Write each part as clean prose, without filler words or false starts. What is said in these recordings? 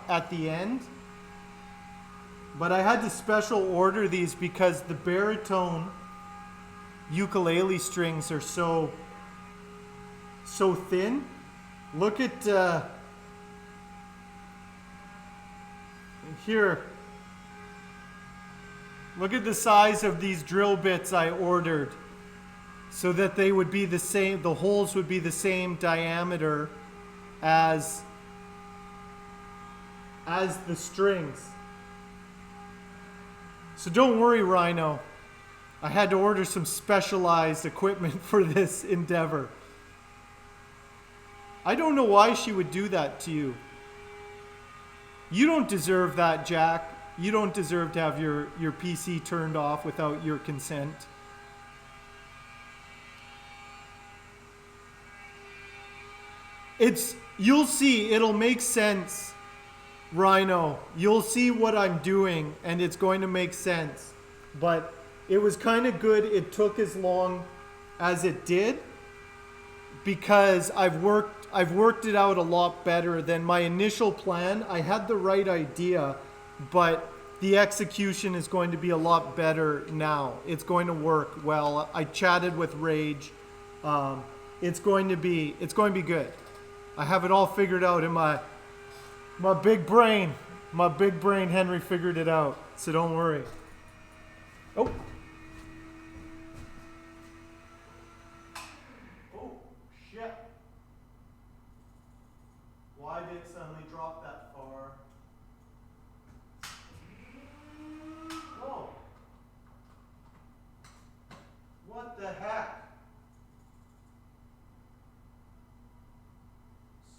at the end. But I had to special order these because the baritone ukulele strings are so thin. Look at here. Look at the size of these drill bits I ordered so that they would be the same, the holes would be the same diameter as the strings. So don't worry, Rhino. I had to order some specialized equipment for this endeavor. I don't know why she would do that to you. You don't deserve that, Jack. You don't deserve to have your PC turned off without your consent. You'll see, it'll make sense, Rhino. You'll see what I'm doing and it's going to make sense. But it was kind of good it took as long as it did because I've worked it out a lot better than my initial plan. I had the right idea, but the execution is going to be a lot better now. It's going to work well. I chatted with Rage. It's going to be good. I have it all figured out in my big brain. My big brain, Henry, figured it out. So don't worry. Oh. Oh, shit. Why did it suddenly drop that far? Whoa. What the heck?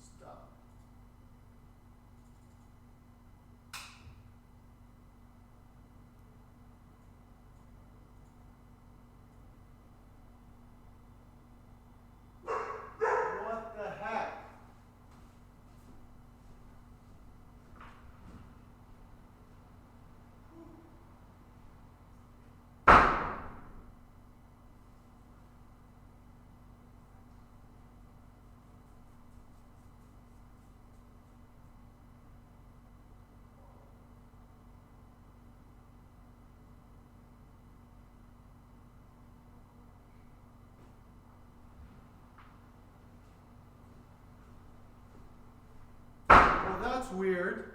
Stop. What the heck? That's weird.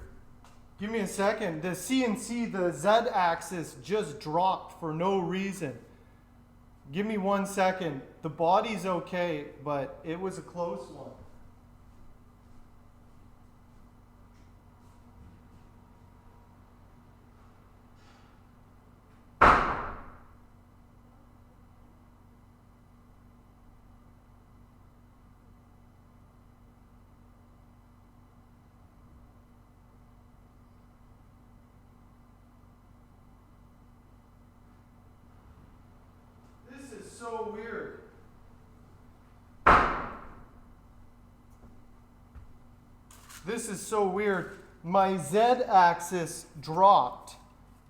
Give me a second. The CNC, the Z-axis just dropped for no reason. Give me 1 second. The body's okay, but it was a close one. So weird. This is so weird. My Z-axis dropped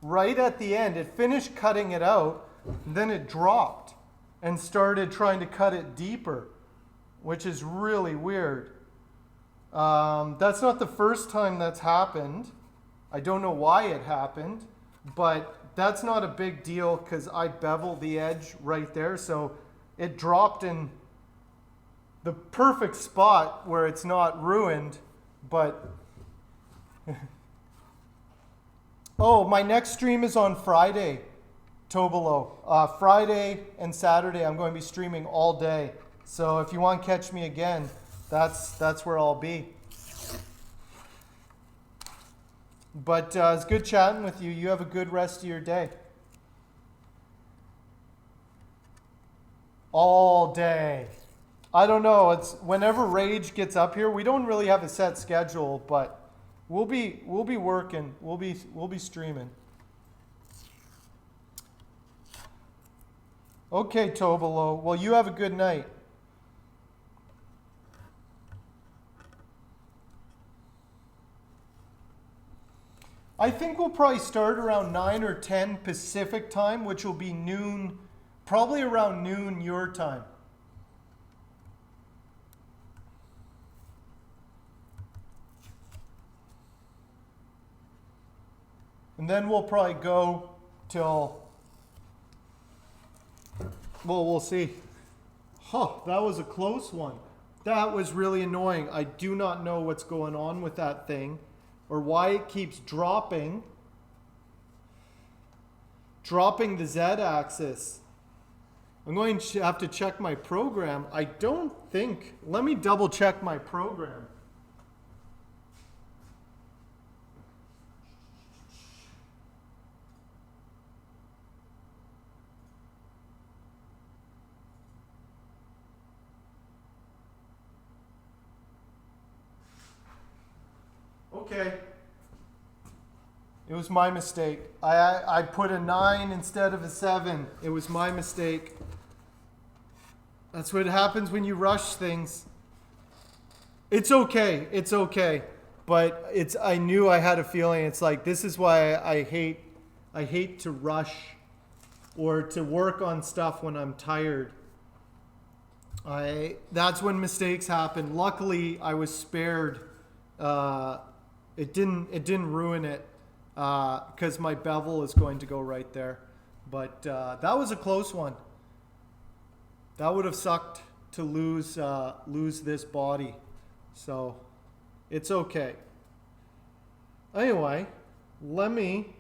right at the end. It finished cutting it out, then it dropped and started trying to cut it deeper, which is really weird. That's not the first time that's happened. I don't know why it happened, but that's not a big deal because I bevel the edge right there. So it dropped in the perfect spot where it's not ruined. But oh, my next stream is on Friday, Tobolo. Friday and Saturday I'm going to be streaming all day. So if you want to catch me again, that's where I'll be. But it's good chatting with you. You have a good rest of your day. All day. I don't know. It's whenever Rage gets up here. We don't really have a set schedule, but we'll be working. We'll be streaming. Okay, Tobolo. Well, you have a good night. I think we'll probably start around 9 or 10 Pacific time, which will be noon, probably around noon your time. And then we'll probably go till, well, we'll see. Huh, that was a close one. That was really annoying. I do not know what's going on with that thing or why it keeps dropping the Z-axis. I'm going to have to check my program. I don't think, let me double check my program. Okay. It was my mistake. I put a 9 instead of a 7. It was my mistake. That's what happens when you rush things. It's okay. It's okay. But I knew I had a feeling. It's like, this is why I hate to rush or to work on stuff when I'm tired. That's when mistakes happen. Luckily, I was spared. It didn't ruin it because my bevel is going to go right there. But that was a close one. That would have sucked to lose this body. So it's okay. Anyway, let me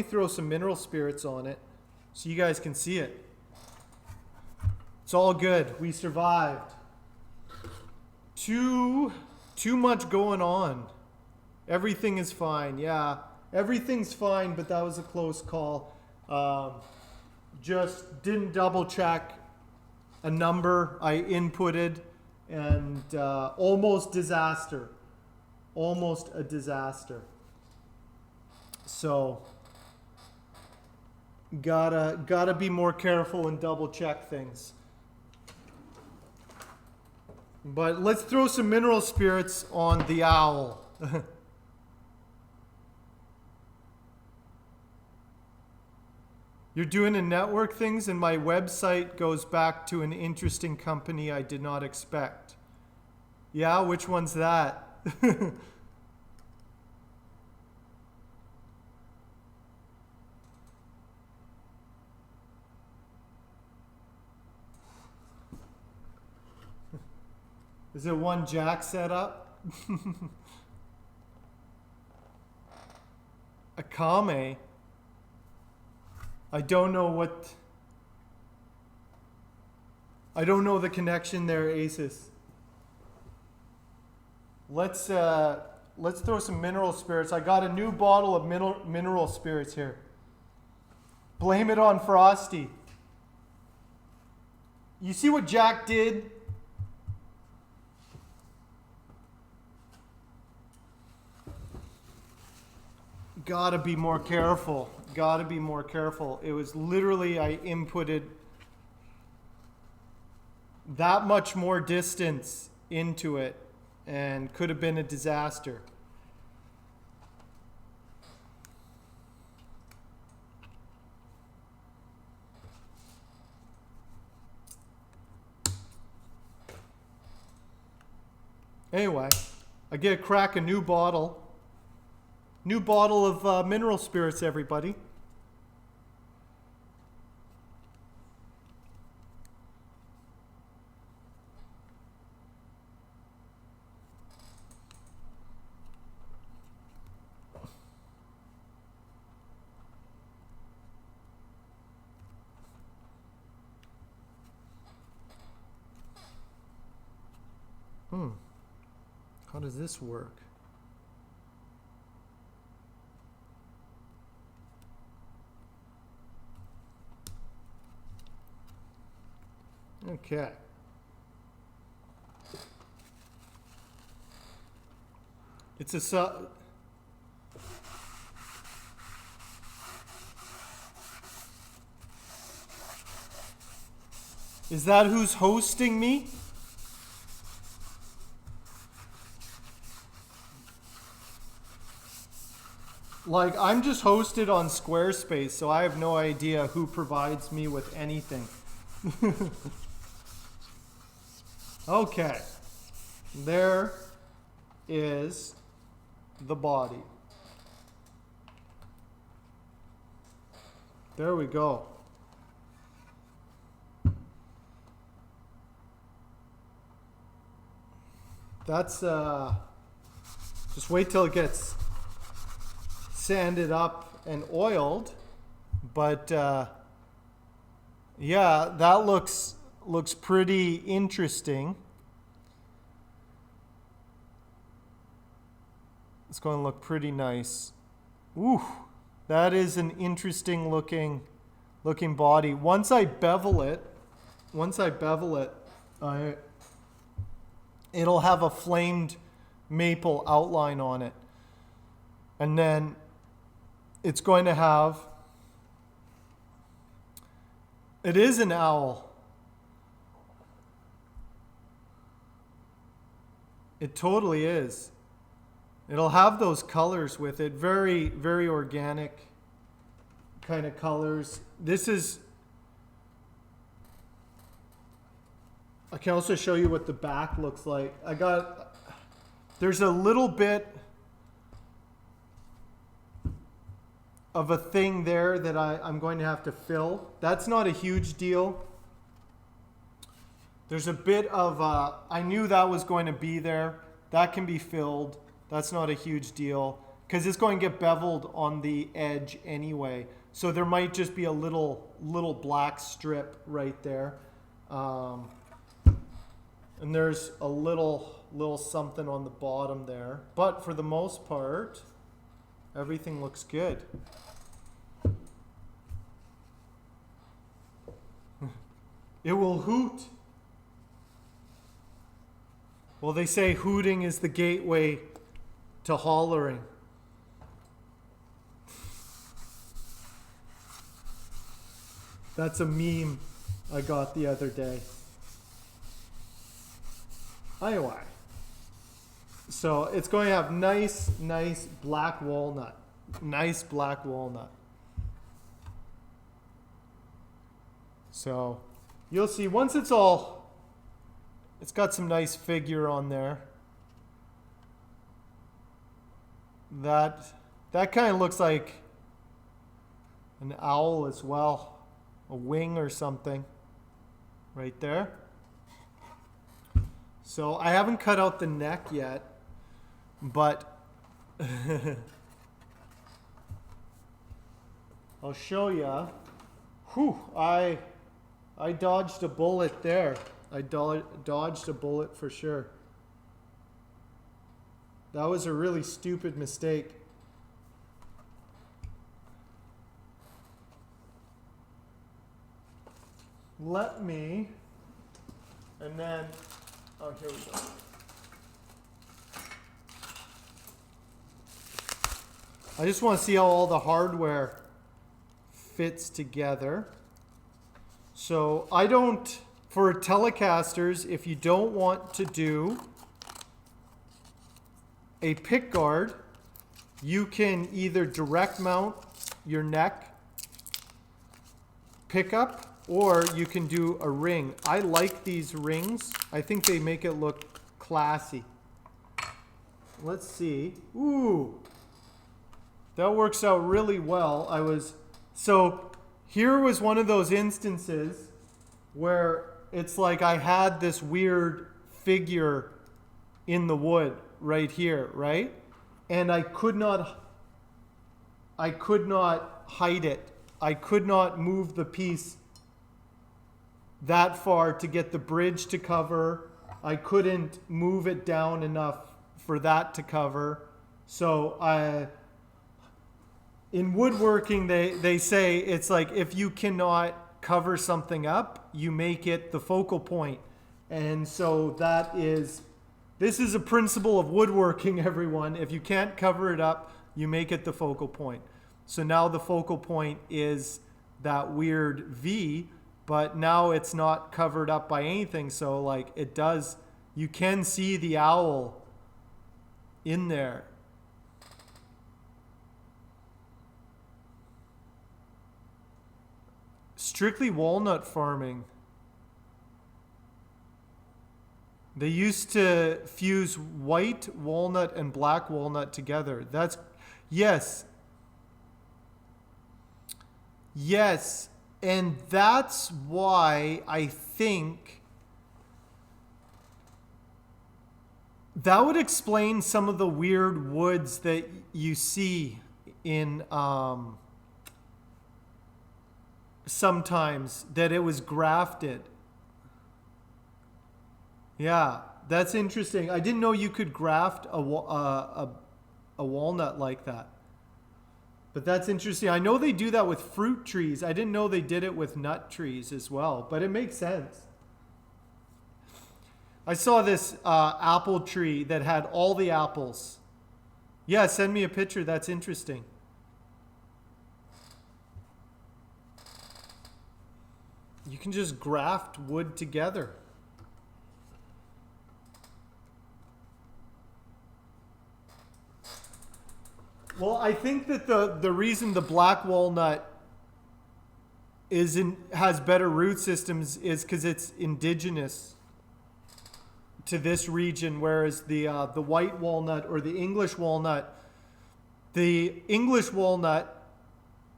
throw some mineral spirits on it so you guys can see it. It's all good. We survived. Too much going on. Everything is fine. Yeah, everything's fine, but that was a close call. Just didn't double check a number I inputted, and almost disaster. Almost a disaster. So gotta be more careful and double check things. But let's throw some mineral spirits on the owl. You're doing a network things and my website goes back to an interesting company I did not expect. Yeah, which one's that? Is it one Jack set up? Akame. I don't know the connection there, Asus. Let's throw some mineral spirits. I got a new bottle of mineral spirits here. Blame it on Frosty. You see what Jack did? Gotta be more careful. Gotta be more careful. It was literally, I inputted that much more distance into it and could have been a disaster. Anyway, I get to crack a new bottle. New bottle of mineral spirits, everybody. How does this work? Okay. It's a Is that who's hosting me? Like, I'm just hosted on Squarespace, so I have no idea who provides me with anything. Okay. There is the body. There we go. That's, just wait till it gets sanded up and oiled. But, yeah, that looks pretty interesting. It's going to look pretty nice. Ooh, that is an interesting looking body. Once I bevel it, it'll have a flamed maple outline on it. And then it's going to have, it is an owl. It totally is. It'll have those colors with it. Very, very organic kind of colors. This is, I can also show you what the back looks like. There's a little bit of a thing there that I'm going to have to fill. That's not a huge deal. There's a bit of, I knew that was going to be there. That can be filled. That's not a huge deal because it's going to get beveled on the edge anyway. So there might just be a little black strip right there. And there's a little something on the bottom there. But for the most part, everything looks good. It will hoot. Well, they say hooting is the gateway to hollering. That's a meme I got the other day. Anyway, so it's going to have nice black walnut. Nice black walnut. So you'll see once it's got some nice figure on there. That kind of looks like an owl as well. A wing or something right there. So I haven't cut out the neck yet, but I'll show you. Whew, I dodged a bullet there. I dodged a bullet for sure. That was a really stupid mistake. Let me, and then, oh, here we go. I just want to see how all the hardware fits together. So for Telecasters, if you don't want to do a pick guard, you can either direct mount your neck pickup or you can do a ring. I like these rings. I think they make it look classy. Let's see. Ooh, that works out really well. So here was one of those instances where it's like I had this weird figure in the wood right here, right? And I could not hide it. I could not move the piece that far to get the bridge to cover. I couldn't move it down enough for that to cover. So in woodworking, they say it's like if you cannot cover something up, you make it the focal point. And so this is a principle of woodworking, everyone. If you can't cover it up, you make it the focal point. So now the focal point is that weird V, but now it's not covered up by anything. So like you can see the owl in there. Strictly walnut farming. They used to fuse white walnut and black walnut together. Yes. Yes, and that's why I think that would explain some of the weird woods that you see in sometimes, that it was grafted. Yeah, that's interesting. I didn't know you could graft a walnut like that. But that's interesting. I know they do that with fruit trees. I didn't know they did it with nut trees as well, but it makes sense. I saw this apple tree that had all the apples. Yeah, send me a picture. That's interesting. You can just graft wood together. Well, I think that the reason the black walnut has better root systems is because it's indigenous to this region, whereas the white walnut or the English walnut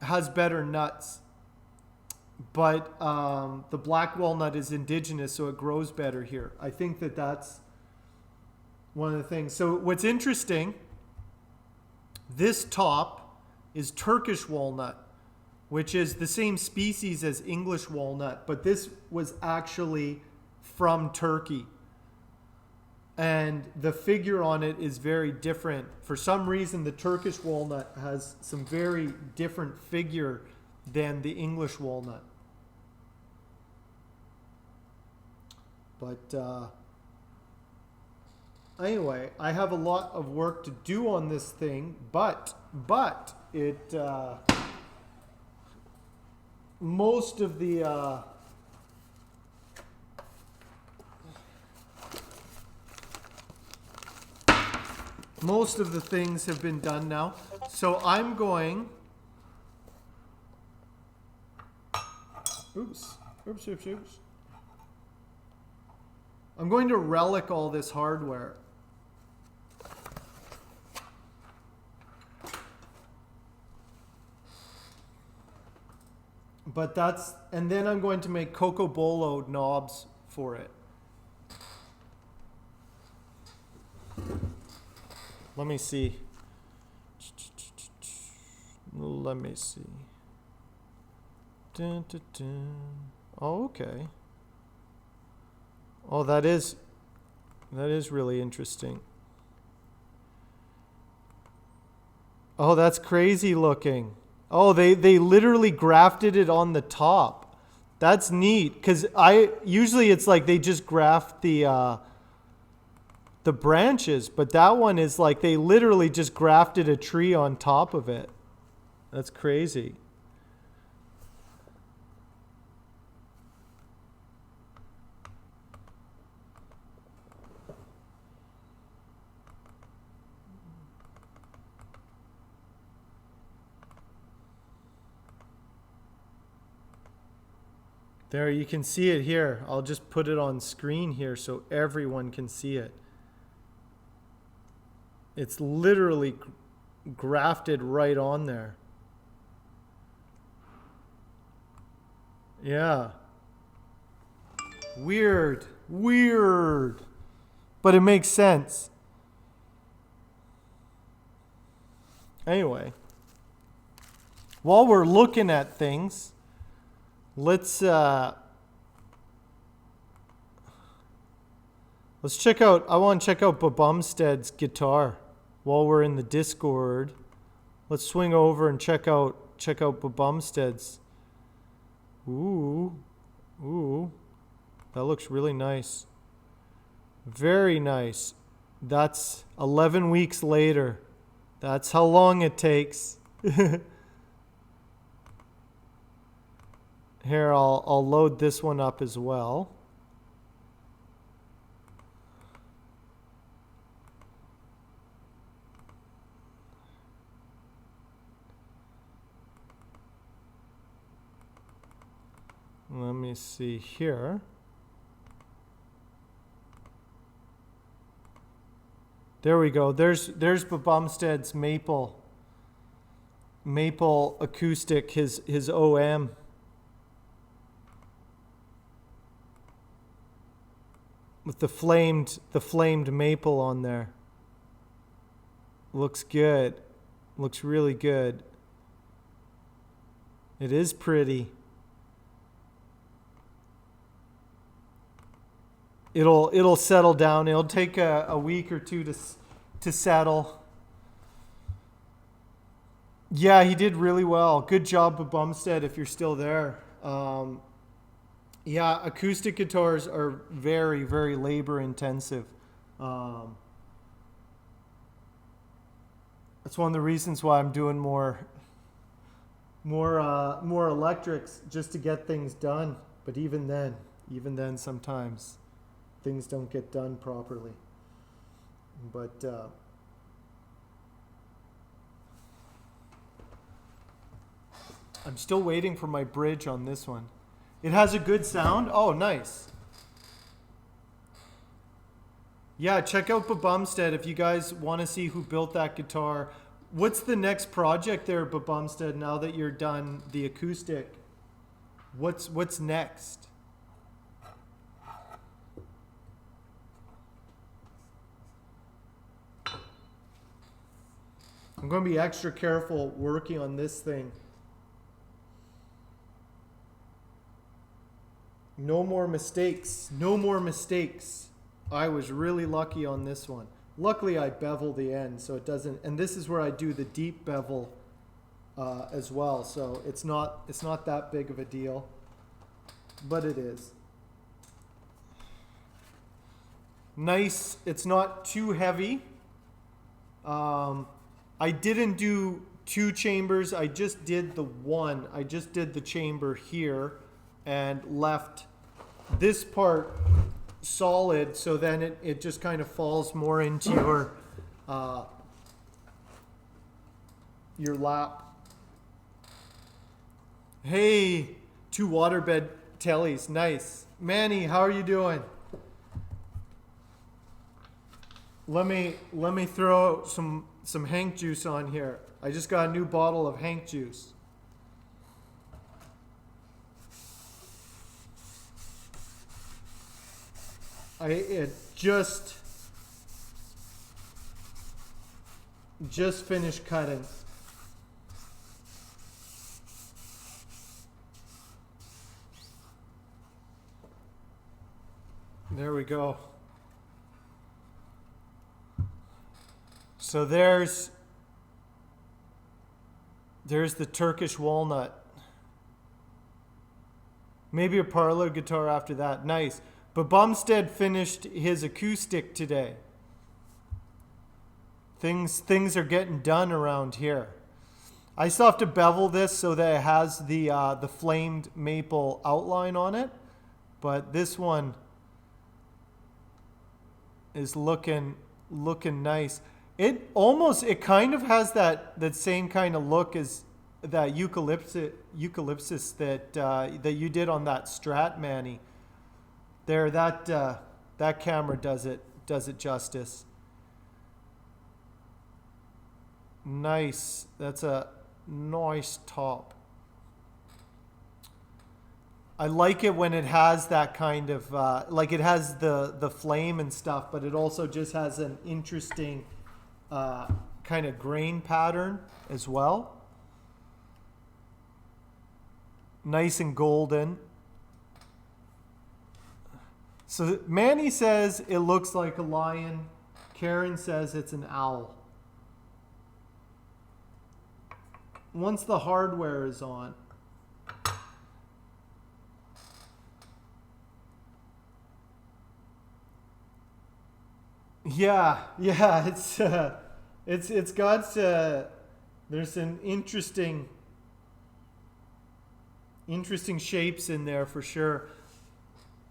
has better nuts, but the black walnut is indigenous, so it grows better here. I think that that's one of the things. So what's interesting, this top is Turkish walnut, which is the same species as English walnut, but this was actually from Turkey. And the figure on it is very different. For some reason, the Turkish walnut has some very different figure than the English walnut. But anyway, I have a lot of work to do on this thing, but it most of the things have been done now. So I'm going. Oops. I'm going to relic all this hardware. But and then I'm going to make Cocobolo knobs for it. Let me see. Dun, dun, dun. Oh, okay. Oh, that is really interesting. Oh, that's crazy looking. Oh, they literally grafted it on the top. That's neat, because usually it's like they just graft the branches, but that one is like they literally just grafted a tree on top of it. That's crazy. There, you can see it here. I'll just put it on screen here so everyone can see it. It's literally grafted right on there. Yeah. Weird. But it makes sense. Anyway, while we're looking at things, let's check out. I want to check out Babumstead's guitar while we're in the Discord. Let's swing over and check out Babumstead's. Ooh, that looks really nice. Very nice. That's 11 weeks later. That's how long it takes. Here, I'll load this one up as well. Let me see here. There we go. There's Babumstead's maple. maple acoustic, his OM. With the flamed maple on there. Looks good. Looks really good. It is pretty. It'll settle down. It'll take a week or two to settle. Yeah, he did really well. Good job, Bumstead, if you're still there. Yeah, acoustic guitars are very, very labor intensive. That's one of the reasons why I'm doing more electrics, just to get things done. But even then, sometimes things don't get done properly. But I'm still waiting for my bridge on this one. It has a good sound. Oh, nice. Yeah, check out Bumstead if you guys want to see who built that guitar. What's the next project there, Bumstead, now that you're done the acoustic? What's next? I'm going to be extra careful working on this thing. No more mistakes. No more mistakes. I was really lucky on this one. Luckily, I bevel the end so it doesn't. And this is where I do the deep bevel as well. So it's not that big of a deal, but it is. Nice. It's not too heavy. I didn't do 2 chambers. I just did the one. I just did the chamber here and left this part solid, so then it just kind of falls more into your lap. Hey, 2 waterbed tellies, nice. Manny, how are you doing? Let me throw some Hank juice on here. I just got a new bottle of Hank juice. It just finished cutting. There we go. So there's the Turkish walnut. Maybe a parlor guitar after that. Nice. But Bumstead finished his acoustic today. Things are getting done around here. I still have to bevel this so that it has the flamed maple outline on it. But this one is looking nice. It kind of has that same kind of look as that eucalyptus that you did on that Strat, Manny. There, that camera does it justice. Nice. That's a nice top. I like it when it has that kind of like it has the flame and stuff, but it also just has an interesting kind of grain pattern as well. Nice and golden. So Manny says it looks like a lion. Karen says it's an owl. Once the hardware is on. Yeah, it's got there's some interesting shapes in there for sure.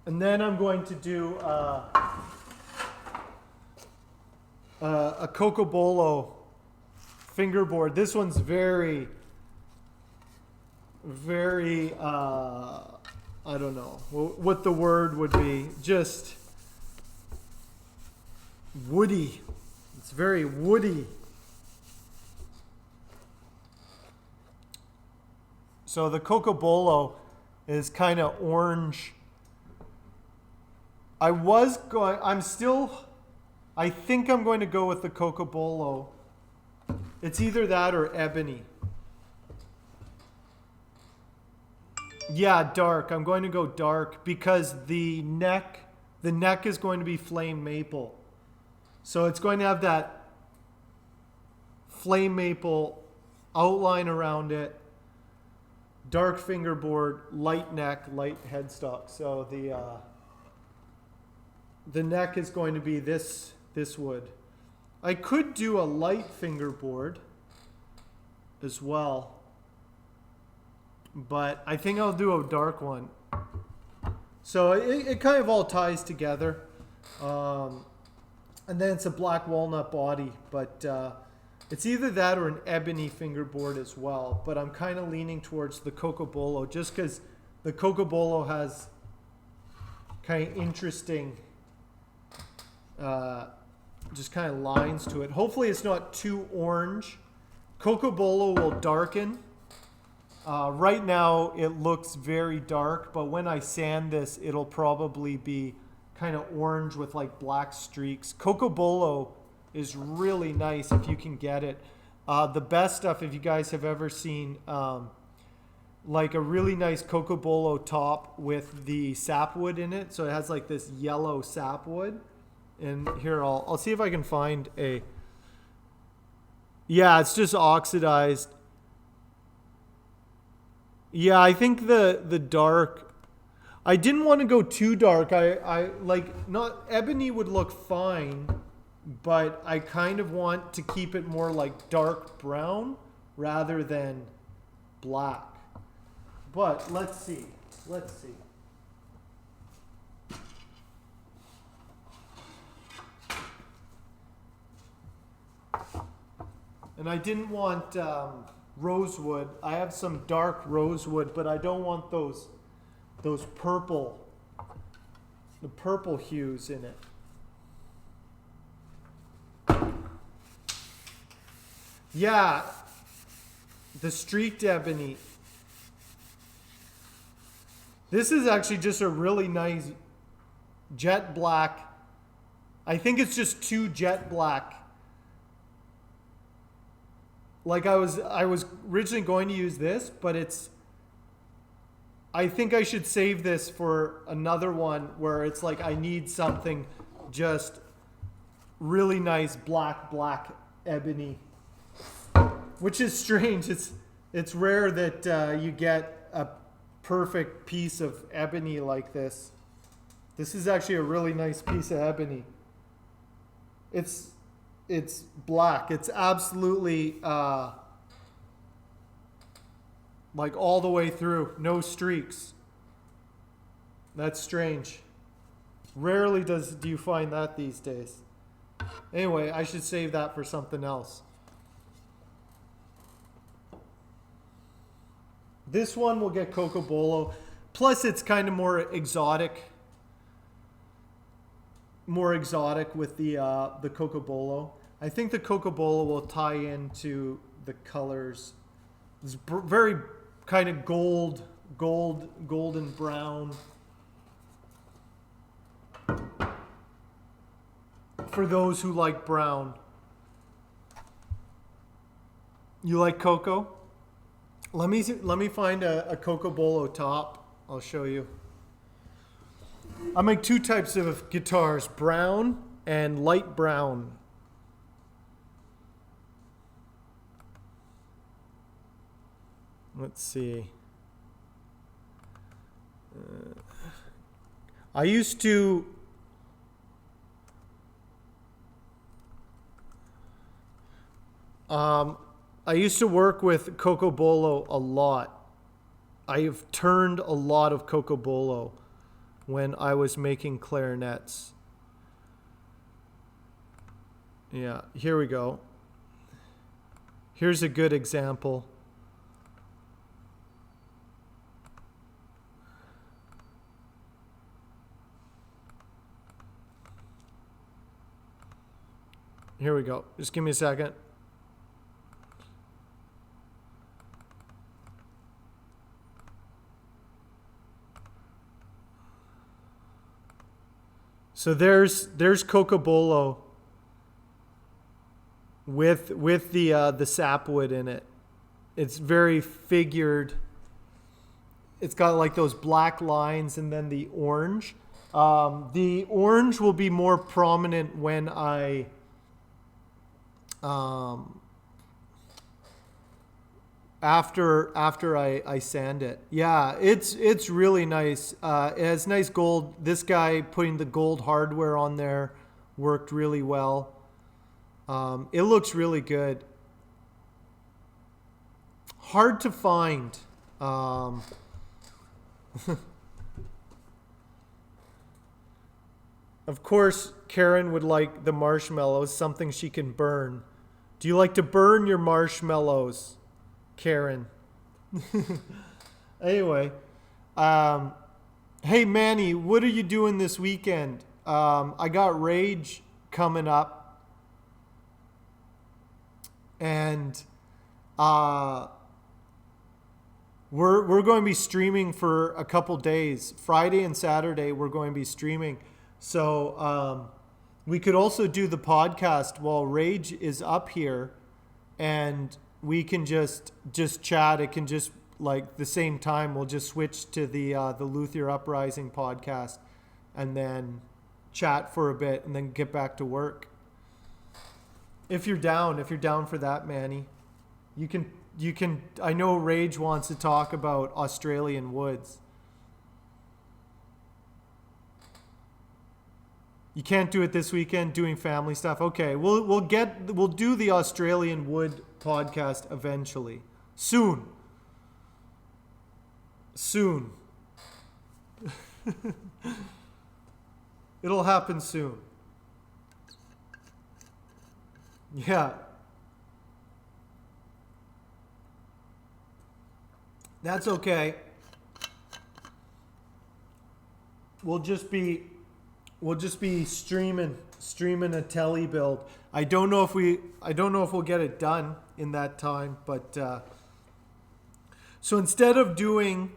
And then I'm going to do a Cocobolo fingerboard. This one's very, very, I don't know what the word would be. Just woody. It's very woody. So the Cocobolo is kind of orange. I think I'm going to go with the Cocobolo. It's either that or ebony. Yeah, dark. I'm going to go dark because the neck is going to be flame maple. So it's going to have that flame maple outline around it. Dark fingerboard, light neck, light headstock. So the neck is going to be this wood. I could do a light fingerboard as well, but I think I'll do a dark one. So it kind of all ties together. And then it's a black walnut body, but it's either that or an ebony fingerboard as well. But I'm kind of leaning towards the Cocobolo just because the Cocobolo has kind of interesting just kind of lines to it. Hopefully it's not too orange. Cocobolo will darken. Right now it looks very dark, but when I sand this, it'll probably be kind of orange with like black streaks. Cocobolo is really nice if you can get it. The best stuff, if you guys have ever seen like a really nice Cocobolo top with the sapwood in it. So it has like this yellow sapwood. And here, I'll see if I can find a... Yeah, it's just oxidized. Yeah, I think the dark... I didn't want to go too dark. I like, not... Ebony would look fine, but I kind of want to keep it more like dark brown rather than black. But let's see. Let's see. And I didn't want rosewood. I have some dark rosewood, but I don't want those purple, the purple hues in it. Yeah, the streaked ebony. This is actually just a really nice jet black. I think it's just too jet black. Like I was originally going to use this, but I think I should save this for another one where it's like I need something just really nice black ebony, which is strange. It's rare that you get a perfect piece of ebony like this. This is actually a really nice piece of ebony. It's black. It's absolutely like all the way through. No streaks. That's strange. Rarely do you find that these days. Anyway, I should save that for something else. This one will get Cocobolo. Plus it's kind of more exotic. More exotic with the Cocobolo. I think the Cocobolo will tie into the colors. It's very kind of golden brown. For those who like brown. You like cocoa? Let me find a Cocobolo top. I'll show you. I make two types of guitars, brown and light brown. Let's see. I used to work with Cocobolo a lot. I have turned a lot of Cocobolo when I was making clarinets. Yeah, here we go. Here's a good example. Here we go. Just give me a second. So there's cocobolo with the sapwood in it. It's very figured. It's got like those black lines and then the orange. The orange will be more prominent when I after I sand it. Yeah, it's really nice. It has nice gold. This guy putting the gold hardware on there worked really well. It looks really good. Hard to find. Of course, Karen would like the marshmallows, something she can burn. Do you like to burn your marshmallows, Karen? Anyway, hey Manny, what are you doing this weekend? I got Rage coming up, and we're going to be streaming for a couple days. Friday and Saturday we're going to be streaming. So we could also do the podcast while Rage is up here, and we can just chat. It can just like the same time. We'll just switch to the Luthier Uprising podcast, and then chat for a bit, and then get back to work. If you're down for that, Manny, you can. I know Rage wants to talk about Australian woods. You can't do it this weekend, doing family stuff. Okay, we'll do the Australian wood podcast eventually. Soon. It'll happen soon. Yeah. That's okay. We'll just be streaming a telly build. I don't know if we'll get it done in that time, but so instead of doing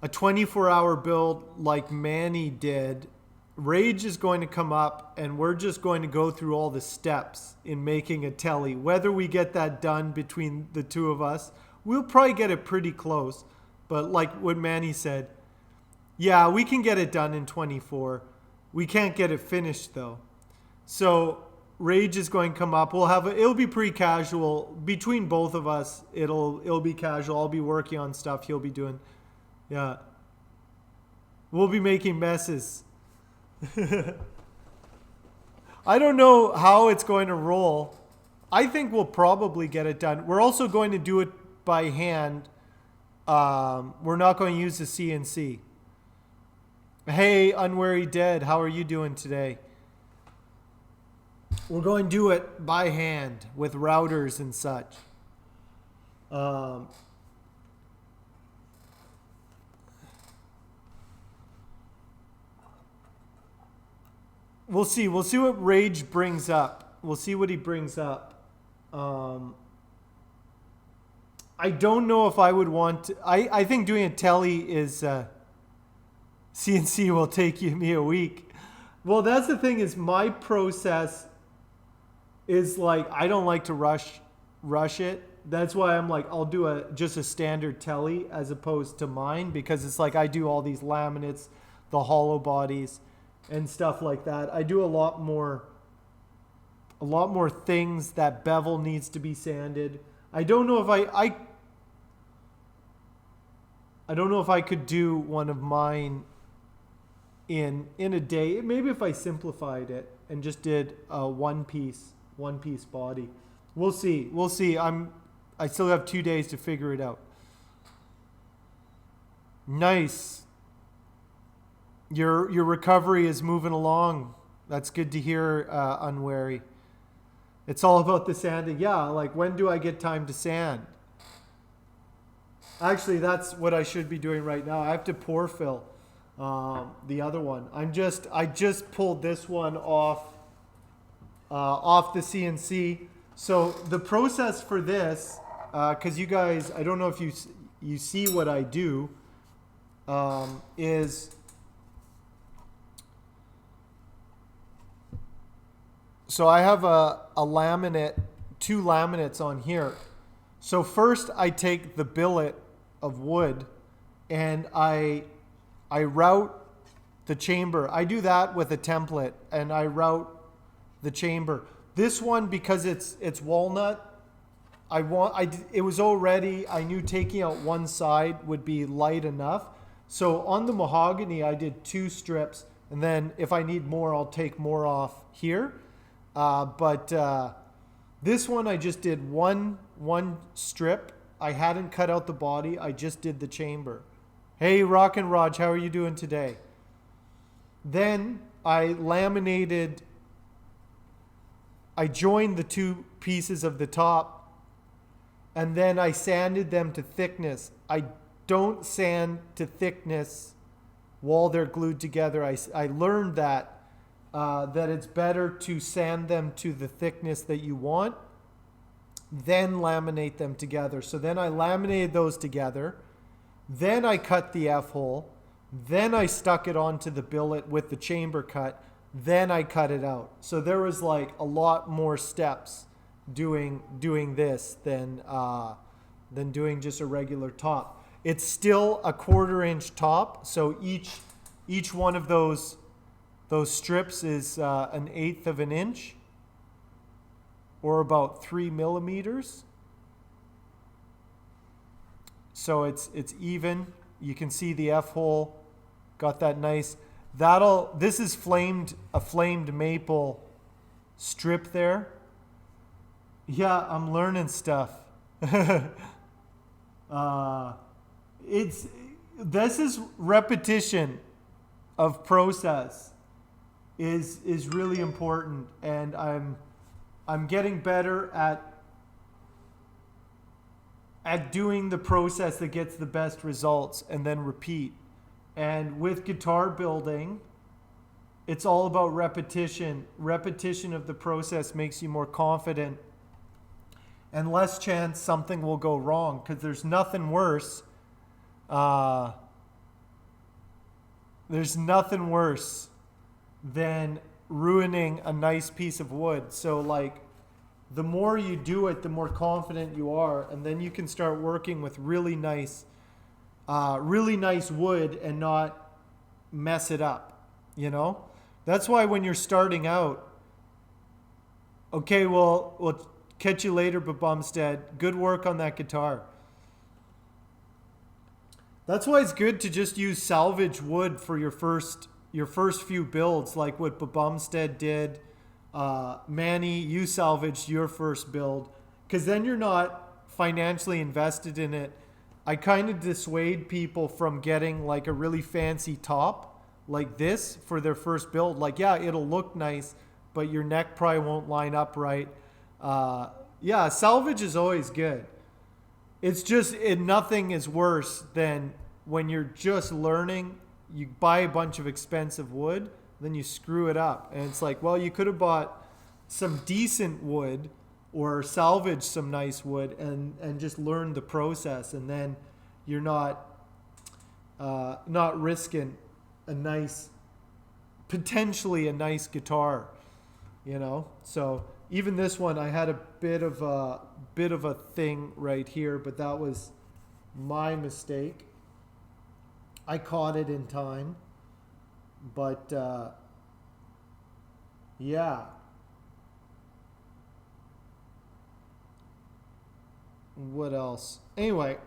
a 24-hour build like Manny did, Rage is going to come up and we're just going to go through all the steps in making a telly. Whether we get that done between the two of us, we'll probably get it pretty close. But like what Manny said, yeah, we can get it done in 24. We can't get it finished though. So Rage is going to come up. It'll be pretty casual between both of us. It'll be casual. I'll be working on stuff. He'll be doing, yeah. We'll be making messes. I don't know how it's going to roll. I think we'll probably get it done. We're also going to do it by hand. We're not going to use the CNC. Hey, Unwary Dead, how are you doing today? We're going to do it by hand with routers and such. We'll see. We'll see what Rage brings up. We'll see what he brings up. I don't know if I would want to. I think doing a telly is CNC will take me a week. Well, that's the thing, is my process is like, I don't like to rush it. That's why I'm like, I'll do just a standard telly as opposed to mine, because it's like I do all these laminates, the hollow bodies and stuff like that. I do a lot more things that bevel needs to be sanded. I don't know if I don't know if I could do one of mine in a day. Maybe if I simplified it and just did a one piece body. We'll see. I still have 2 days to figure it out. Nice. Your recovery is moving along. That's good to hear, Unwary. It's all about the sanding. Yeah, like when do I get time to sand? Actually, that's what I should be doing right now. I have to pour fill the other one. I just pulled this one off the CNC. So the process for this, because you guys, I don't know if you see what I do, is So I have a laminate, two laminates on here. So first I take the billet of wood and I route the chamber. I do that with a template and I route the chamber. This one, because it's walnut, it was already, I knew taking out one side would be light enough. So on the mahogany, I did 2 strips, and then if I need more, I'll take more off here. But this one, I just did one strip. I hadn't cut out the body. I just did the chamber. Hey, Rock and Raj, how are you doing today? Then I joined the 2 pieces of the top, and then I sanded them to thickness. I don't sand to thickness while they're glued together. I learned that it's better to sand them to the thickness that you want, then laminate them together. So then I laminated those together. Then I cut the F-hole. Then I stuck it onto the billet with the chamber cut. Then I cut it out. So there was like a lot more steps doing this than doing just a regular top. It's still a 1/4 inch top. So each one of those strips is 1/8 of an inch, or about 3 millimeters. So it's even. You can see the F-hole got that nice. This is a flamed maple strip there. Yeah, I'm learning stuff. This is repetition of process is really important, and I'm getting better at doing the process that gets the best results and then repeat. And with guitar building, it's all about repetition. Repetition of the process makes you more confident and less chance something will go wrong, because there's nothing worse. There's nothing worse than ruining a nice piece of wood. So like, the more you do it, the more confident you are, and then you can start working with really nice wood and not mess it up. You know, that's why when you're starting out, okay, well, we'll catch you later, but Bumstead, good work on that guitar. That's why it's good to just use salvage wood for your first few builds, like what Bumstead did. Manny, you salvaged your first build, because then you're not financially invested in it. I kind of dissuade people from getting like a really fancy top like this for their first build. Like, yeah, it'll look nice, but your neck probably won't line up right. Yeah, salvage is always good. It's just, nothing is worse than when you're just learning, you buy a bunch of expensive wood, then you screw it up. And it's like, well, you could have bought some decent wood or salvaged some nice wood and just learned the process. And then you're not risking potentially a nice guitar, you know? So even this one, I had a bit of a thing right here, but that was my mistake. I caught it in time, but yeah. What else? Anyway,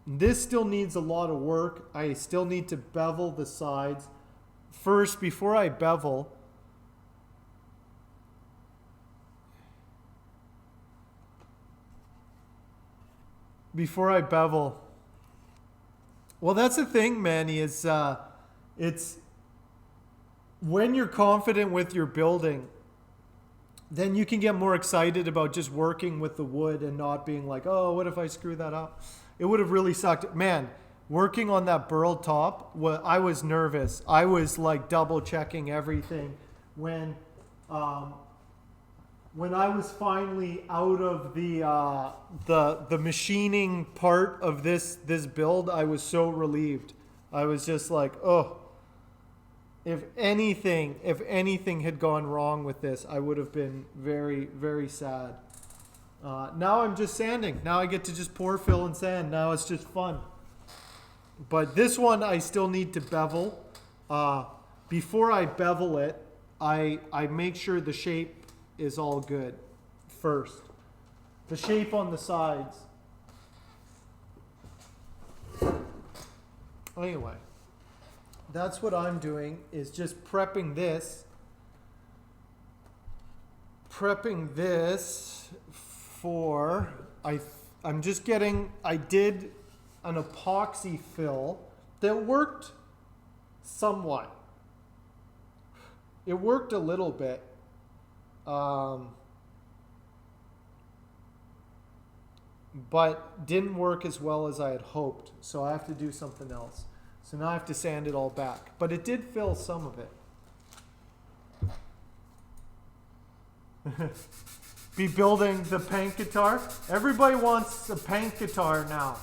this still needs a lot of work. I still need to bevel the sides. First, before I bevel, well, that's the thing, Manny, is it's when you're confident with your building, then you can get more excited about just working with the wood and not being like, oh, what if I screw that up? It would have really sucked. Man, working on that burl top, I was nervous. I was like double checking everything. When I was finally out of the machining part of this build, I was so relieved. I was just like, oh, if anything had gone wrong with this, I would have been very, very sad. Now I'm just sanding. Now I get to just pour, fill, and sand. Now it's just fun. But this one I still need to bevel. Before I bevel it, I make sure the shape is all good first. The shape on the sides. Anyway, that's what I'm doing, is just prepping this. Prepping this for, I'm just getting, I did an epoxy fill that worked somewhat. It worked a little bit. But didn't work as well as I had hoped. So I have to do something else. So now I have to sand it all back. But it did fill some of it. Be building the Pank guitar. Everybody wants a Pank guitar now.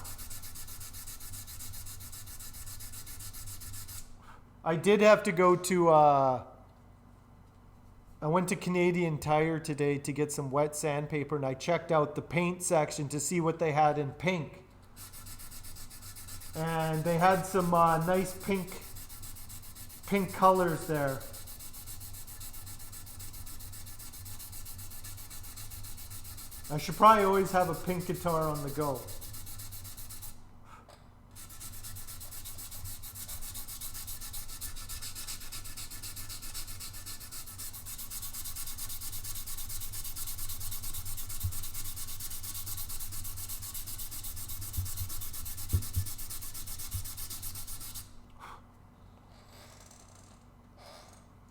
I did have to go to, I went to Canadian Tire today to get some wet sandpaper, and I checked out the paint section to see what they had in pink. And they had some nice pink colors there. I should probably always have a pink guitar on the go.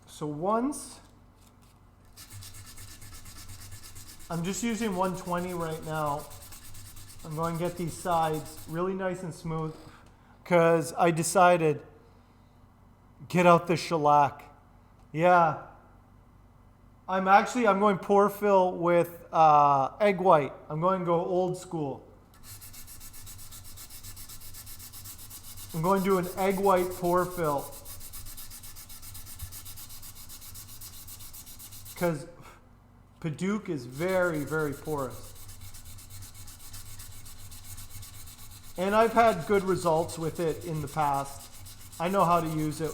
So once, I'm just using 120 right now. I'm going to get these sides really nice and smooth because I decided, get out the shellac. Yeah. I'm going pour fill with egg white. I'm going to go old school. I'm going to do an egg white pour fill. Because Padauk is very, very porous. And I've had good results with it in the past. I know how to use it.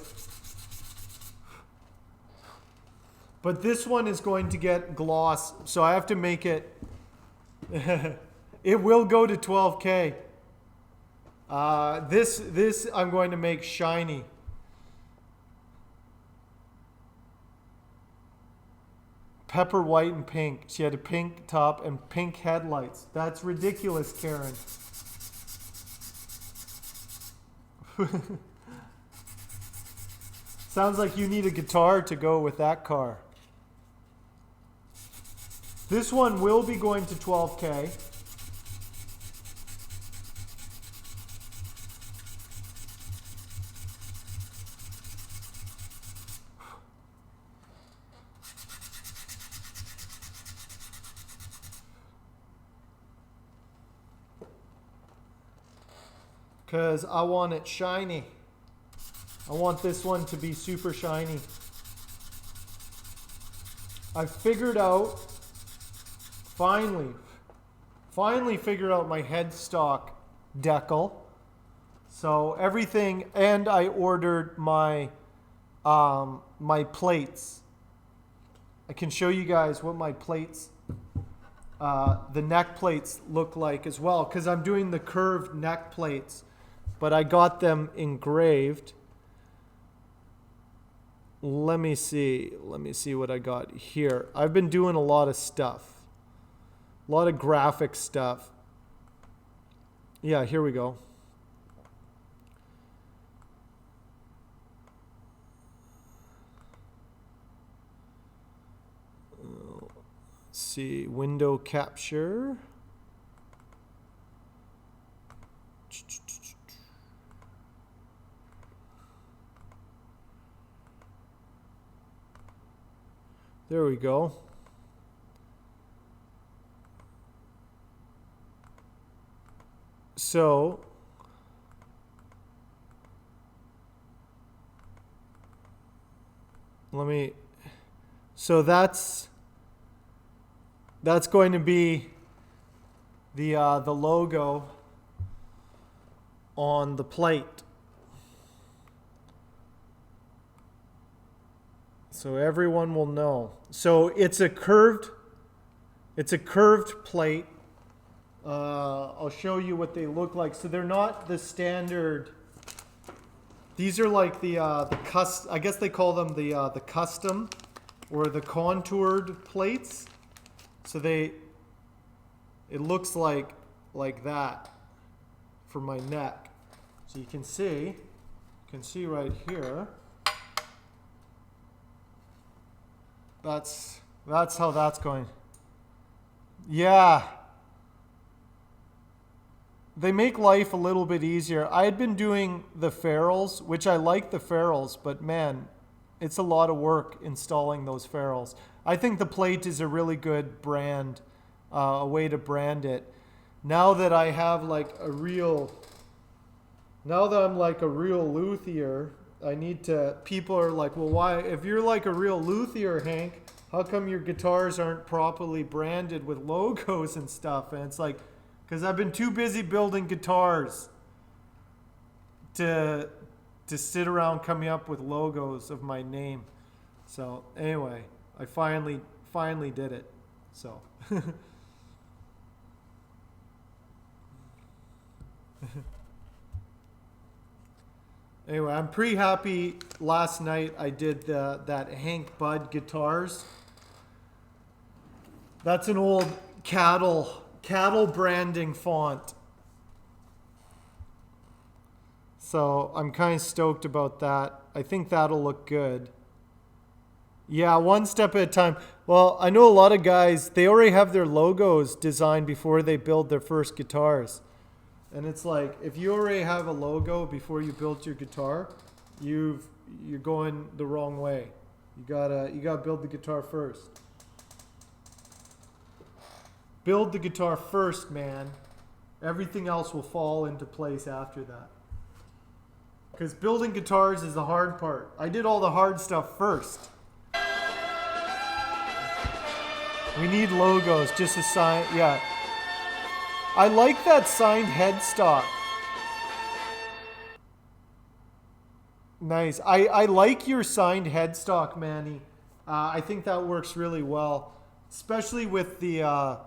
But this one is going to get gloss, so I have to make it. It will go to 12K. This I'm going to make shiny. Pepper white and pink. She had a pink top and pink headlights. That's ridiculous, Karen. Sounds like you need a guitar to go with that car. This one will be going to 12K. Because I want it shiny. I want this one to be super shiny. I figured out, finally figured out my headstock decal. So everything, and I ordered my my plates. I can show you guys what my plates, the neck plates look like as well, because I'm doing the curved neck plates. But I got them engraved. Let me see what I got here. I've been doing a lot of stuff. A lot of graphic stuff. Yeah, here we go. Let's see, window capture. There we go. So, So that's going to be the logo on the plate. So everyone will know. So it's a curved plate. I'll show you what they look like. So they're not the standard. These are like the I guess they call them the custom or the contoured plates. So it looks like that for my neck. So you can see right here. That's how that's going. Yeah. They make life a little bit easier. I had been doing the ferrules, which I like the ferrules, but man, it's a lot of work installing those ferrules. I think the plate is a really good brand, a way to brand it. Now that I have now that I'm like a real luthier, people are like, well, why, if you're like a real luthier, Hank, how come your guitars aren't properly branded with logos and stuff? And it's like, because I've been too busy building guitars to sit around coming up with logos of my name. So anyway, I finally did it. So anyway, I'm pretty happy. Last night I did that Hank Budd guitars. That's an old cattle branding font. So I'm kind of stoked about that. I think that'll look good. Yeah, one step at a time. Well, I know a lot of guys, they already have their logos designed before they build their first guitars. And it's like, if you already have a logo before you built your guitar, you're going the wrong way. You gotta build the guitar first. Build the guitar first, man. Everything else will fall into place after that. Because building guitars is the hard part. I did all the hard stuff first. We need logos, just a sign. Yeah. I like that signed headstock. Nice. I like your signed headstock, Manny. I think that works really well. Especially with the...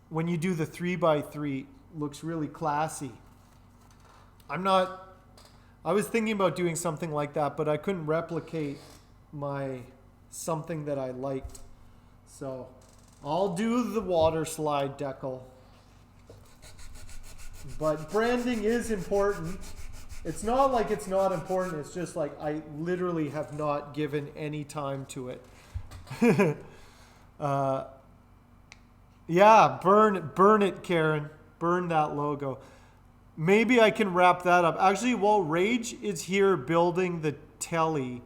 when you do the 3x3, looks really classy. I was thinking about doing something like that, but I couldn't replicate something that I liked. So I'll do the water slide decal. But branding is important. It's not like it's not important. It's just like I literally have not given any time to it. Yeah, burn it, Karen. Burn that logo. Maybe I can wrap that up. Actually, while Rage is here building the telly,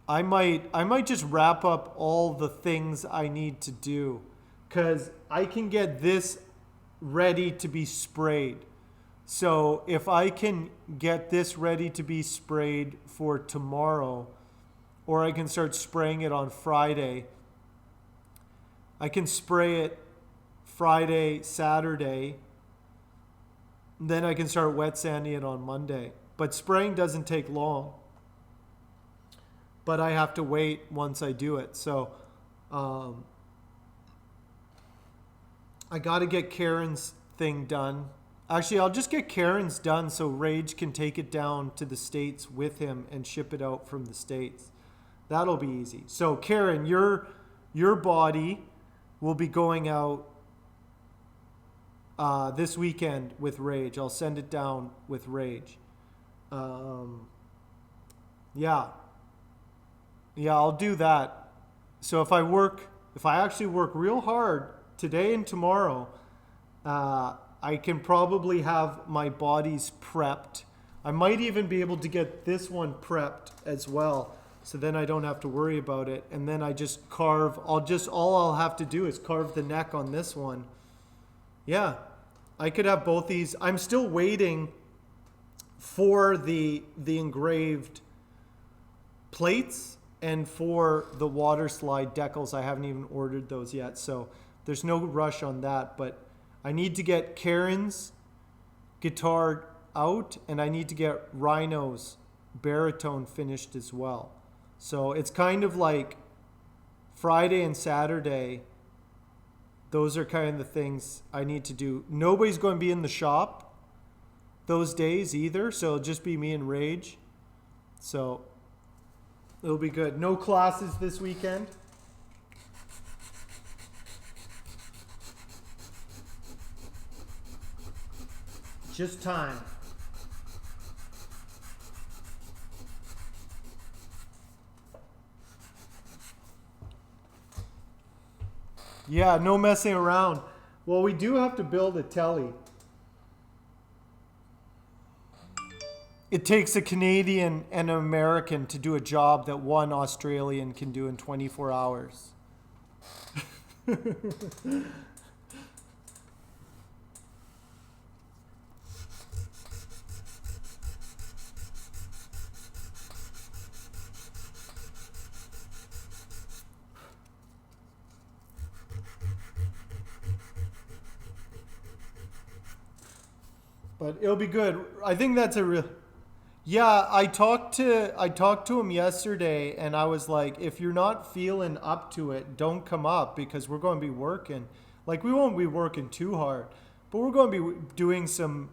I might just wrap up all the things I need to do, because I can get this ready to be sprayed. So if I can get this ready to be sprayed for tomorrow, or I can start spraying it on Friday, I can spray it Friday, Saturday, then I can start wet sanding it on Monday. But spraying doesn't take long. But I have to wait once I do it. So I got to get Karen's thing done. Actually, I'll just get Karen's done so Rage can take it down to the States with him and ship it out from the States. That'll be easy. So Karen, your body will be going out this weekend with Rage. I'll send it down with Rage. Yeah, I'll do that. So if I actually work real hard today and tomorrow, I can probably have my bodies prepped. I might even be able to get this one prepped as well. So then I don't have to worry about it. And then I just carve, all I'll have to do is carve the neck on this one. Yeah, I could have both these. I'm still waiting for the engraved plates and for the water slide decals. I haven't even ordered those yet, so there's no rush on that. But I need to get Karen's guitar out, and I need to get Rhino's baritone finished as well. So it's kind of like Friday and Saturday. Those are kind of the things I need to do. Nobody's going to be in the shop those days either, so it'll just be me and Rage. So it'll be good. No classes this weekend. Just time. Yeah, no messing around. Well, we do have to build a telly. It takes a Canadian and an American to do a job that one Australian can do in 24 hours. But it'll be good. I think that's a real... Yeah, I talked to him yesterday, and I was like, if you're not feeling up to it, don't come up, because we're going to be working. Like, we won't be working too hard, but we're going to be doing some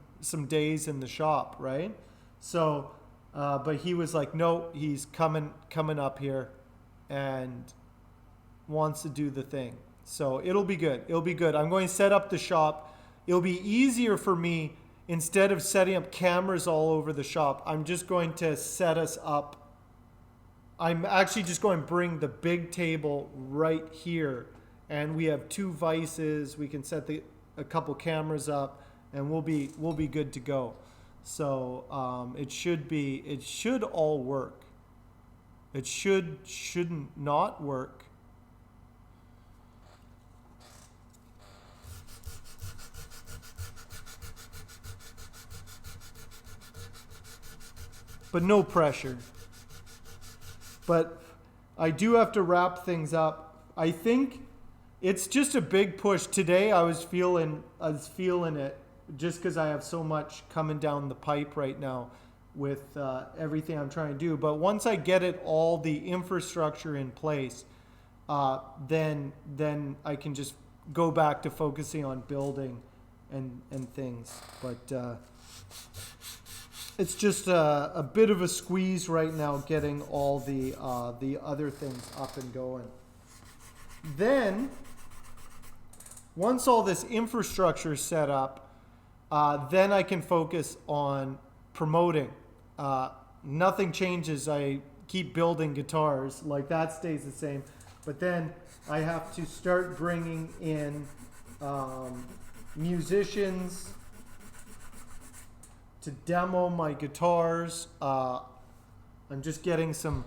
days in the shop, right? So, but he was like, no, he's coming up here and wants to do the thing. So it'll be good. It'll be good. I'm going to set up the shop. It'll be easier for me. Instead of setting up cameras all over the shop, I'm just going to set us up. I'm actually just going to bring the big table right here, and we have 2 vices. We can set a couple cameras up, and we'll be good to go. So it should all work. It shouldn't not work. But no pressure. But I do have to wrap things up. I think it's just a big push. Today I was feeling it just because I have so much coming down the pipe right now with everything I'm trying to do. But once I get all the infrastructure in place, then I can just go back to focusing on building and things. But it's just a bit of a squeeze right now getting all the other things up and going. Then, once all this infrastructure is set up, then I can focus on promoting. Nothing changes. I keep building guitars. Like, that stays the same. But then I have to start bringing in musicians to demo my guitars. I'm just getting some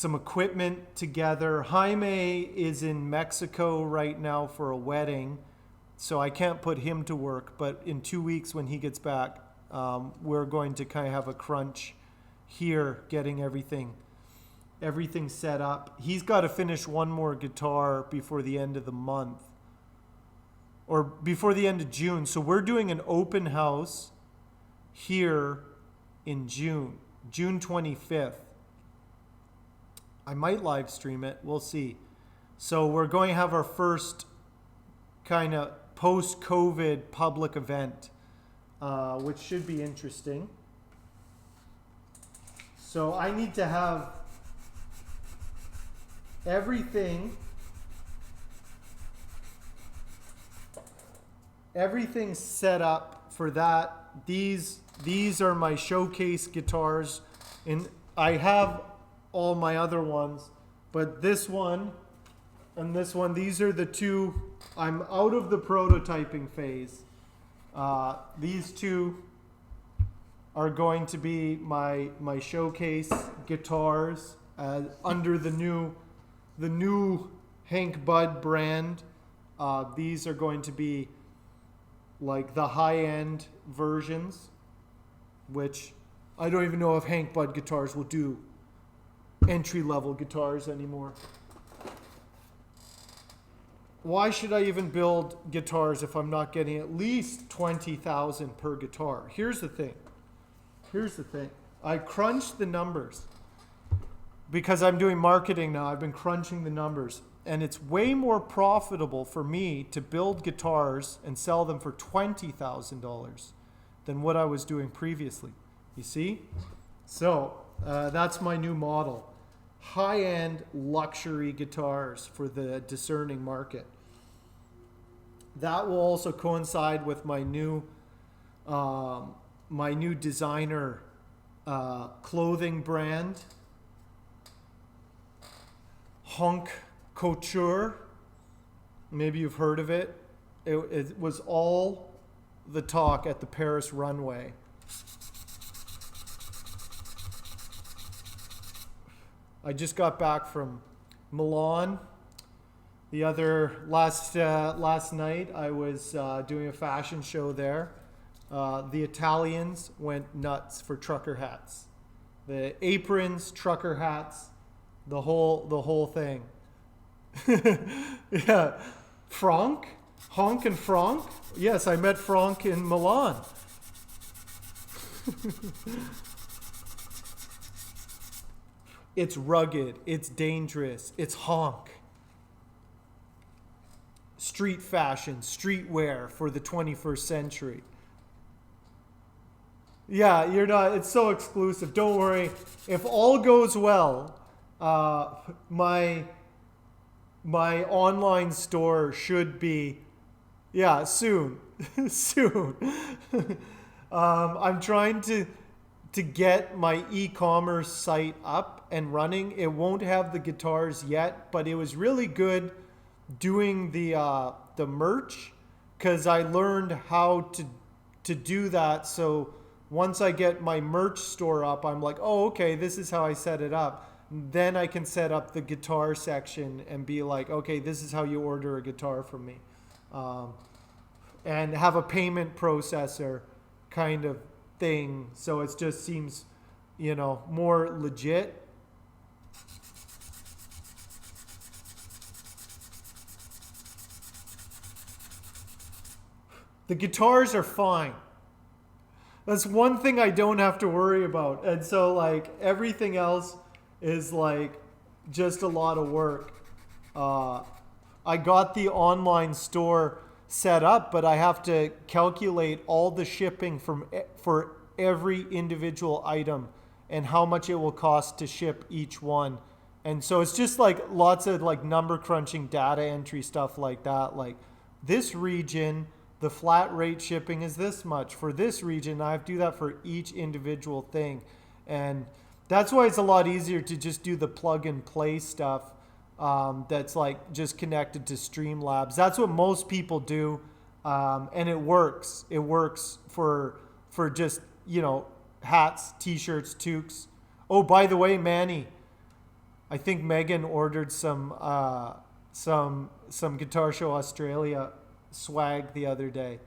equipment together. Jaime is in Mexico right now for a wedding, so I can't put him to work. But in 2 weeks when he gets back, we're going to kind of have a crunch here getting everything set up. He's got to finish one more guitar before the end of the month, or before the end of June. So we're doing an open house here in June 25th. I might live stream it. We'll see. So we're going to have our first kind of post-COVID public event, which should be interesting. So I need to have everything set up for that. These are my showcase guitars, and I have all my other ones, but this one and this one, these are the two. I'm out of the prototyping phase. These two are going to be my showcase guitars under the new Hank Budd brand. These are going to be like the high-end versions, which I don't even know if Hank Bud Guitars will do entry-level guitars anymore. Why should I even build guitars if I'm not getting at least 20,000 per guitar? Here's the thing. I crunched the numbers because I'm doing marketing now. I've been crunching the numbers, and it's way more profitable for me to build guitars and sell them for $20,000 than what I was doing previously. You see? So that's my new model. High-end luxury guitars for the discerning market. That will also coincide with my new designer clothing brand, Hunk Couture. Maybe you've heard of it. It was all the talk at the Paris runway. I just got back from Milan. The other last night, I was doing a fashion show there. The Italians went nuts for trucker hats, the aprons, trucker hats, the whole thing. Yeah, Honk and Franck. Yes, I met Franck in Milan. It's rugged. It's dangerous. It's honk. Street fashion, streetwear for the 21st century. Yeah, you're not, it's so exclusive. Don't worry. If all goes well, my online store should be, yeah, soon. Soon. I'm trying to get my e-commerce site up and running. It won't have the guitars yet, but it was really good doing the merch, because I learned how to do that. So once I get my merch store up, I'm like, oh, okay, this is how I set it up. Then I can set up the guitar section and be like, okay, this is how you order a guitar from me, and have a payment processor kind of thing. So it just seems, more legit. The guitars are fine. That's one thing I don't have to worry about. And so like everything else is like just a lot of work. I got the online store set up, but I have to calculate all the shipping for every individual item and how much it will cost to ship each one. And so it's just like lots of like number crunching, data entry stuff like that. Like this region, the flat rate shipping is this much. For this region, I have to do that for each individual thing. And that's why it's a lot easier to just do the plug and play stuff that's like just connected to Streamlabs. That's what most people do. And it works. It works for just, hats, t-shirts, toques. Oh, by the way, Manny, I think Megan ordered some Guitar Show Australia swag the other day.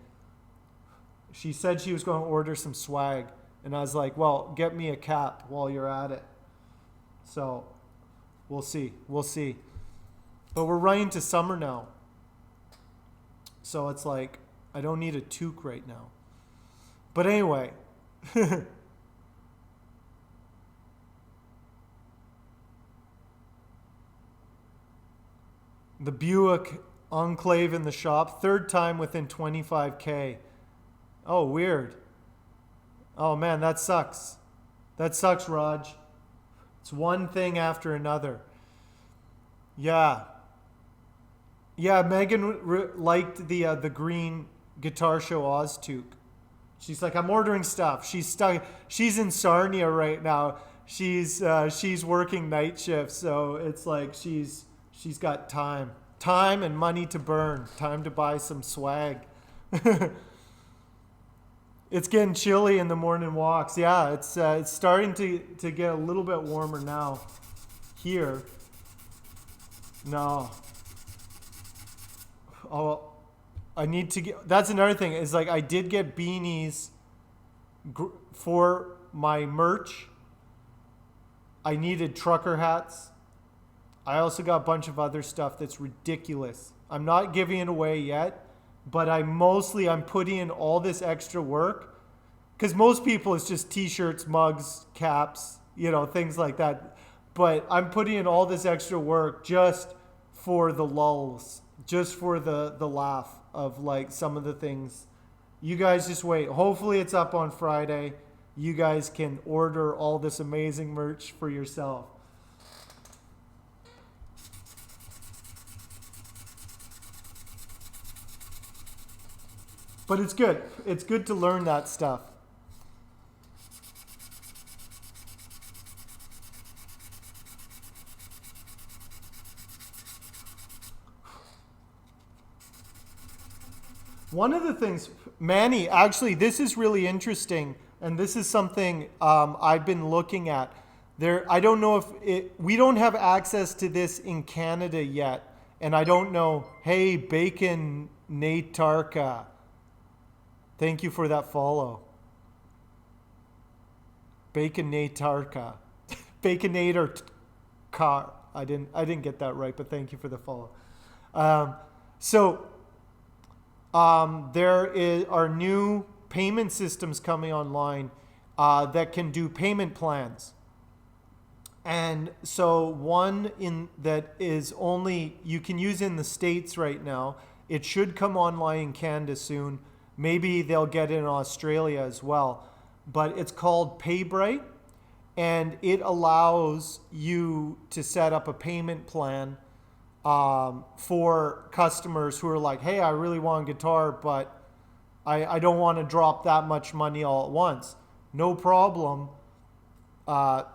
She said she was going to order some swag, and I was like, well, get me a cap while you're at it. So we'll see. But we're running to summer now, so it's like I don't need a toque right now. But anyway, the Buick Enclave in the shop, third time within 25K. Oh, weird. Oh man, that sucks. That sucks, Raj. It's one thing after another. Yeah. Yeah, Megan liked the green Guitar Show Oz toque. She's like, I'm ordering stuff. She's stuck. She's in Sarnia right now. She's working night shifts, so it's like she's got time and money to burn. Time to buy some swag. It's getting chilly in the morning walks. Yeah, it's starting to get a little bit warmer now. Here. No. Oh, I need to get. That's another thing. Is like I did get beanies for my merch. I needed trucker hats. I also got a bunch of other stuff that's ridiculous. I'm not giving it away yet, but I'm putting in all this extra work because most people it's just t-shirts, mugs, caps, things like that. But I'm putting in all this extra work just for the lulls, just for the laugh of like some of the things. You guys just wait. Hopefully it's up on Friday. You guys can order all this amazing merch for yourself. But it's good. It's good to learn that stuff. One of the things, Manny, actually, this is really interesting, and this is something I've been looking at. I don't know we don't have access to this in Canada yet, and I don't know. Hey, Bacon Natarka. Thank you for that follow. Baconatarka. Baconator car. I didn't get that right, but thank you for the follow. Are new payment systems coming online that can do payment plans. And so one that is only you can use in the States right now. It should come online in Canada soon. Maybe they'll get it in Australia as well. But it's called PayBright, and it allows you to set up a payment plan for customers who are like, hey, I really want a guitar, but I don't want to drop that much money all at once. No problem.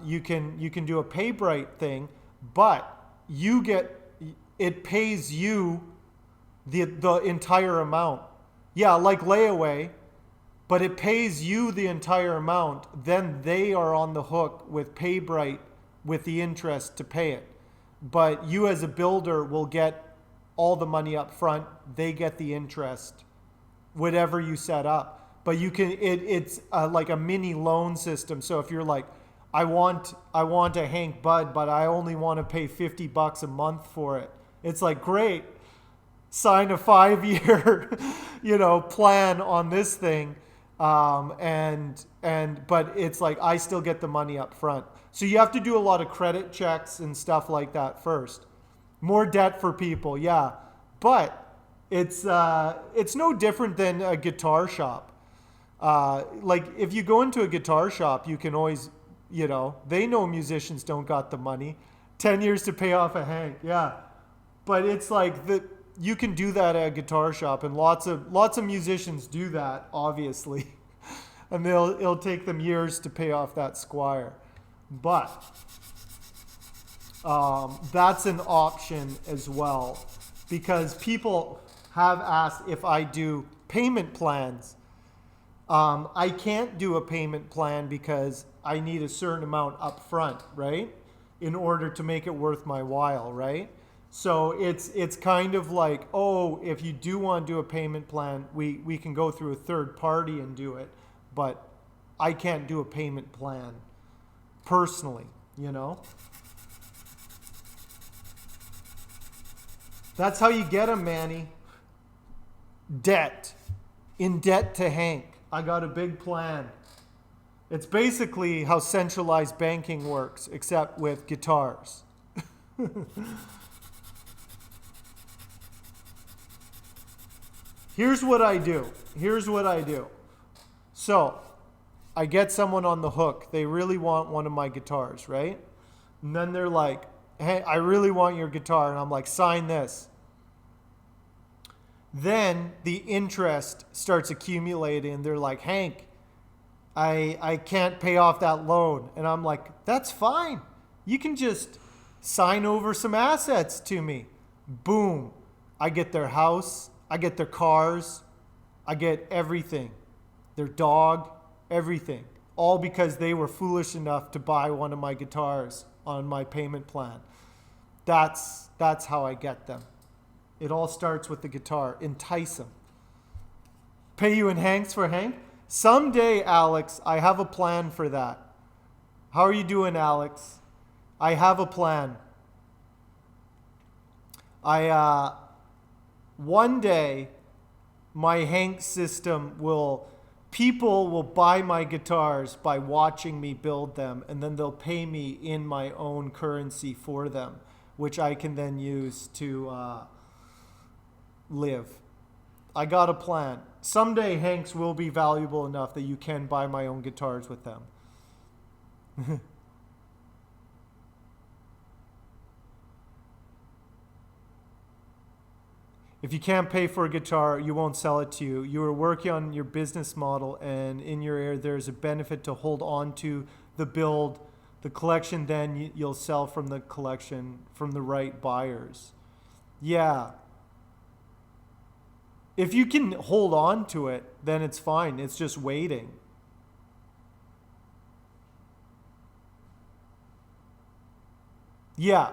You can do a PayBright thing, but it pays you the entire amount. Yeah, like layaway, but it pays you the entire amount. Then they are on the hook with PayBright with the interest to pay it. But you as a builder will get all the money up front. They get the interest, whatever you set up. But you can it's like a mini loan system. So if you're like, I want a Hank Bud, but I only want to pay $50 a month for it. It's like, great. Sign a 5-year, plan on this thing, but it's like I still get the money up front. So you have to do a lot of credit checks and stuff like that first. More debt for people, yeah, but it's no different than a guitar shop. Like if you go into a guitar shop, you can always, they know musicians don't got the money. 10 years to pay off a Hank, yeah, but it's like you can do that at a guitar shop, and lots of musicians do that, obviously, and it'll take them years to pay off that Squier, but that's an option as well, because people have asked if I do payment plans. I can't do a payment plan because I need a certain amount up front, right, in order to make it worth my while, right? So it's kind of like, oh, if you do want to do a payment plan, we can go through a third party and do it, but I can't do a payment plan personally, That's how you get them, Manny. Debt. In debt to Hank. I got a big plan. It's basically how centralized banking works, except with guitars. Here's what I do. So, I get someone on the hook. They really want one of my guitars, right? And then they're like, hey, I really want your guitar. And I'm like, sign this. Then the interest starts accumulating. They're like, Hank, I can't pay off that loan. And I'm like, that's fine. You can just sign over some assets to me. Boom. I get their house. I get their cars. I get everything. Their dog, everything. All because they were foolish enough to buy one of my guitars on my payment plan. That's how I get them. It all starts with the guitar. Entice them. Pay you in Hanks for Hank? Someday, Alex, I have a plan for that. How are you doing, Alex? I have a plan. One day, my Hank system people will buy my guitars by watching me build them, and then they'll pay me in my own currency for them, which I can then use to live. I got a plan. Someday Hanks will be valuable enough that you can buy my own guitars with them. If you can't pay for a guitar, you won't sell it to you. You are working on your business model, and in your ear, there's a benefit to hold on to the build, the collection. Then you'll sell from the collection from the right buyers. Yeah. If you can hold on to it, then it's fine. It's just waiting. Yeah.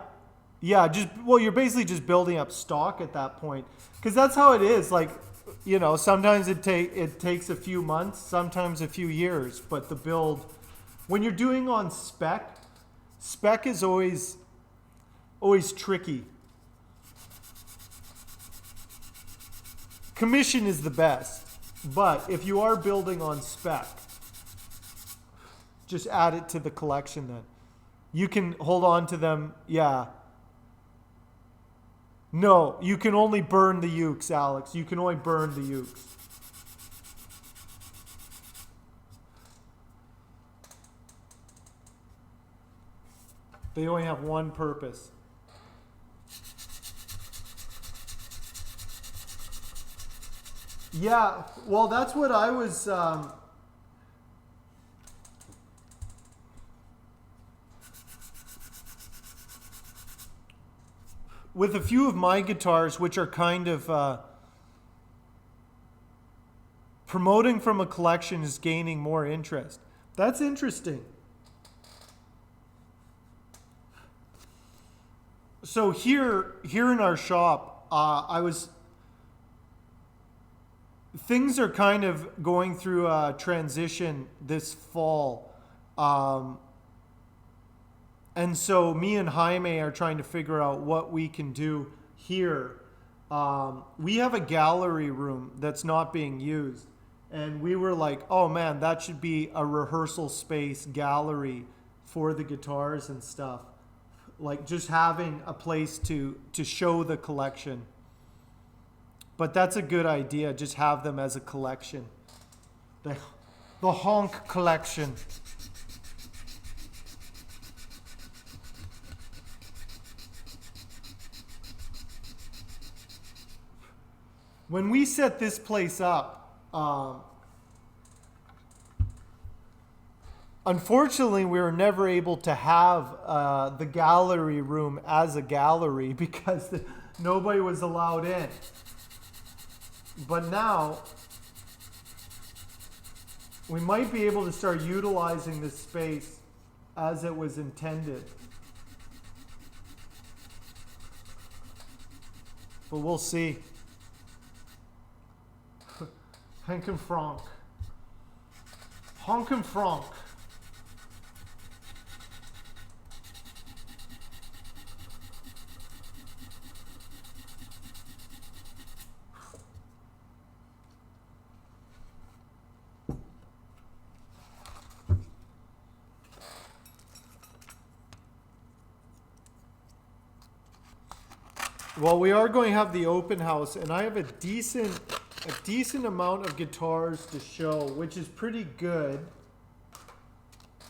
Yeah, you're basically just building up stock at that point, because that's how it is. Like, sometimes it takes a few months, sometimes a few years, but the build, when you're doing on spec is always tricky. Commission is the best, but if you are building on spec, just add it to the collection then. You can hold on to them, yeah. No, you can only burn the ukes, Alex. You can only burn the ukes. They only have one purpose. Yeah, well, that's what I was... with a few of my guitars, which are kind of promoting from a collection is gaining more interest. That's interesting. So here in our shop, things are kind of going through a transition this fall. And so me and Jaime are trying to figure out what we can do here. We have a gallery room that's not being used. And we were like, oh man, that should be a rehearsal space gallery for the guitars and stuff. Like just having a place to show the collection. But that's a good idea, just have them as a collection. The honk collection. When we set this place up, unfortunately, we were never able to have the gallery room as a gallery because nobody was allowed in. But now, we might be able to start utilizing this space as it was intended. But we'll see. Hank and Frank. Honk and Frank. Well, we are going to have the open house, and I have a decent amount of guitars to show, which is pretty good.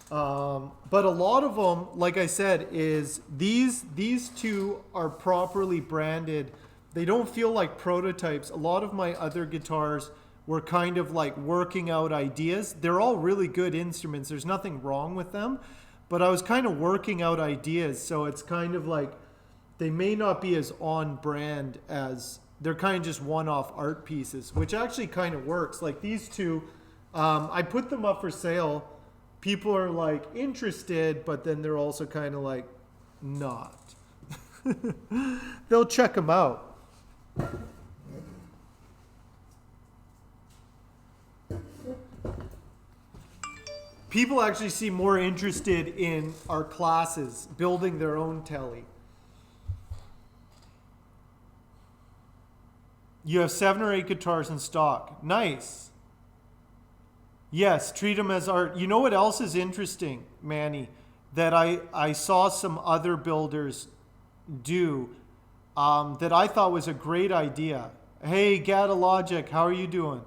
But a lot of them, like I said, is these two are properly branded. They don't feel like prototypes. A lot of my other guitars were kind of like working out ideas. They're all really good instruments. There's nothing wrong with them. But I was kind of working out ideas, so it's kind of like they may not be as on brand as... They're kind of just one-off art pieces, which actually kind of works. Like these two, I put them up for sale. People are like interested, but then they're also kind of like not. They'll check them out. People actually seem more interested in our classes, building their own telly. You have 7 or 8 guitars in stock. Nice. Yes, treat them as art. You know what else is interesting, Manny, that I saw some other builders do that I thought was a great idea. Hey, Gadalogic, how are you doing?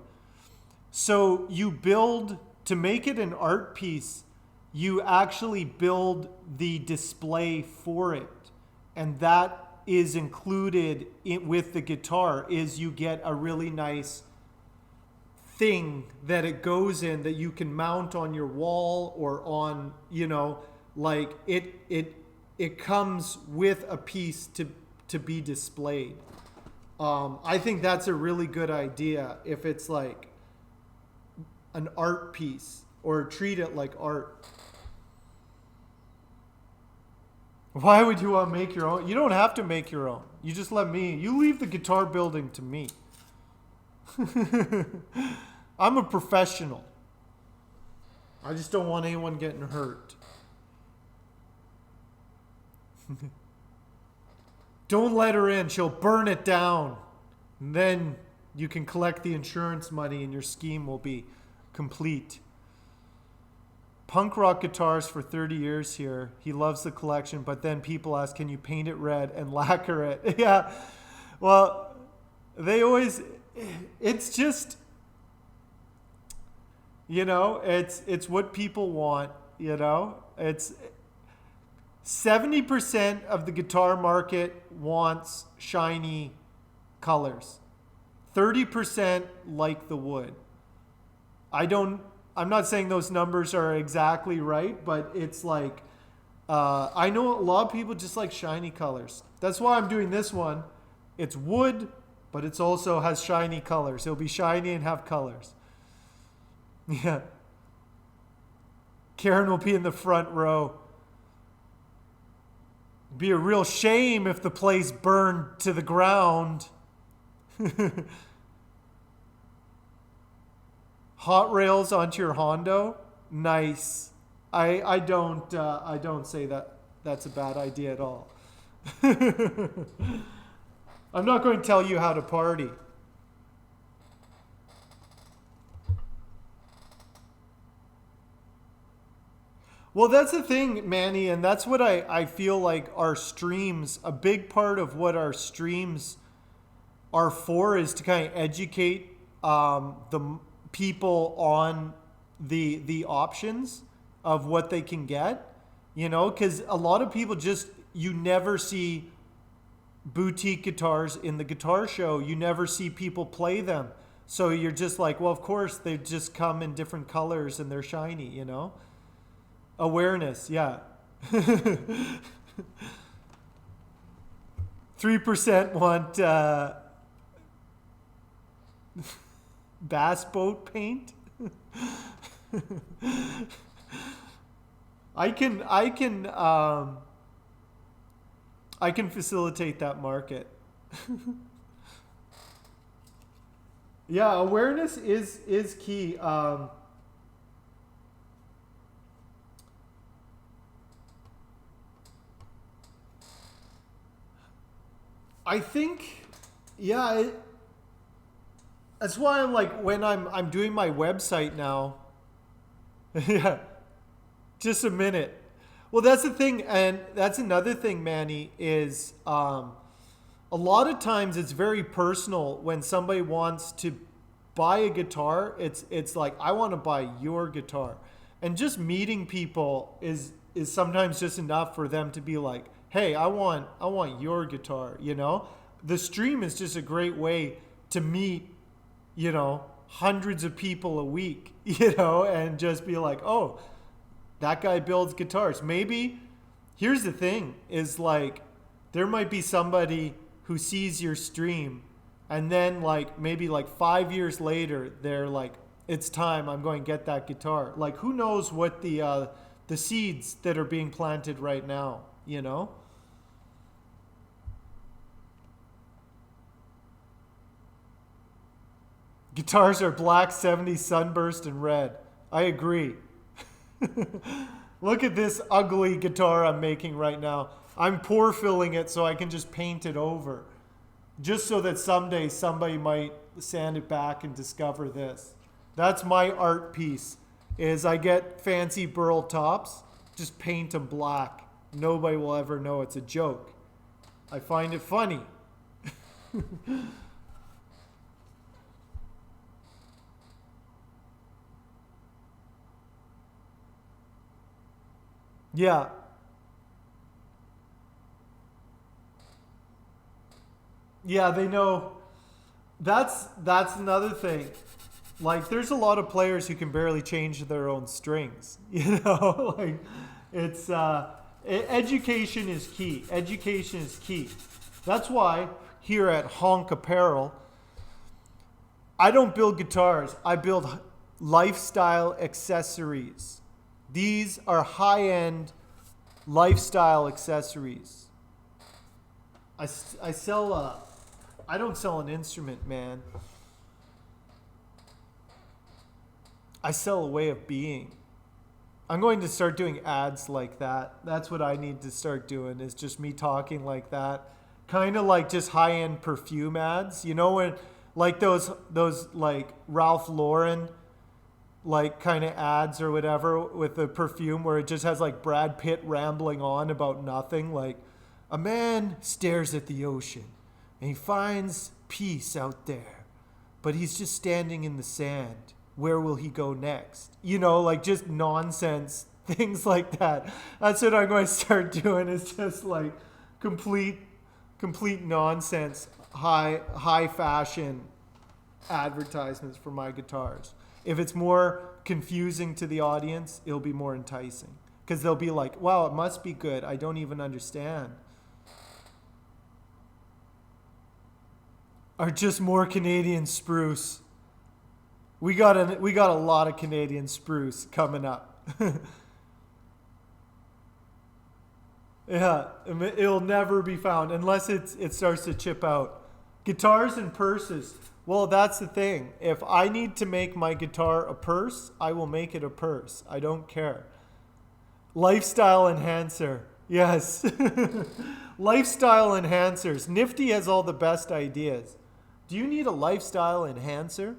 So you build, to make it an art piece, you actually build the display for it. And that is included with the guitar, is you get a really nice thing that it goes in that you can mount on your wall or on, like it comes with a piece to be displayed. I think that's a really good idea if it's like an art piece, or treat it like art. Why would you want to make your own? You don't have to make your own. You just let me. You leave the guitar building to me. I'm a professional. I just don't want anyone getting hurt. Don't let her in. She'll burn it down. And then you can collect the insurance money and your scheme will be complete. Punk rock guitars for 30 years here. He loves the collection, but then people ask, can you paint it red and lacquer it? Yeah. Well, they always, it's just, it's what people want, It's 70% of the guitar market wants shiny colors. 30% like the wood. I'm not saying those numbers are exactly right, but it's like, I know a lot of people just like shiny colors. That's why I'm doing this one. It's wood, but it's also has shiny colors. It'll be shiny and have colors. Yeah. Karen will be in the front row. It'd be a real shame if the place burned to the ground. Hot rails onto your Hondo? Nice. I don't say that that's a bad idea at all. I'm not going to tell you how to party. Well, that's the thing, Manny, and that's what I feel like our streams, a big part of what our streams are for is to kind of educate the people on the options of what they can get, because a lot of people you never see boutique guitars in the guitar show. You never see people play them. So you're just like, well, of course, they just come in different colors and they're shiny, Awareness, yeah. 3% want bass boat paint. I can facilitate that market. Yeah, awareness is key. I think, yeah, that's why I'm like, when I'm doing my website now. Yeah, just a minute. Well, that's the thing, and that's another thing, Manny, is a lot of times it's very personal when somebody wants to buy a guitar. It's like, I want to buy your guitar, and just meeting people is sometimes just enough for them to be like, hey, I want your guitar, The stream is just a great way to meet, hundreds of people a week, and just be like, oh, that guy builds guitars. Maybe, here's the thing, is like, there might be somebody who sees your stream and then like, maybe like 5 years later, they're like, it's time, I'm going to get that guitar. Like, who knows what the seeds that are being planted right now, Guitars are black, 70s, sunburst, and red. I agree. Look at this ugly guitar I'm making right now. I'm pore filling it so I can just paint it over. Just so that someday somebody might sand it back and discover this. That's my art piece, is I get fancy burl tops, just paint them black. Nobody will ever know it's a joke. I find it funny. Yeah. Yeah, they know. That's another thing. Like, there's a lot of players who can barely change their own strings. You know, like it's education is key. Education is key. That's why here at Honk Apparel, I don't build guitars. I build lifestyle accessories. These are high-end lifestyle accessories. I sell I don't sell an instrument, man. I sell a way of being. I'm going to start doing ads like that. That's what I need to start doing, is just me talking like that. Kind of like just high-end perfume ads. You know, when like those like Ralph Lauren like kind of ads or whatever with the perfume, where it just has like Brad Pitt rambling on about nothing. Like, a man stares at the ocean and he finds peace out there, but he's just standing in the sand. Where will he go next? You know, like just nonsense things like that. That's what I'm going to start doing, is just like complete nonsense, high fashion advertisements for my guitars. If it's more confusing to the audience, it'll be more enticing, because they'll be like, wow, it must be good. I don't even understand. Or just more Canadian spruce. We got a lot of Canadian spruce coming up. Yeah, it'll never be found unless it starts to chip out. Guitars and purses. Well, that's the thing. If I need to make my guitar a purse, I will make it a purse. I don't care. Lifestyle enhancer. Yes. Lifestyle enhancers. Nifty has all the best ideas. Do you need a lifestyle enhancer?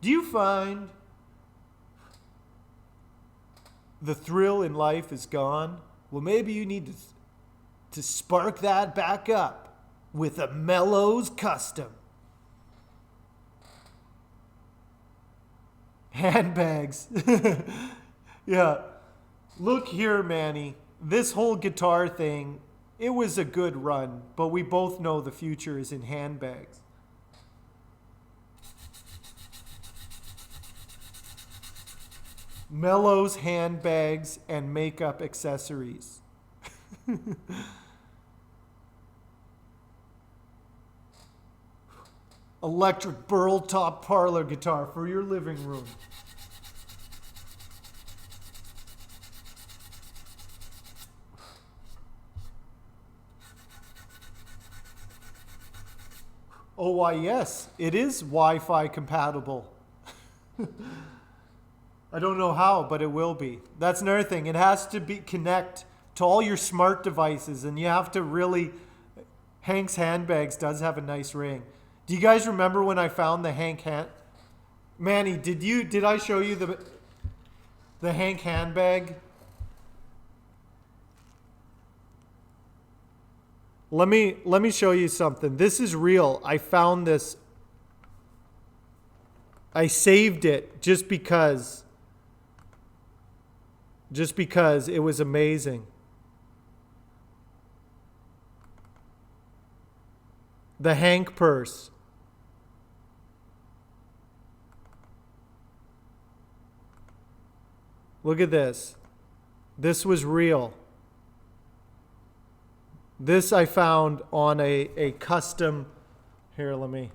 Do you find the thrill in life is gone? Well, maybe you need to spark that back up with a Mellows Custom. Handbags. Yeah. Look here, Manny. This whole guitar thing, it was a good run, but we both know the future is in handbags. Mellows handbags and makeup accessories. Electric burl top parlor guitar for your living room. Oh, why, yes, it is Wi-Fi compatible. I don't know how, but it will be. That's another thing. It has to be connect to all your smart devices, and you have to really... Hank's Handbags does have a nice ring. Do you guys remember when I found the Hank hand... Manny, did I show you the Hank handbag? Let me show you something. This is real. I found this. I saved it just because it was amazing. The Hank purse. Look at this. This was real. This I found on a custom... Here, let me...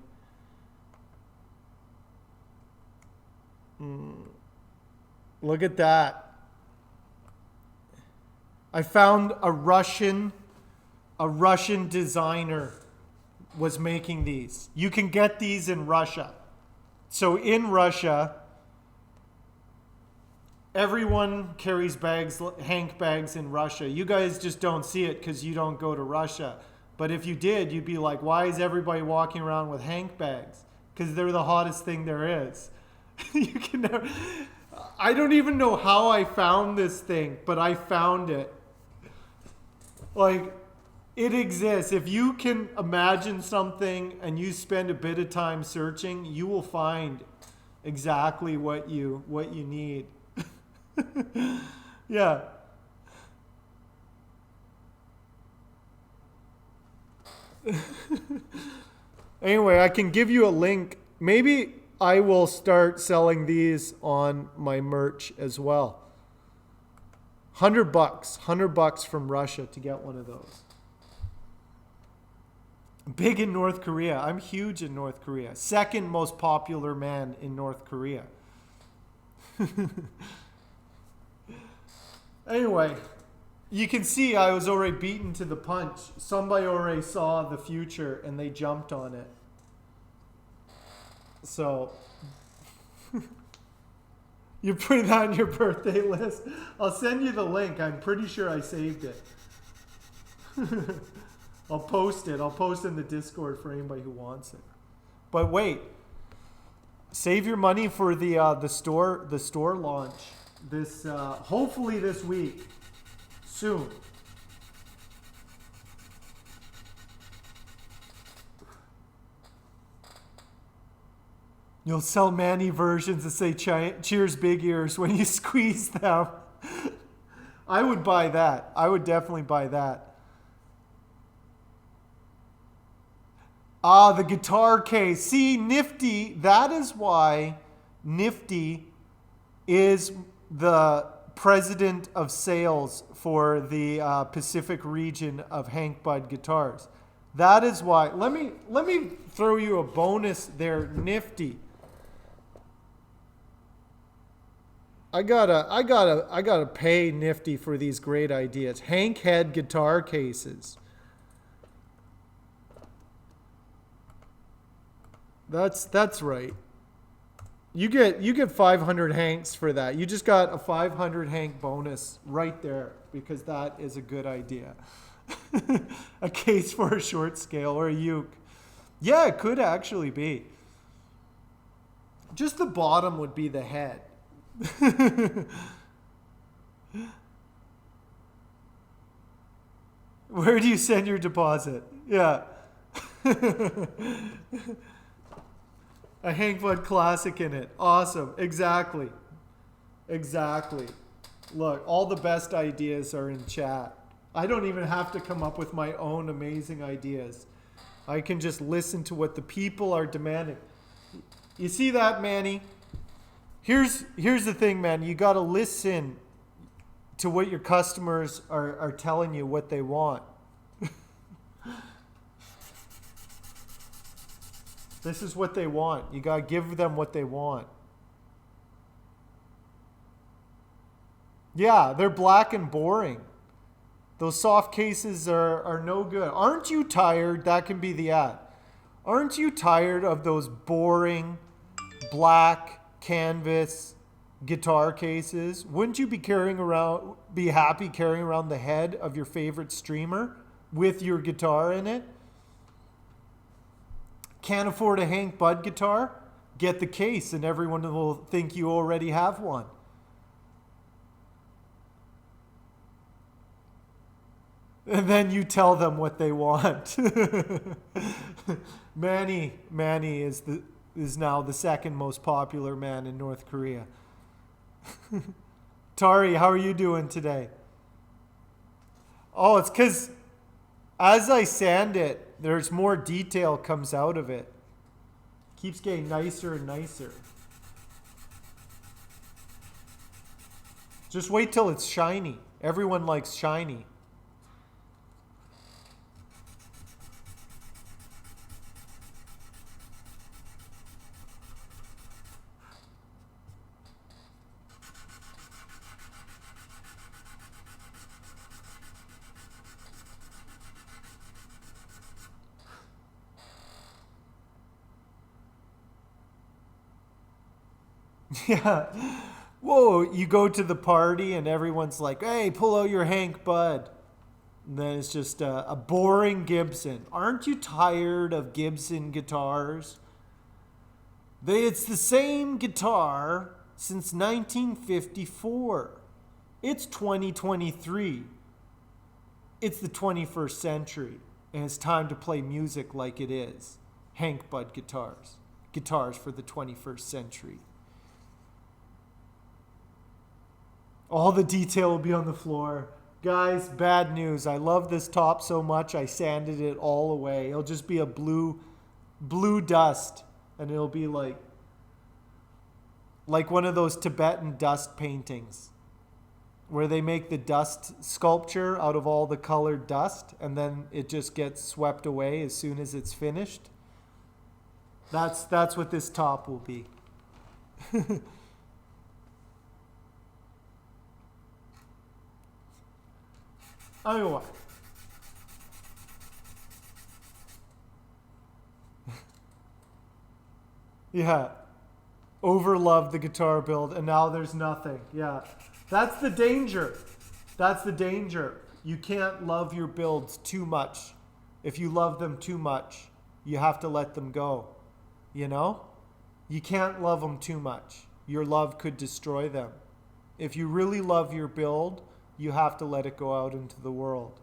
Look at that. I found a Russian designer was making these. You can get these in Russia. So in Russia, everyone carries Hank bags in Russia. You guys just don't see it because you don't go to Russia. But if you did, you'd be like, why is everybody walking around with Hank bags? Because they're the hottest thing there is. You can never, I don't even know how I found this thing, but I found it. Like, it exists. If you can imagine something and you spend a bit of time searching, you will find exactly what you need. Yeah. Anyway, I can give you a link. Maybe I will start selling these on my merch as well. $100 from Russia to get one of those. Big in North Korea. I'm huge in North Korea. Second most popular man in North Korea. Anyway, you can see I was already beaten to the punch. Somebody already saw the future and they jumped on it. So, you put that on your birthday list. I'll send you the link. I'm pretty sure I saved it. I'll post it. I'll post in the Discord for anybody who wants it. But wait, save your money for the store launch. This hopefully this week, soon. You'll sell Manny versions that say "Cheers, big ears" when you squeeze them. I would buy that. I would definitely buy that. Ah, the guitar case. See, Nifty. That is why Nifty is the president of sales for the Pacific region of Hank Bud Guitars. That is why. Let me throw you a bonus there, Nifty. I gotta pay Nifty for these great ideas. Hank Head guitar cases. That's right. You get 500 Hanks for that. You just got a 500 Hank bonus right there because that is a good idea. A case for a short scale or a uke. Yeah, it could actually be. Just the bottom would be the head. Where do you send your deposit? Yeah. A Hank Bud Classic in it. Awesome. Exactly. Exactly. Look, all the best ideas are in chat. I don't even have to come up with my own amazing ideas. I can just listen to what the people are demanding. You see that, Manny? Here's the thing, man. You got to listen to what your customers are telling you what they want. This is what they want. You got to give them what they want. Yeah, they're black and boring. Those soft cases are no good. Aren't you tired? That can be the ad. Aren't you tired of those boring black canvas guitar cases? Wouldn't you be happy carrying around the head of your favorite streamer with your guitar in it? Can't afford a Hank Bud guitar? Get the case and everyone will think you already have one. And then you tell them what they want. Manny is now the second most popular man in North Korea. Tari, how are you doing today? Oh, it's because as I sand it, there's more detail comes out of it. Keeps getting nicer and nicer. Just wait till it's shiny. Everyone likes shiny. Yeah. Whoa, you go to the party and everyone's like, hey, pull out your Hank Bud. And then it's just a boring Gibson. Aren't you tired of Gibson guitars? It's the same guitar since 1954. It's 2023. It's the 21st century. And it's time to play music like it is. Hank Bud guitars. Guitars for the 21st century. All the detail will be on the floor. Guys, bad news. I love this top so much I sanded it all away. It'll just be a blue dust. And it'll be like one of those Tibetan dust paintings where they make the dust sculpture out of all the colored dust and then it just gets swept away as soon as it's finished. That's what this top will be. Anyway. Yeah. Overloved the guitar build and now there's nothing. Yeah. That's the danger. That's the danger. You can't love your builds too much. If you love them too much, you have to let them go. You know? You can't love them too much. Your love could destroy them. If you really love your build, you have to let it go out into the world.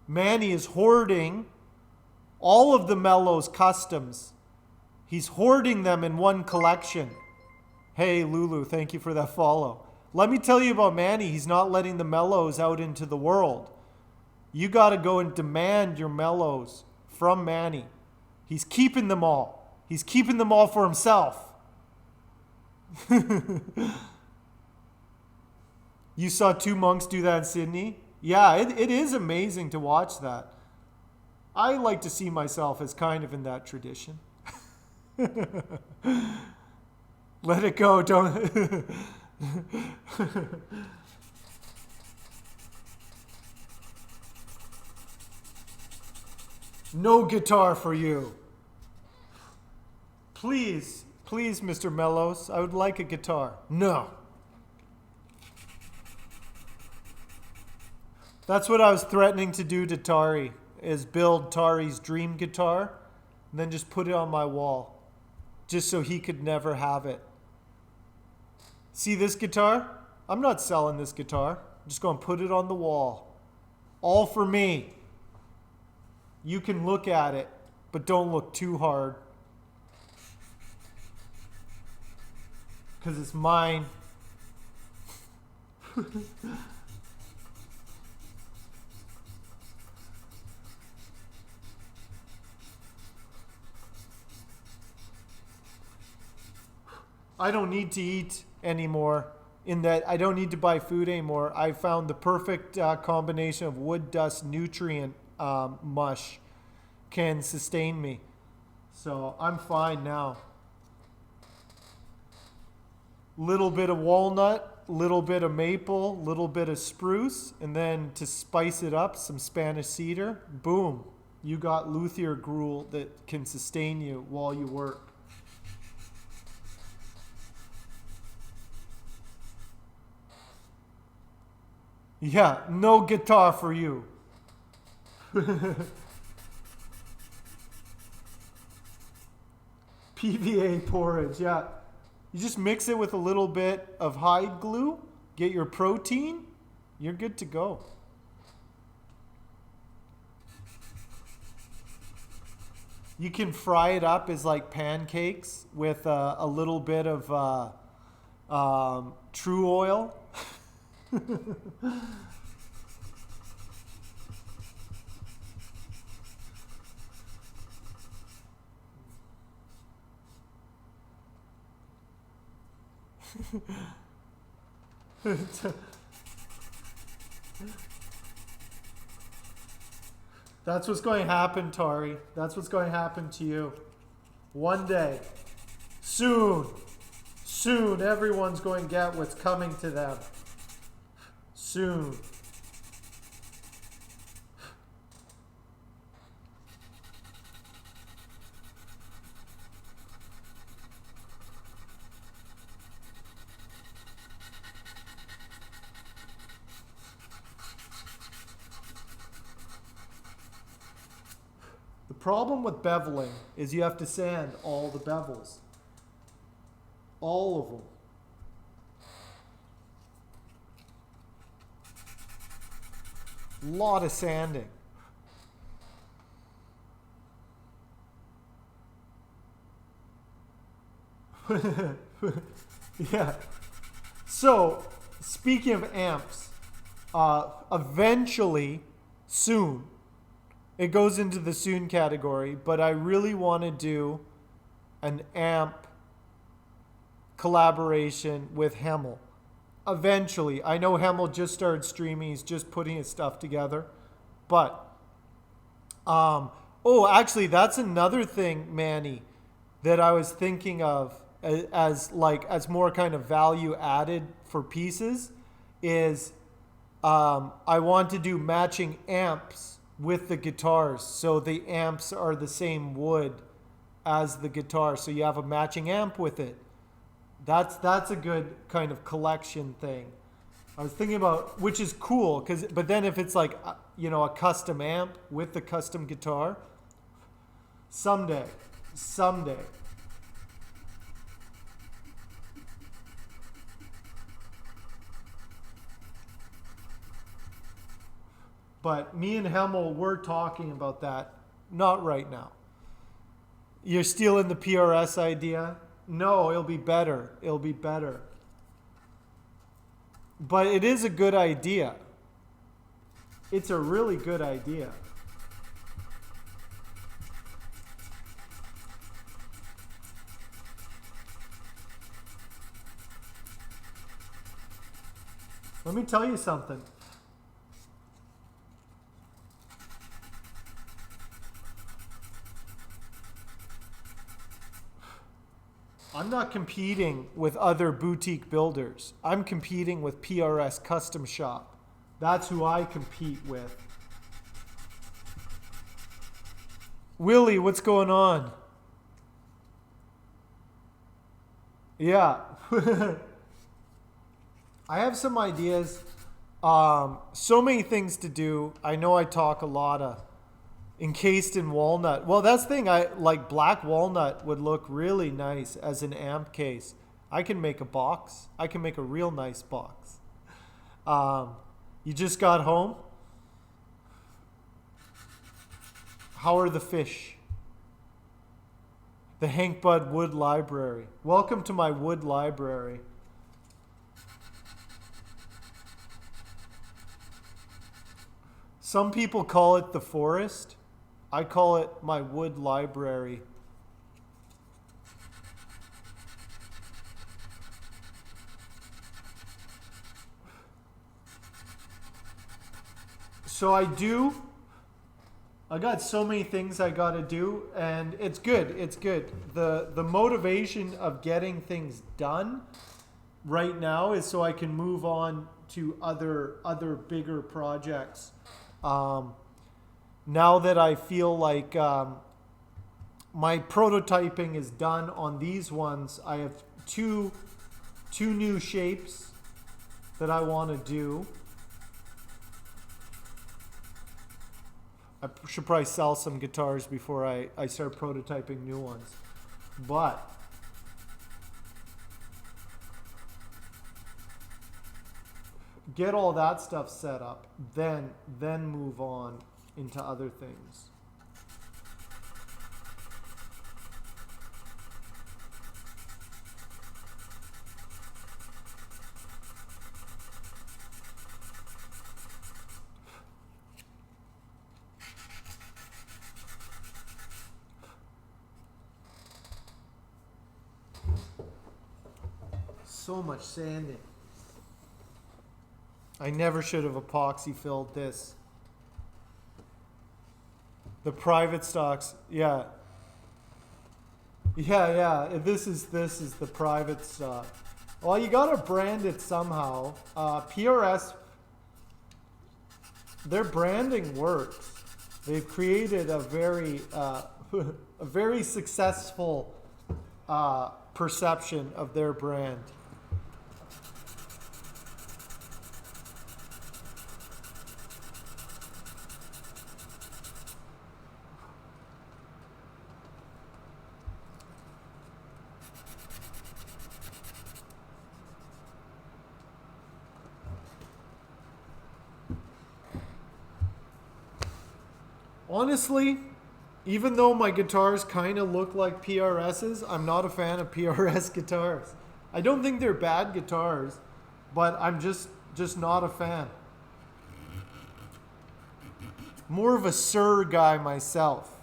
Manny is hoarding all of the Mellows customs. He's hoarding them in one collection. Hey, Lulu, thank you for that follow. Let me tell you about Manny. He's not letting the Mellows out into the world. You got to go and demand your Mellows from Manny. He's keeping them all. He's keeping them all for himself. You saw two monks do that in Sydney? Yeah, it is amazing to watch that. I like to see myself as kind of in that tradition. Let it go, don't... No guitar for you. Please, Mr. Mellows, I would like a guitar. No. That's what I was threatening to do to Tari, is build Tari's dream guitar, and then just put it on my wall, just so he could never have it. See this guitar? I'm not selling this guitar. I'm just going to put it on the wall. All for me. You can look at it, but don't look too hard. Because it's mine. I don't need to eat anymore, in that I don't need to buy food anymore. I found the perfect combination of wood dust nutrient mush can sustain me. So I'm fine now. Little bit of walnut, little bit of maple, little bit of spruce, and then to spice it up, some Spanish cedar. Boom. You got luthier gruel that can sustain you while you work. Yeah, no guitar for you. PVA porridge, yeah. You just mix it with a little bit of hide glue, get your protein, you're good to go. You can fry it up as like pancakes with a little bit of true oil. That's what's going to happen, Tari. That's what's going to happen to you. One day. Soon. Soon, everyone's going to get what's coming to them. Soon. problem with beveling is you have to sand all the bevels. All of them. Lot of sanding. Yeah. So, speaking of amps, eventually, soon, it goes into the soon category, but I really want to do an amp collaboration with Hemel. Eventually. I know Hemel just started streaming. He's just putting his stuff together. But, oh, actually, that's another thing, Manny, that I was thinking of as more kind of value added for pieces is I want to do matching amps with the guitars. So the amps are the same wood as the guitar. So you have a matching amp with it. That's a good kind of collection thing. I was thinking about, which is cool, but then if it's like, a custom amp with the custom guitar, someday. But me and Hemel were talking about that. Not right now. You're stealing the PRS idea? No, it'll be better. But it is a good idea. It's a really good idea. Let me tell you something. I'm not competing with other boutique builders. I'm competing with PRS Custom Shop. That's who I compete with. Willie, what's going on? Yeah. I have some ideas. So many things to do. I know I talk a lot of encased in walnut. Well, that's the thing. I like black walnut would look really nice as an amp case. I can make a box. I can make a real nice box. You just got home? How are the fish? The Hank Budd Wood Library. Welcome to my wood library. Some people call it the forest. I call it my wood library. So I got so many things I got to do, and it's good. The motivation of getting things done right now is so I can move on to other bigger projects. Now that I feel like my prototyping is done on these ones, I have two new shapes that I want to do. I should probably sell some guitars before I start prototyping new ones. But get all that stuff set up, then move on into other things. So much sanding. I never should have epoxy filled this. The private stocks, yeah. This is the private stock. Well, you gotta brand it somehow. PRS, their branding works. They've created a very a very successful perception of their brand. Honestly, even though my guitars kind of look like PRSs, I'm not a fan of PRS guitars. I don't think they're bad guitars, but I'm just not a fan. More of a Sir guy myself.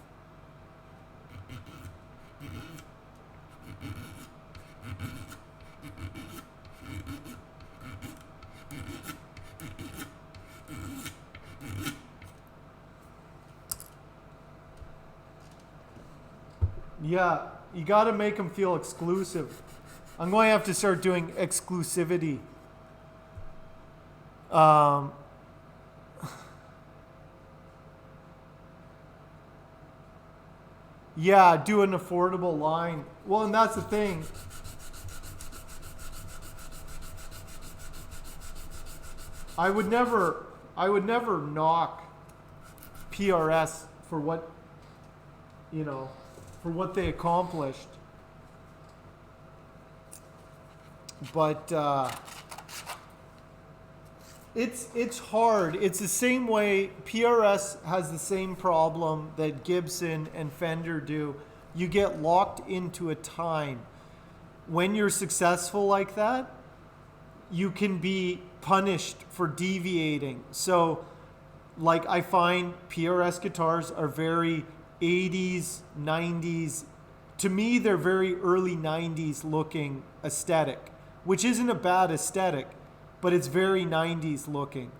Yeah, you got to make them feel exclusive. I'm going to have to start doing exclusivity. Um, yeah, do an affordable line. Well, and that's the thing. I would never knock PRS for what, you know, for what they accomplished. But it's hard. It's the same way PRS has the same problem that Gibson and Fender do. You get locked into a time. When you're successful like that, you can be punished for deviating. So, like, I find PRS guitars are very 80s, 90s. To me, they're very early 90s looking aesthetic, which isn't a bad aesthetic, but it's very 90s looking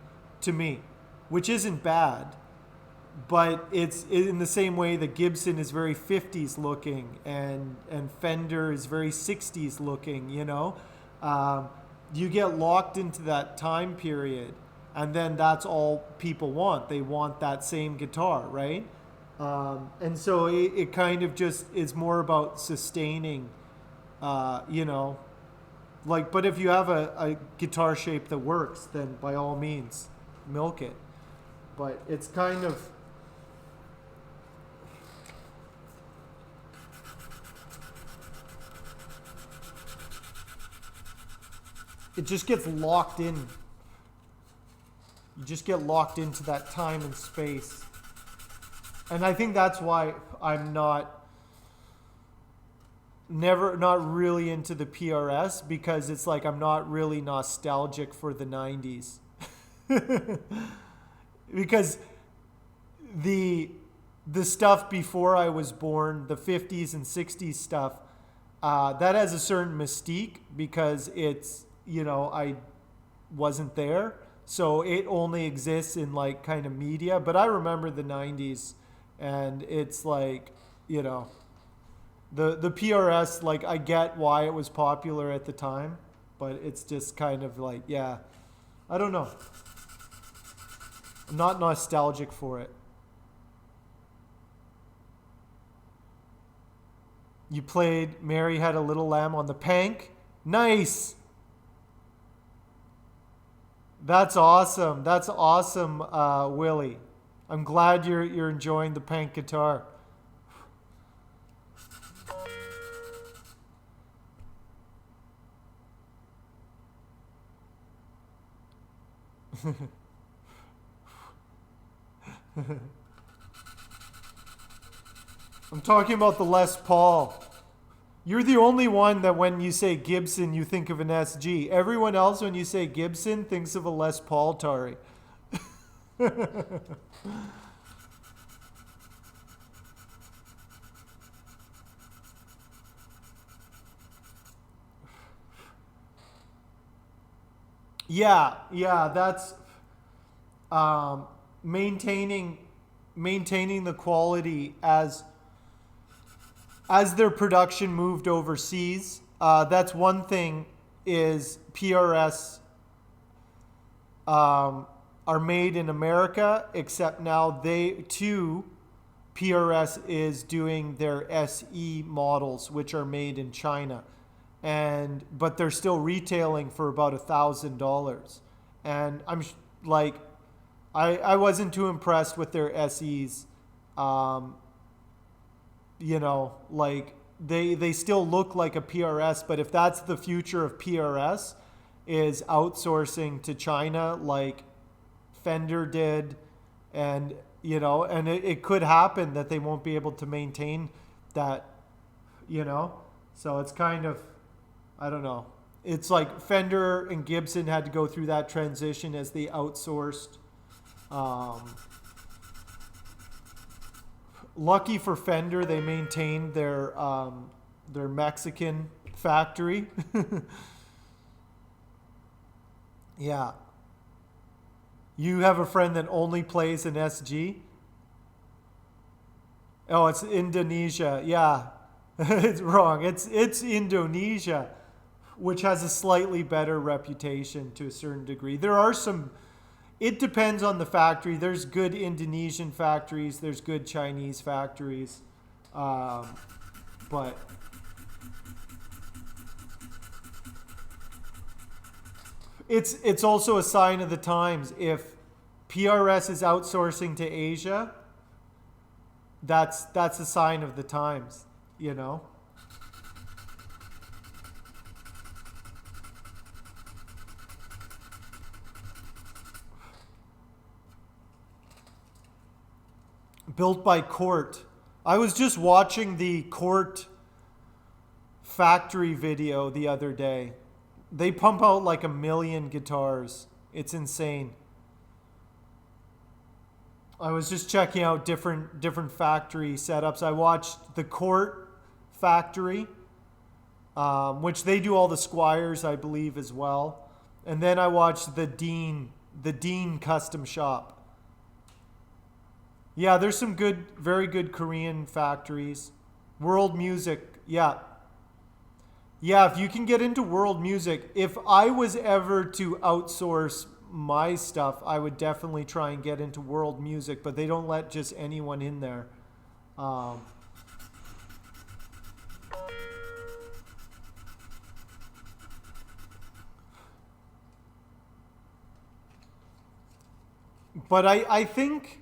to me, which isn't bad. But it's in the same way that Gibson is very 50s looking and Fender is very 60s looking, you know? You get locked into that time period, and then that's all people want. They want that same guitar, right? And so it kind of just is more about sustaining, you know, like, but if you have a guitar shape that works, then by all means, milk it. But it's kind of, it just gets locked in. You just get locked into that time and space. And I think that's why I'm not really into the PRS, because it's like I'm not really nostalgic for the 90s. Because the stuff before I was born, the 50s and 60s stuff, that has a certain mystique because it's, you know, I wasn't there. So it only exists in like kind of media. But I remember the 90s, and it's like, you know, the PRS, like, I get why it was popular at the time, but it's just kind of like, yeah, I don't know. I'm not nostalgic for it. You played Mary Had a Little Lamb on the Pank? Nice! That's awesome. That's awesome, Willie. I'm glad you're enjoying the Pank guitar. I'm talking about the Les Paul. You're the only one that when you say Gibson, you think of an SG. Everyone else, when you say Gibson, thinks of a Les Paul Tari. Yeah, that's maintaining the quality as their production moved overseas. That's one thing, is PRS are made in America, except now PRS is doing their SE models, which are made in China. But they're still retailing for about $1,000. And I'm like, I wasn't too impressed with their SEs. You know, like they still look like a PRS, but if that's the future of PRS, is outsourcing to China like Fender did, and and it could happen that they won't be able to maintain that, so it's kind of, I don't know. It's like Fender and Gibson had to go through that transition as they outsourced. Lucky for Fender, they maintained their Mexican factory. Yeah. You have a friend that only plays an SG? Oh, it's Indonesia. Yeah. It's wrong. It's Indonesia, which has a slightly better reputation to a certain degree. There are some, it depends on the factory. There's good Indonesian factories, there's good Chinese factories. But it's also a sign of the times. If PRS is outsourcing to Asia, that's a sign of the times, Built by Cort. I was just watching the Cort factory video the other day. They pump out like 1 million guitars. It's insane. I was just checking out different factory setups. I watched the Cort factory, which they do all the Squires, I believe, as well. And then I watched the Dean custom shop. Yeah, there's some very good Korean factories. World music, yeah. Yeah, if you can get into world music, if I was ever to outsource my stuff, I would definitely try and get into world music, but they don't let just anyone in there. But I think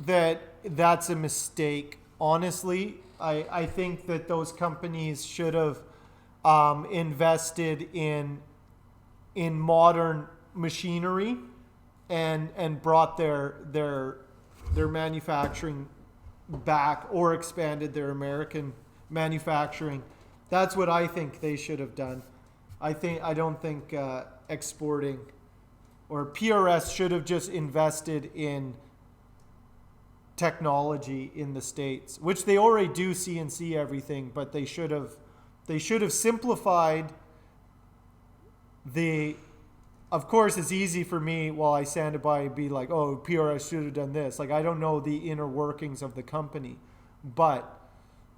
that that's a mistake. Honestly, I think that those companies should have invested in modern machinery and brought their manufacturing back, or expanded their American manufacturing. That's what I think they should have done. I don't think exporting, or PRS should have just invested in technology in the States, which they already do CNC everything, but they should have simplified the. Of course, it's easy for me while I stand by and be like, oh, PRS should have done this. Like, I don't know the inner workings of the company, but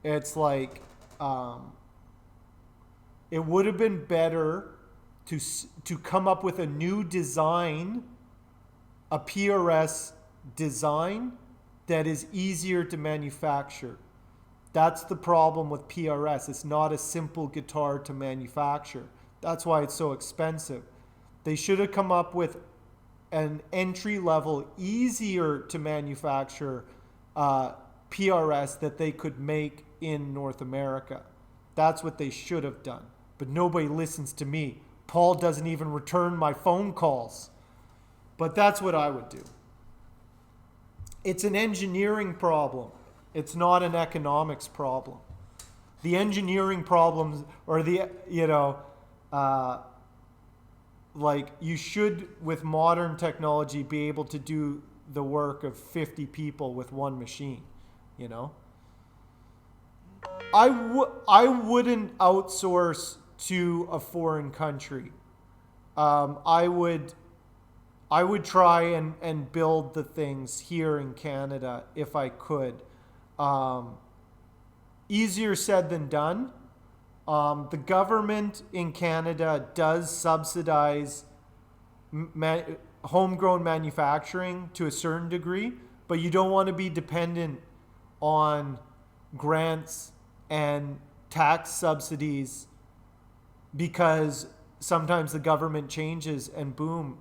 it's like it would have been better to come up with a new design, a PRS design that is easier to manufacture. That's the problem with PRS. It's not a simple guitar to manufacture. That's why it's so expensive. They should have come up with an entry-level, easier to manufacture PRS that they could make in North America. That's what they should have done. But nobody listens to me. Paul doesn't even return my phone calls. But that's what I would do. It's an engineering problem. It's not an economics problem. The engineering problems, or like, you should, with modern technology, be able to do the work of 50 people with one machine, I wouldn't outsource to a foreign country. I would try and build the things here in Canada if I could. Easier said than done. The government in Canada does subsidize homegrown manufacturing to a certain degree, but you don't want to be dependent on grants and tax subsidies, because sometimes the government changes and boom,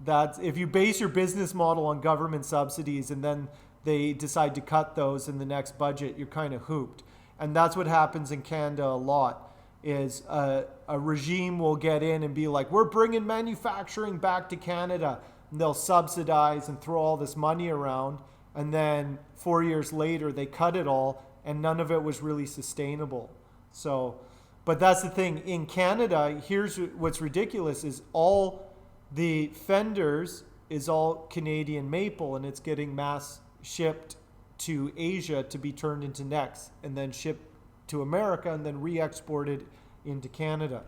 that's, if you base your business model on government subsidies and then they decide to cut those in the next budget, you're kind of hooped. And that's what happens in Canada a lot, is a regime will get in and be like, we're bringing manufacturing back to Canada. they'll subsidize and throw all this money around, and then 4 years later they cut it all, and none of it was really sustainable. So, but that's the thing. In Canada, here's what's ridiculous is all the fenders is all Canadian maple, and it's getting mass shipped to Asia to be turned into necks and then shipped to America and then re-exported into Canada.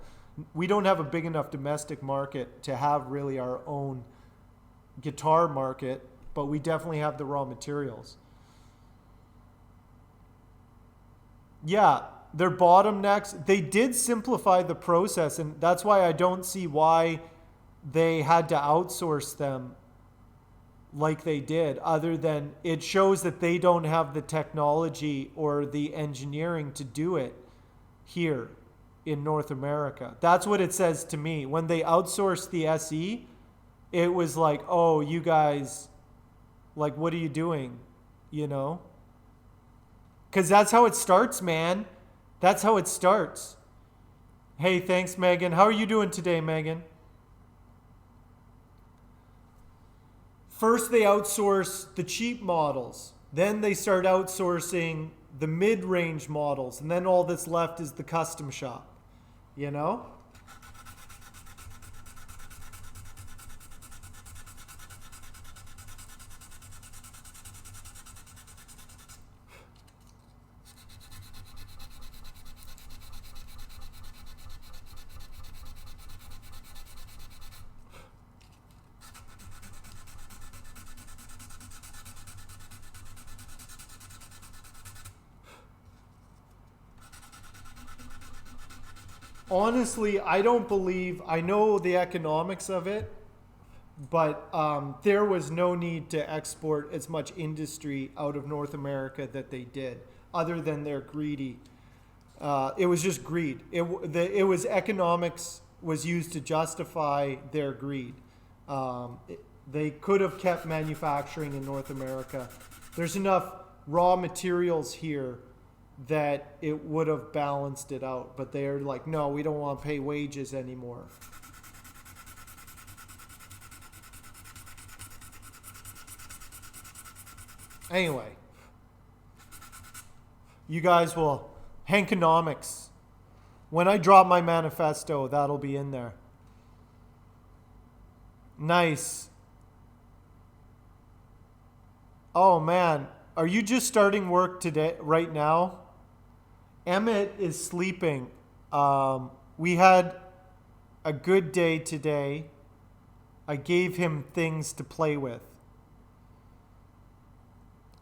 We don't have a big enough domestic market to have really our own guitar market, but we definitely have the raw materials. Yeah, their bottom necks, they did simplify the process, and that's why I don't see why they had to outsource them like they did, other than it shows that they don't have the technology or the engineering to do it here in North America. That's what it says to me. When they outsourced the SE, it was like, oh, you guys, like, what are you doing? You know? Because that's how it starts, man. That's how it starts. Hey, thanks, Megan. How are you doing today, Megan? First, they outsource the cheap models. Then they start outsourcing the mid-range models. And then all that's left is the custom shop. You know? Honestly, I don't believe, I know the economics of it, but there was no need to export as much industry out of North America that they did, other than they're greedy. It was just greed. It was economics was used to justify their greed. They could have kept manufacturing in North America. There's enough raw materials here that it would have balanced it out, but they're like, no, we don't want to pay wages anymore. Anyway, you guys will, Hankonomics. When I drop my manifesto, that'll be in there. Nice. Oh man, are you just starting work today, right now? Emmett is sleeping. We had a good day today. I gave him things to play with.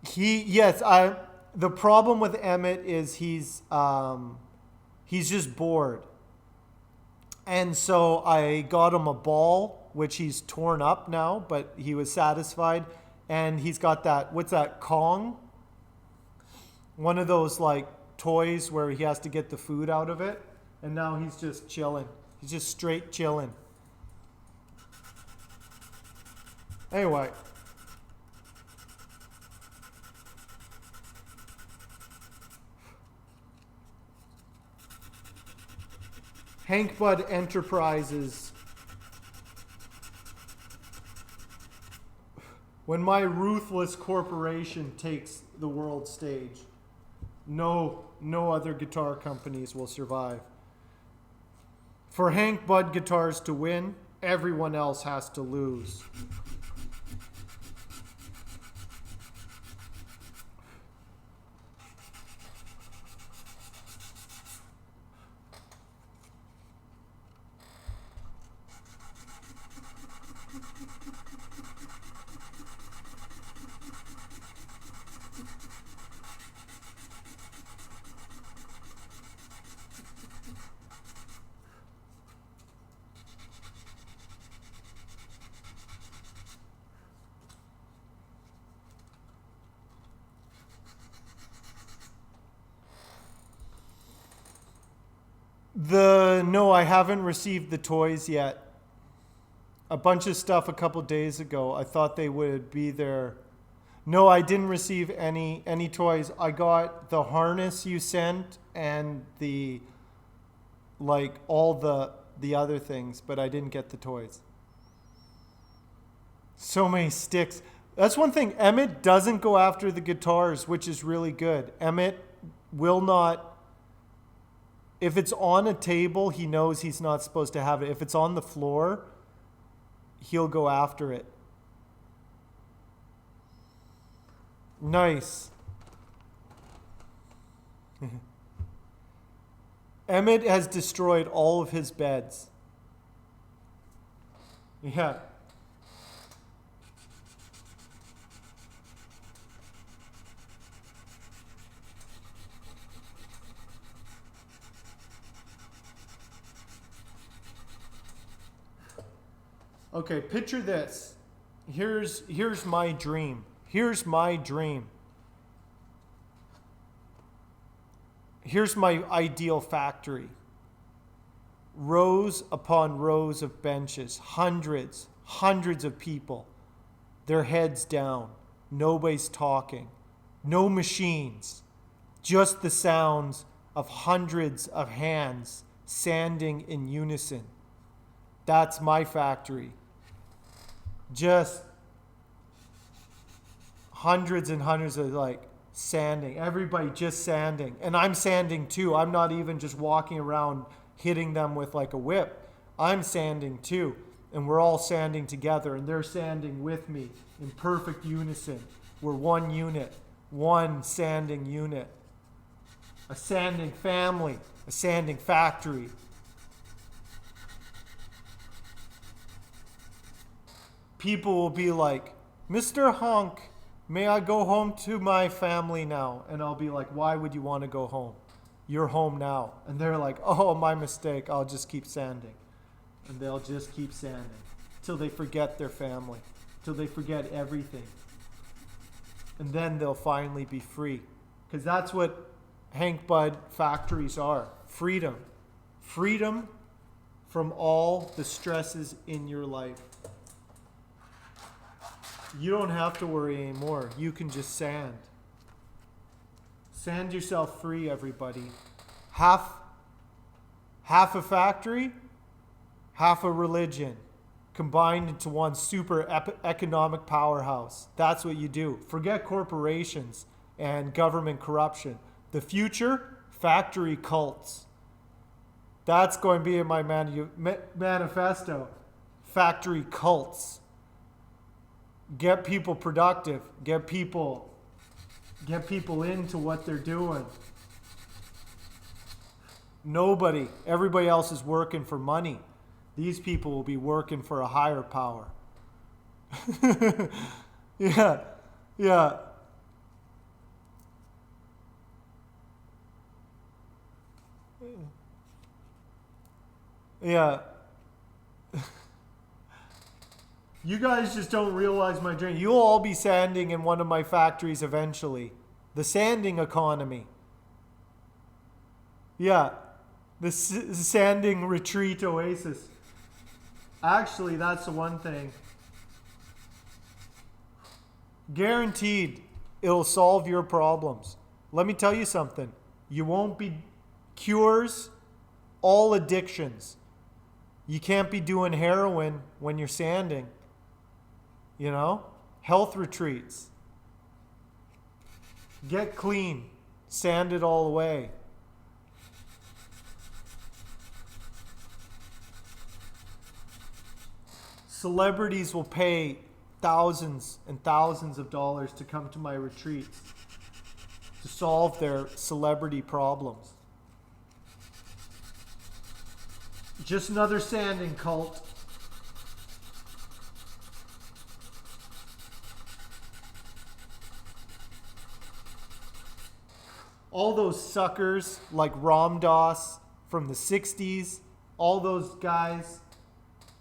The problem with Emmett is he's just bored. And so I got him a ball, which he's torn up now, but he was satisfied. And he's got that, what's that, Kong? One of those like toys where he has to get the food out of it. And now he's just chilling. He's just straight chilling. Anyway. Hank Bud Enterprises. When my ruthless corporation takes the world stage, no other guitar companies will survive. For Hank Bud Guitars to win, everyone else has to lose. No, I haven't received the toys yet. A bunch of stuff a couple days ago. I thought they would be there. No, I didn't receive any toys. I got the harness you sent and the all the other things, but I didn't get the toys. So many sticks. That's one thing. Emmett doesn't go after the guitars, which is really good. Emmett will not. If it's on a table, he knows he's not supposed to have it. If it's on the floor, he'll go after it. Nice. Emmett has destroyed all of his beds. Yeah. Okay, picture this. Here's my dream. Here's my dream. Here's my ideal factory. Rows upon rows of benches, hundreds of people, their heads down, nobody's talking, no machines, just the sounds of hundreds of hands sanding in unison. That's my factory. Just hundreds and hundreds of sanding, everybody just sanding. And I'm sanding too. I'm not even just walking around hitting them with a whip. I'm sanding too. And we're all sanding together, and they're sanding with me in perfect unison. We're one unit, one sanding unit. A sanding family, a sanding factory. People will be like, Mr. Honk, may I go home to my family now? And I'll be like, why would you want to go home? You're home now. And they're like, oh, my mistake. I'll just keep sanding. And they'll just keep sanding till they forget their family, till they forget everything. And then they'll finally be free. Because that's what Hank Bud factories are. Freedom. Freedom from all the stresses in your life. You don't have to worry anymore. You can just sand. Sand yourself free, everybody. Half a factory, half a religion, combined into one super economic powerhouse. That's what you do. Forget corporations and government corruption. The future, factory cults. That's going to be in my manifesto. Factory cults. Get people productive. Get people into what they're doing. Everybody else is working for money. These people will be working for a higher power. Yeah. Yeah. You guys just don't realize my dream. You'll all be sanding in one of my factories eventually. The sanding economy. Yeah. The sanding retreat oasis. Actually, that's the one thing. Guaranteed, it'll solve your problems. Let me tell you something. You won't be cures all addictions. You can't be doing heroin when you're sanding. Health retreats. Get clean. Sand it all away. Celebrities will pay thousands and thousands of dollars to come to my retreats to solve their celebrity problems. Just another sanding cult. All those suckers like Ram Dass from the 60s, all those guys,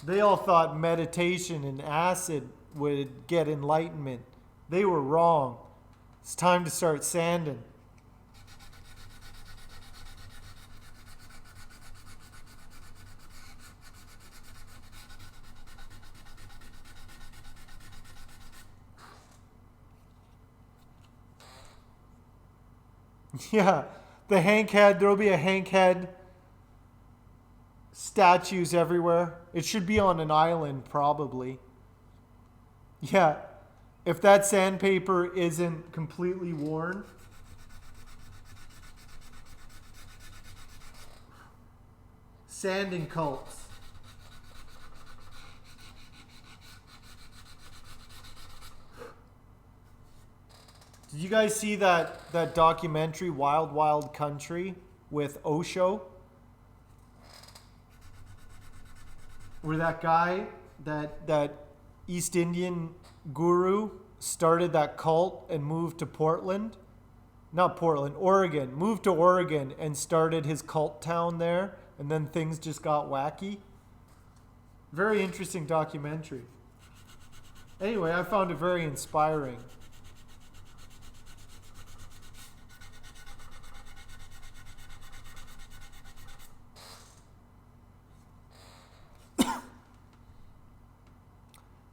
they all thought meditation and acid would get enlightenment. They were wrong. It's time to start sanding. Yeah, the Hank head, there'll be a Hank head. Statues everywhere. It should be on an island, probably. Yeah. If that sandpaper isn't completely worn. Sanding cults. Did you guys see that documentary Wild Wild Country with Osho? Where that guy, that East Indian guru started that cult and moved to Portland. Not Portland, Oregon. Moved to Oregon and started his cult town there, and then things just got wacky. Very interesting documentary. Anyway, I found it very inspiring.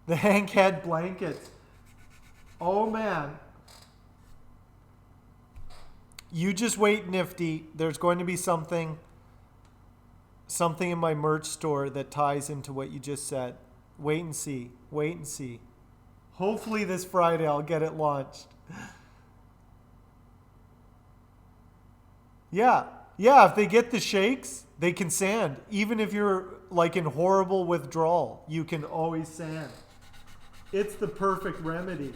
The Hank Head blankets. Oh man. You just wait, Nifty. There's going to be something in my merch store that ties into what you just said. Wait and see. Wait and see. Hopefully this Friday I'll get it launched. Yeah. Yeah, if they get the shakes, they can sand. Even if you're like in horrible withdrawal, you can always sand. It's the perfect remedy.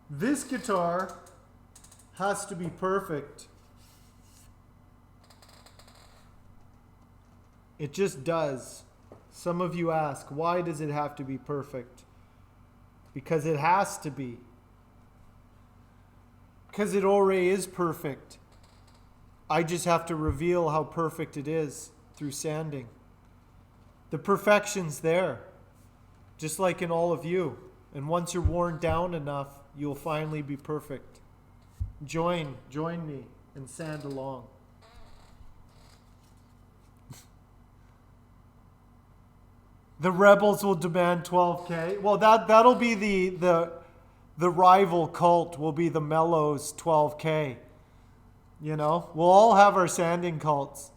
This guitar has to be perfect. It just does. Some of you ask, why does it have to be perfect? Because it has to be. Because it already is perfect. I just have to reveal how perfect it is through sanding. The perfection's there, just like in all of you. And once you're worn down enough, you'll finally be perfect. Join me and sand along. The rebels will demand 12K. Well, that'll be the rival cult will be the Mellows 12K. You know, we'll all have our sanding cults.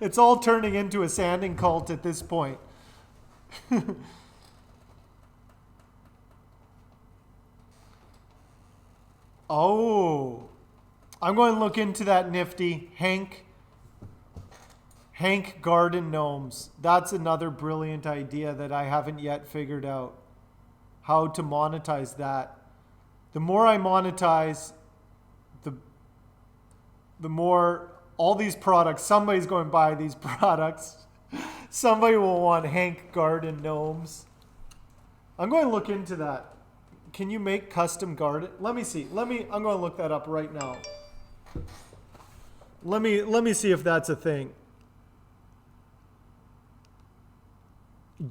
It's all turning into a sanding cult at this point. Oh, I'm going to look into that, Nifty. Hank Garden Gnomes. That's another brilliant idea that I haven't yet figured out. How to monetize that. The more I monetize, the more all these products, somebody's going to buy these products. Somebody will want Hank Garden Gnomes. I'm going to look into that. Can you make custom garden? Let me see. I'm going to look that up right now. Let me see if that's a thing.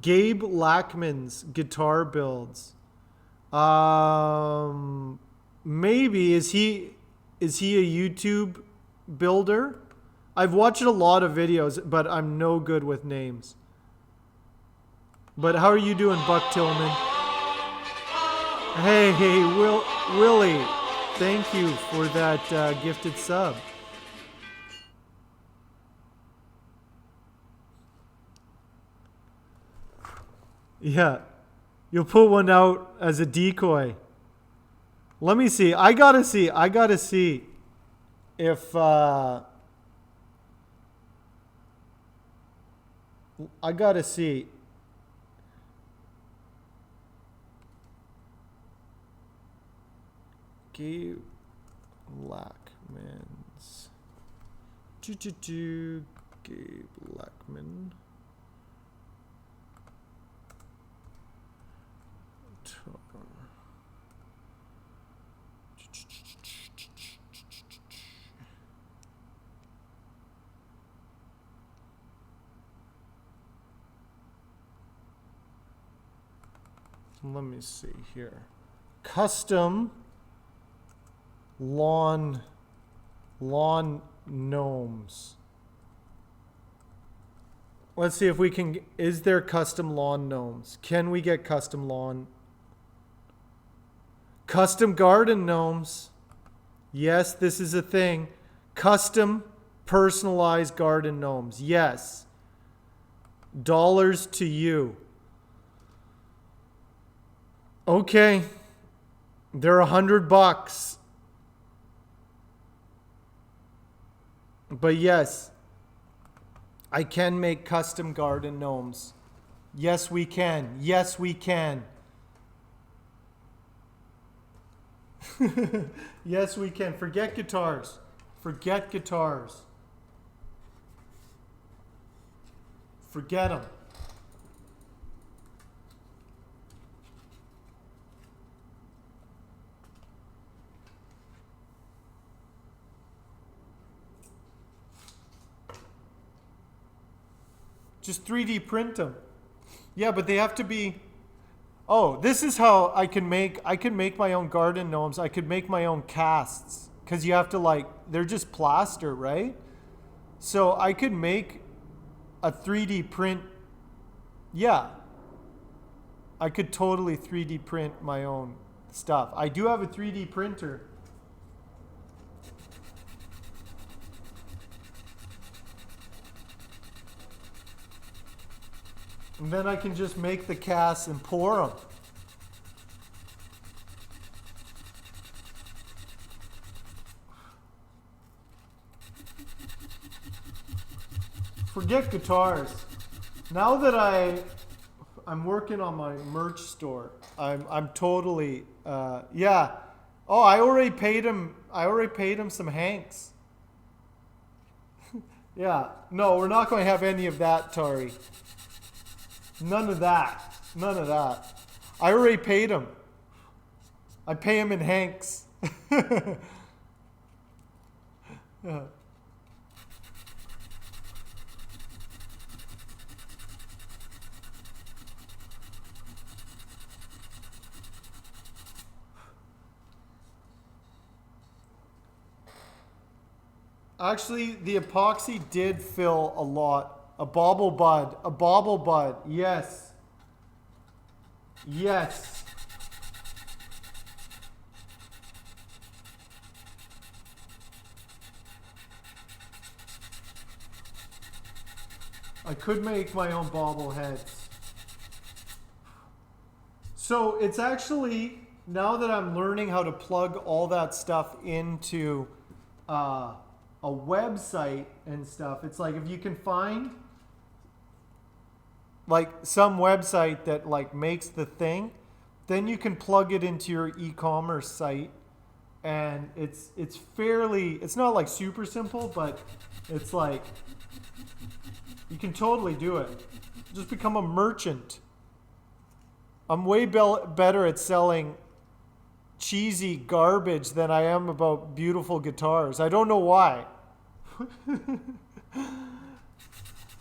Gabe Lackman's guitar builds. Maybe is he a YouTube builder? I've watched a lot of videos, but I'm no good with names. But how are you doing, Buck Tillman? Hey, Willie, thank you for that gifted sub. Yeah, you'll put one out as a decoy. Let me see. I gotta see if I gotta see. Gabe Lackman's. Gabe Lackman. Let me see here. Custom lawn gnomes. Let's see if we can. Is there custom lawn gnomes? Can we get custom lawn? Custom garden gnomes. Yes, this is a thing. Custom personalized garden gnomes. Yes. Dollars to you. Okay. They're $100. But yes, I can make custom garden gnomes. Yes, we can. Yes, we can. Yes, we can. Forget guitars. Forget guitars. Forget them. Just 3D print them. Yeah, but they have to be... Oh, this is how I can make my own garden gnomes. I could make my own casts. Because you have to like, they're just plaster, right? So I could make a 3D print. Yeah. I could totally 3D print my own stuff. I do have a 3D printer. And then I can just make the casts and pour them. Forget guitars. Now that I'm working on my merch store, I'm totally yeah. Oh, I already paid him some Hanks. Yeah. No, we're not going to have any of that, Tari. None of that. None of that. I already paid him. I pay him in Hanks. Yeah. Actually, the epoxy did fill a lot. A bauble bud. A bauble bud. Yes. Yes. I could make my own bobbleheads. So it's actually, now that I'm learning how to plug all that stuff into a website and stuff, it's like if you can find like some website that like makes the thing, then you can plug it into your e-commerce site, and it's fairly, it's not like super simple, but it's like you can totally do it. Just become a merchant. I'm way better at selling cheesy garbage than I am about beautiful guitars. I don't know why.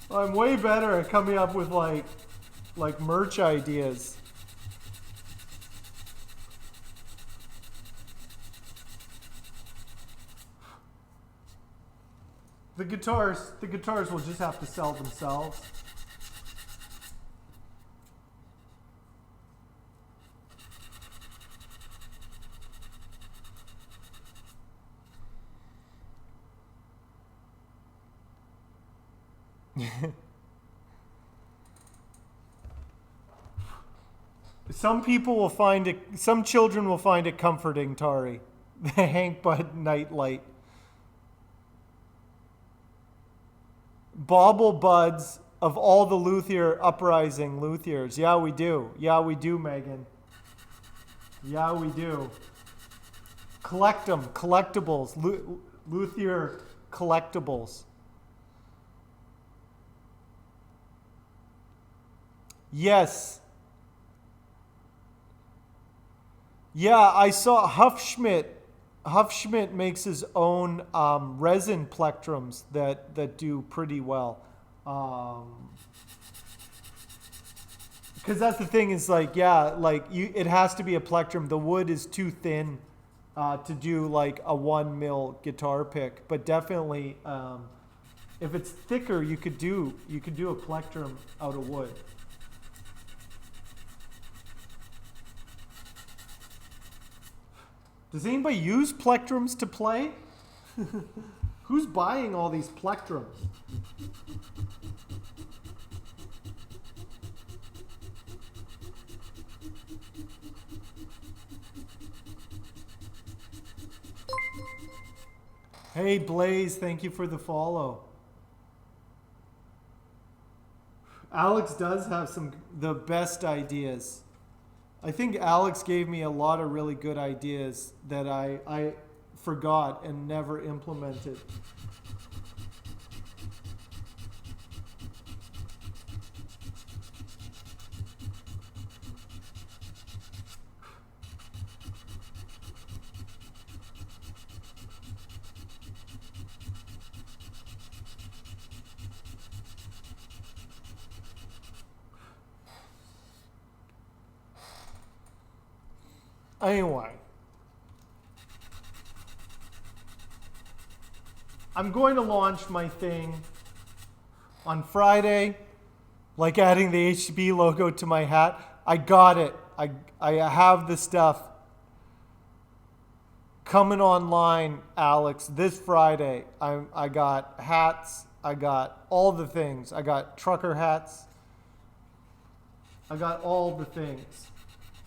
I'm way better at coming up with like merch ideas. The guitars will just have to sell themselves. Some children will find it comforting, Tari. The Hank Bud Nightlight. Bauble buds of all the luthier uprising luthiers. Yeah, we do. Yeah, we do, Megan. Yeah, we do. Collect them. Collectibles. Luthier collectibles. Yes. Yeah, I saw Hufschmidt. Hufschmidt makes his own resin plectrums that do pretty well. Because that's the thing is like, yeah, like it has to be a plectrum. The wood is too thin to do like a 1 mil guitar pick, but definitely if it's thicker, you could do a plectrum out of wood. Does anybody use plectrums to play? Who's buying all these plectrums? Hey Blaze, thank you for the follow. Alex does have the best ideas. I think Alex gave me a lot of really good ideas that I forgot and never implemented. Anyway, I'm going to launch my thing on Friday, like adding the HB logo to my hat. I got it. I have the stuff coming online, Alex, this Friday. I got hats. I got all the things. I got trucker hats. I got all the things.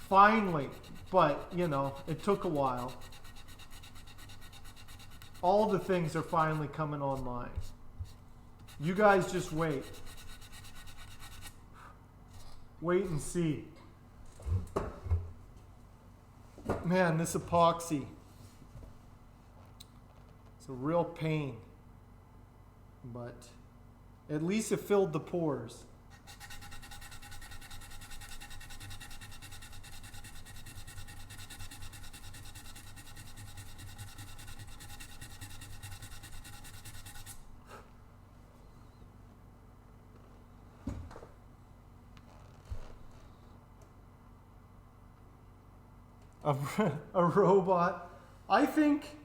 Finally. But, you know, it took a while. All the things are finally coming online. You guys just wait. Wait and see. Man, this epoxy. It's a real pain. But at least it filled the pores. A robot. I think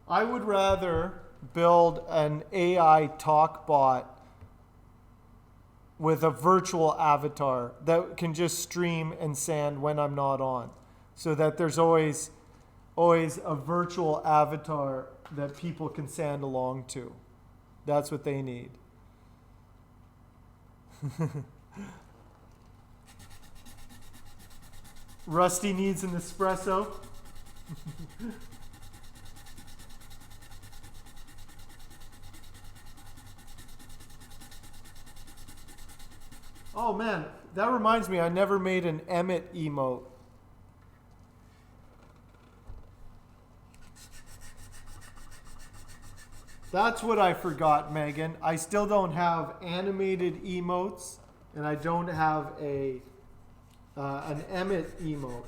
I would rather build an AI talk bot with a virtual avatar that can just stream and sand when I'm not on, so that there's always a virtual avatar that people can sand along to. That's what they need. Rusty needs an espresso. Oh man, that reminds me, I never made an Emmett emote. That's what I forgot, Megan. I still don't have animated emotes, and I don't have an Emmett emote.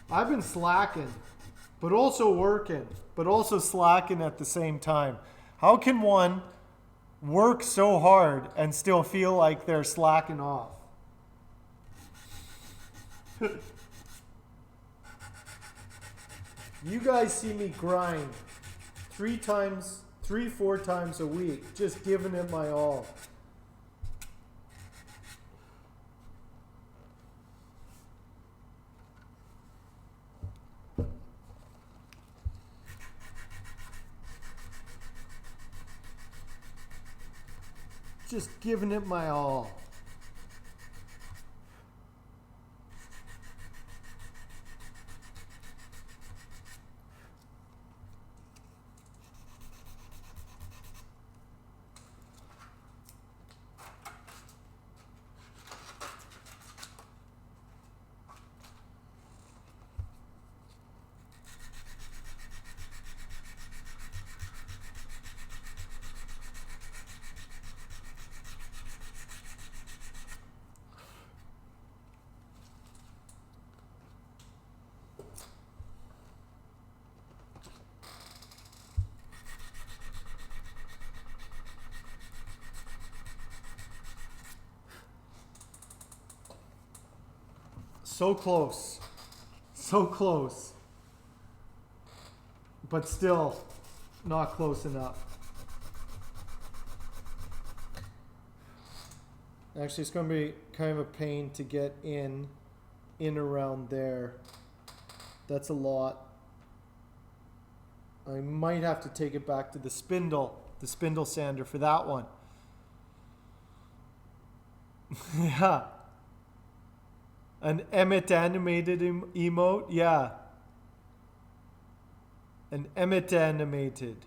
I've been slacking, but also working, but also slacking at the same time. How can one work so hard and still feel like they're slacking off? You guys see me grind 4 times a week, just giving it my all. Just giving it my all. So close. So close. But still not close enough. Actually, it's going to be kind of a pain to get in around there. That's a lot. I might have to take it back to the spindle sander for that one. Yeah. An Emmett animated emote? Yeah. An Emmett animated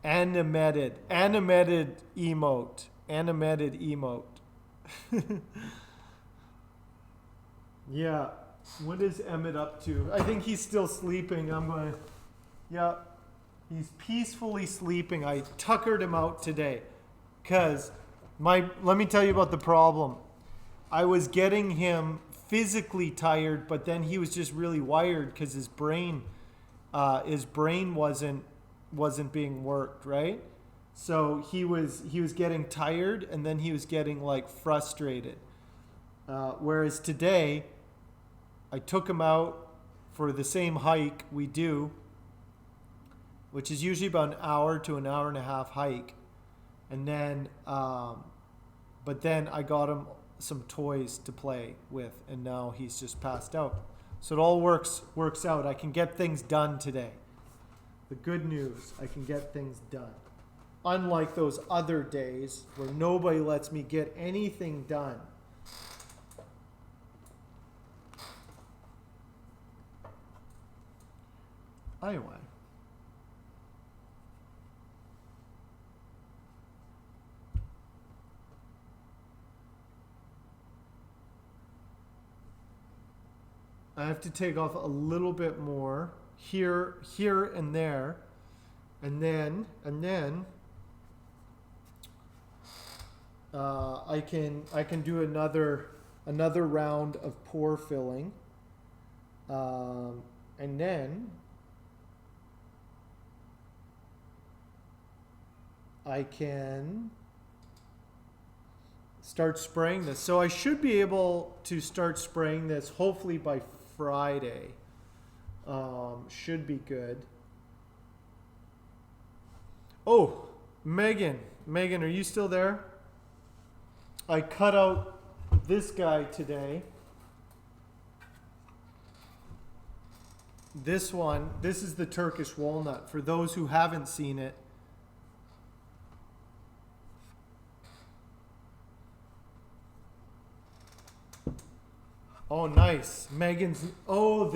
emote. Animated emote. Yeah. What is Emmett up to? I think he's still sleeping. Yeah. He's peacefully sleeping. I tuckered him out today. Because let me tell you about the problem. I was getting him physically tired, but then he was just really wired because his brain wasn't being worked, right? So he was getting tired, and then he was getting like frustrated. Whereas today, I took him out for the same hike we do, which is usually about an hour to an hour and a half hike, and then, but then I got him some toys to play with, and now he's just passed out. So it all works out. I can get things done today. The good news, I can get things done. Unlike those other days where nobody lets me get anything done. Anyway. I have to take off a little bit more here and there, and then I can do another round of pore filling, and then I can start spraying this. So I should be able to start spraying this hopefully by Friday. Should be good. Oh, Megan, are you still there? I cut out this guy today. This is the Turkish walnut. For those who haven't seen it, oh, nice. Megan's. Oh,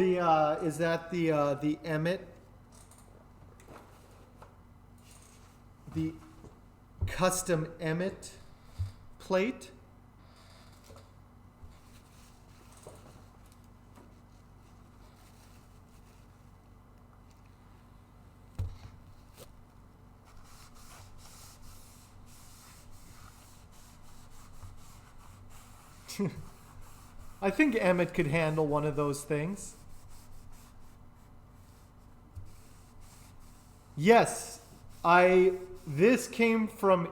is that the Emmett? The custom Emmett plate? I think Emmett could handle one of those things. Yes, this came from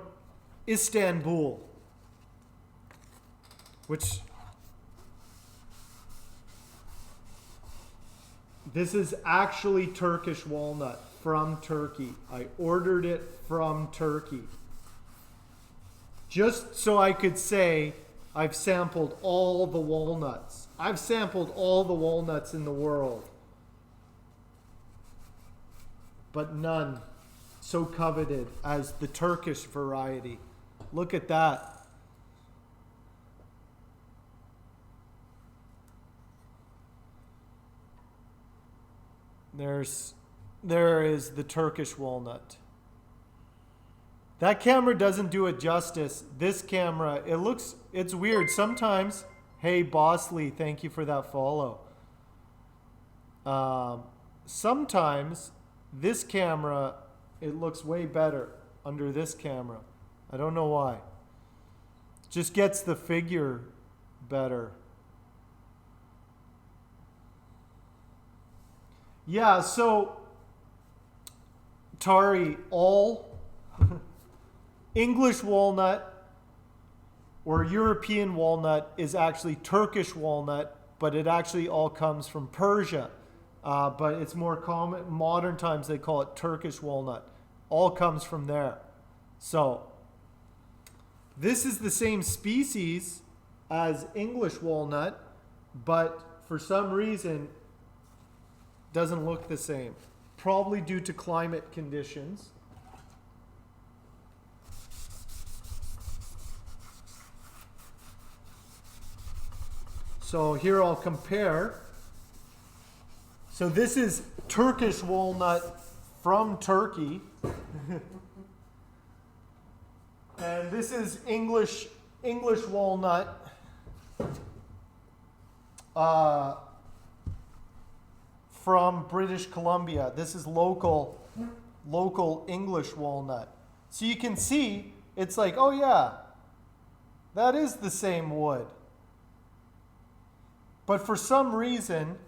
Istanbul, which this is actually Turkish walnut from Turkey. I ordered it from Turkey. Just so I could say I've sampled all the walnuts. I've sampled all the walnuts in the world, but none so coveted as the Turkish variety. Look at that. There is the Turkish walnut. That camera doesn't do it justice. This camera, it's weird. Sometimes, hey Bosley, thank you for that follow. Sometimes this camera, it looks way better under this camera. I don't know why. It just gets the figure better. Yeah, so Tari, all English walnut or European walnut is actually Turkish walnut but it actually all comes from Persia. But it's more common, modern times they call it Turkish walnut. All comes from there. So this is the same species as English walnut, but for some reason doesn't look the same. Probably due to climate conditions. So here I'll compare. So this is Turkish walnut from Turkey. And this is English walnut from British Columbia. This is local English walnut. So you can see, it's like, oh yeah, that is the same wood. But for some reason,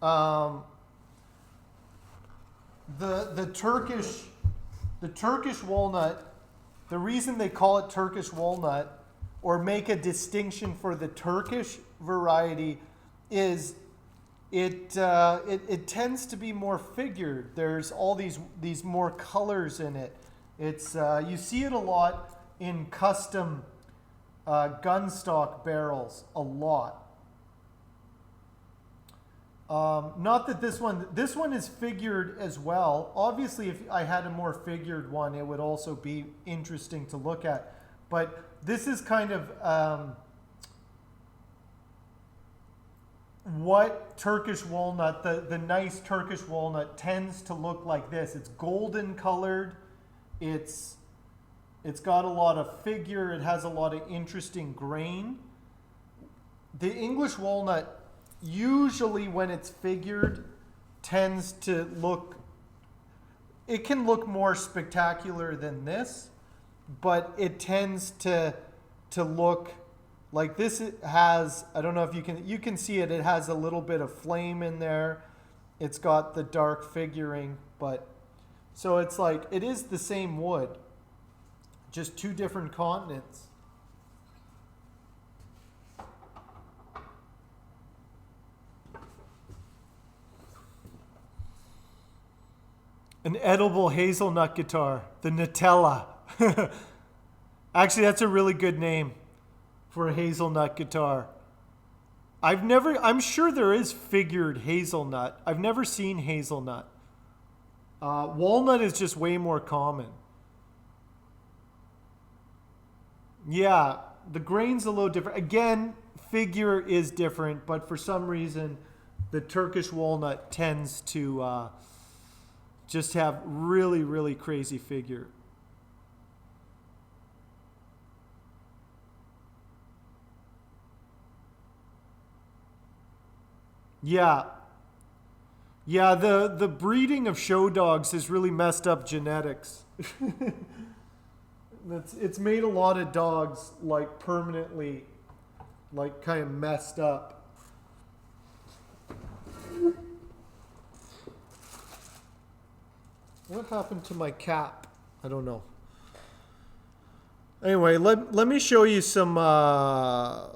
the Turkish walnut, the reason they call it Turkish walnut or make a distinction for the Turkish variety is it tends to be more figured. There's all these more colors in it. It's you see it a lot in custom gun stock barrels, a lot. Not that this one is figured as well. Obviously, if I had a more figured one, it would also be interesting to look at. But this is kind of what Turkish walnut, the nice Turkish walnut tends to look like this. It's golden colored. It's got a lot of figure. It has a lot of interesting grain. The English walnut, usually when it's figured, tends to look, it can look more spectacular than this, but it tends to look like this. It has, I don't know if you can see it, it has a little bit of flame in there. It's got the dark figuring, but so it's like, it is the same wood, just two different continents. An edible hazelnut guitar, the Nutella. Actually, that's a really good name for a hazelnut guitar. I'm sure there is figured hazelnut. I've never seen hazelnut. Walnut is just way more common. Yeah, the grain's a little different. Again, figure is different, but for some reason, the Turkish walnut tends to just have really, really crazy figure. Yeah. Yeah, the breeding of show dogs has really messed up genetics. It's made a lot of dogs like permanently like kind of messed up. What happened to my cap? I don't know. Anyway, let me show you some let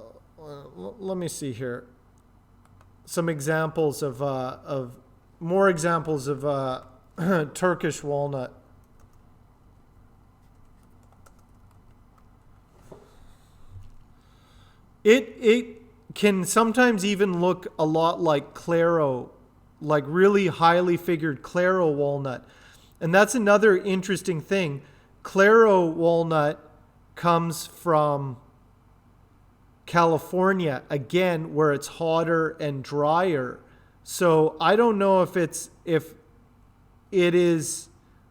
me see here. Some examples of more examples of Turkish walnut. It can sometimes even look a lot like Claro, like really highly figured Claro walnut. And that's another interesting thing. Claro walnut comes from California, again, where it's hotter and drier. So I don't know if it is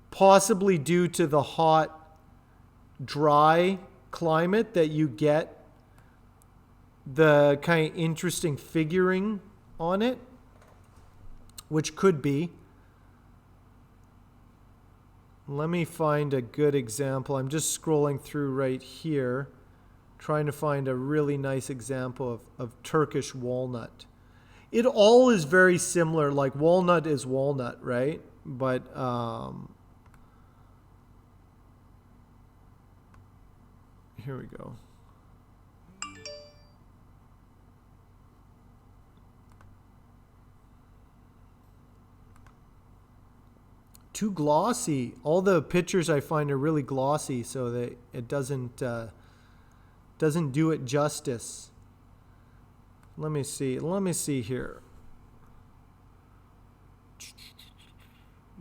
possibly due to the hot, dry climate that you get the kind of interesting figuring on it, which could be. Let me find a good example. I'm just scrolling through right here, trying to find a really nice example of Turkish walnut. It all is very similar, like walnut is walnut, right? But here we go. too glossy. All the pictures I find are really glossy, so that it doesn't do it justice. Let me see. Let me see here.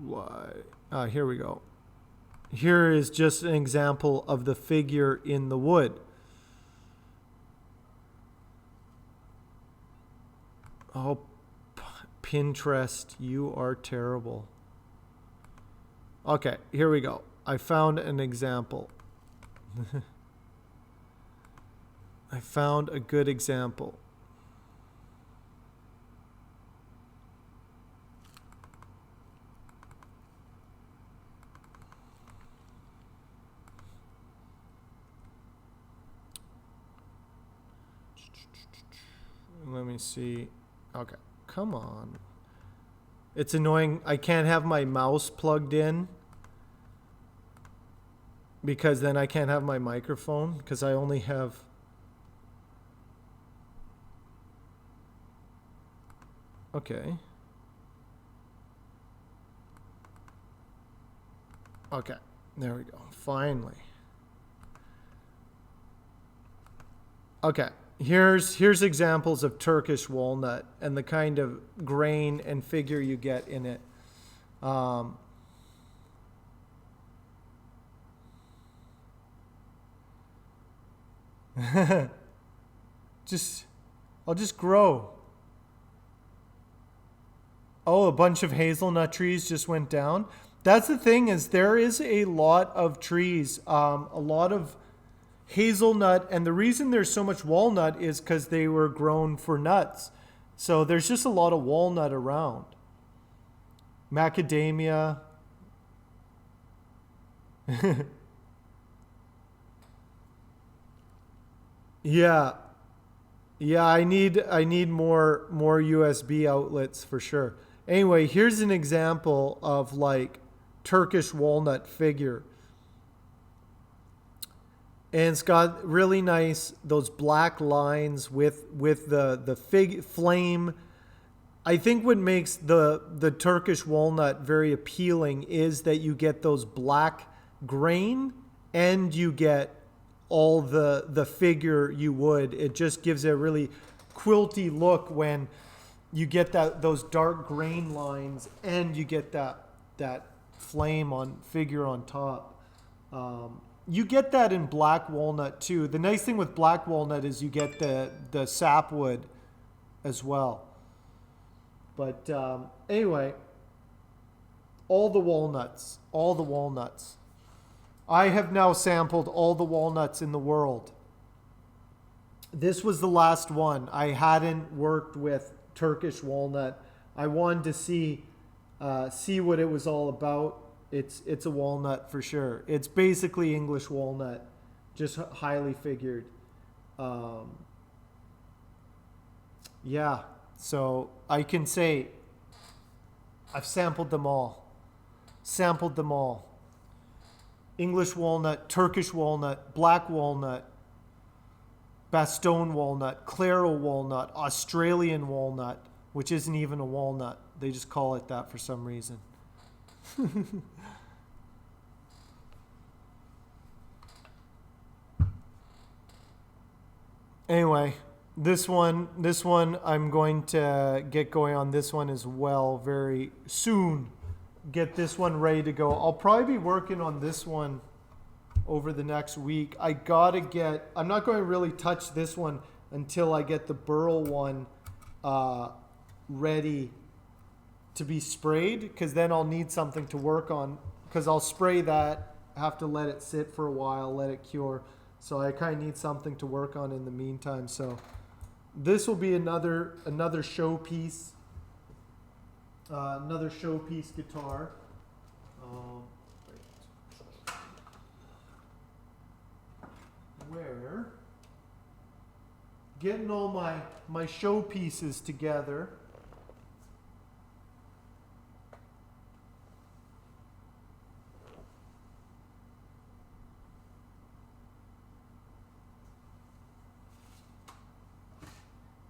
Why? Here we go. Here is just an example of the figure in the wood. Oh, Pinterest, you are terrible. Okay, here we go. I found an example. I found a good example. Let me see. Okay, come on. It's annoying. I can't have my mouse plugged in because then I can't have my microphone because I only have... Okay. Okay, there we go. Finally. Okay. Here's examples of Turkish walnut and the kind of grain and figure you get in it. I'll just grow. Oh, a bunch of hazelnut trees just went down. That's the thing, is there is a lot of trees, a lot of hazelnut, and the reason there's so much walnut is because they were grown for nuts. So there's just a lot of walnut around. Macadamia. Yeah. Yeah, I need more USB outlets for sure. Anyway, here's an example of like Turkish walnut figure. And it's got really nice those black lines with the fig flame. I think what makes the Turkish walnut very appealing is that you get those black grain and you get all the figure you would. It just gives a really quilty look when you get those dark grain lines and you get that flame on figure on top. You get that in black walnut too. The nice thing with black walnut is you get the sapwood as well. But anyway, all the walnuts. I have now sampled all the walnuts in the world. This was the last one. I hadn't worked with Turkish walnut. I wanted to see what it was all about. It's a walnut for sure. It's basically English walnut, just highly figured. Yeah, so I can say I've sampled them all. English walnut, Turkish walnut, black walnut, Bastogne walnut, Claro walnut, Australian walnut, which isn't even a walnut. They just call it that for some reason. Anyway, this one I'm going to get going on this one as well very soon. Get this one ready to go. I'll probably be working on this one over the next week. I'm not going to really touch this one until I get the burl one ready to be sprayed, because then I'll need something to work on, because I'll spray that, have to let it sit for a while, let it cure. So I kind of need something to work on in the meantime. So this will be another showpiece, guitar. Where getting all my showpieces together.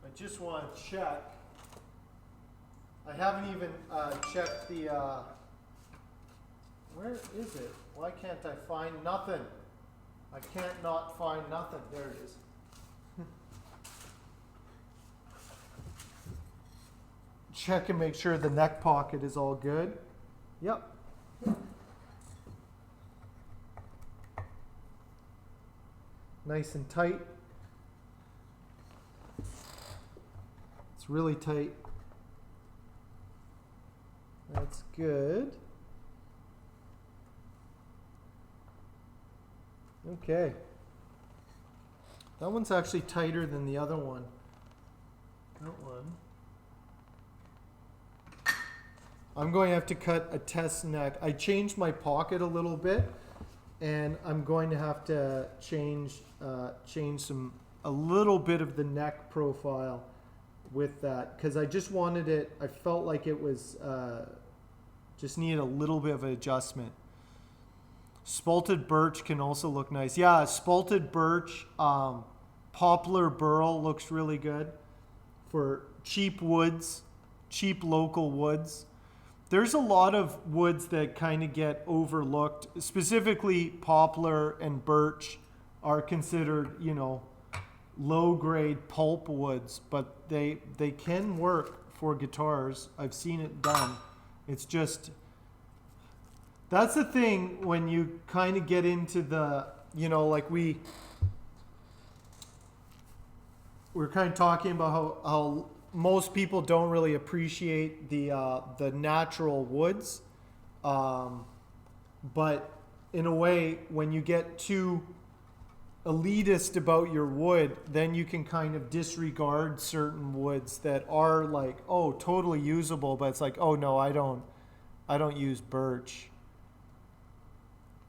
I just want to check. I haven't even checked Where is it? Why can't I find nothing? I can't not find nothing. There it is. Check and make sure the neck pocket is all good. Yep. Nice and tight. It's really tight. That's good. Okay. That one's actually tighter than the other one. That one. I'm going to have to cut a test neck. I changed my pocket a little bit, and I'm going to have to change a little bit of the neck profile with that, because I just wanted it. I felt like it was just needed a little bit of an adjustment. Spalted birch can also look nice. Yeah, spalted birch, poplar burl looks really good for cheap woods, cheap local woods. There's a lot of woods that kind of get overlooked. Specifically, poplar and birch are considered, you know, low-grade pulp woods, but they can work for guitars. I've seen it done. It's just, that's the thing when you kind of get into the, you know, like we're kind of talking about how most people don't really appreciate the natural woods, but in a way, when you get too elitist about your wood, then you can kind of disregard certain woods that are like, oh, totally usable, but it's like, oh no, I don't use birch.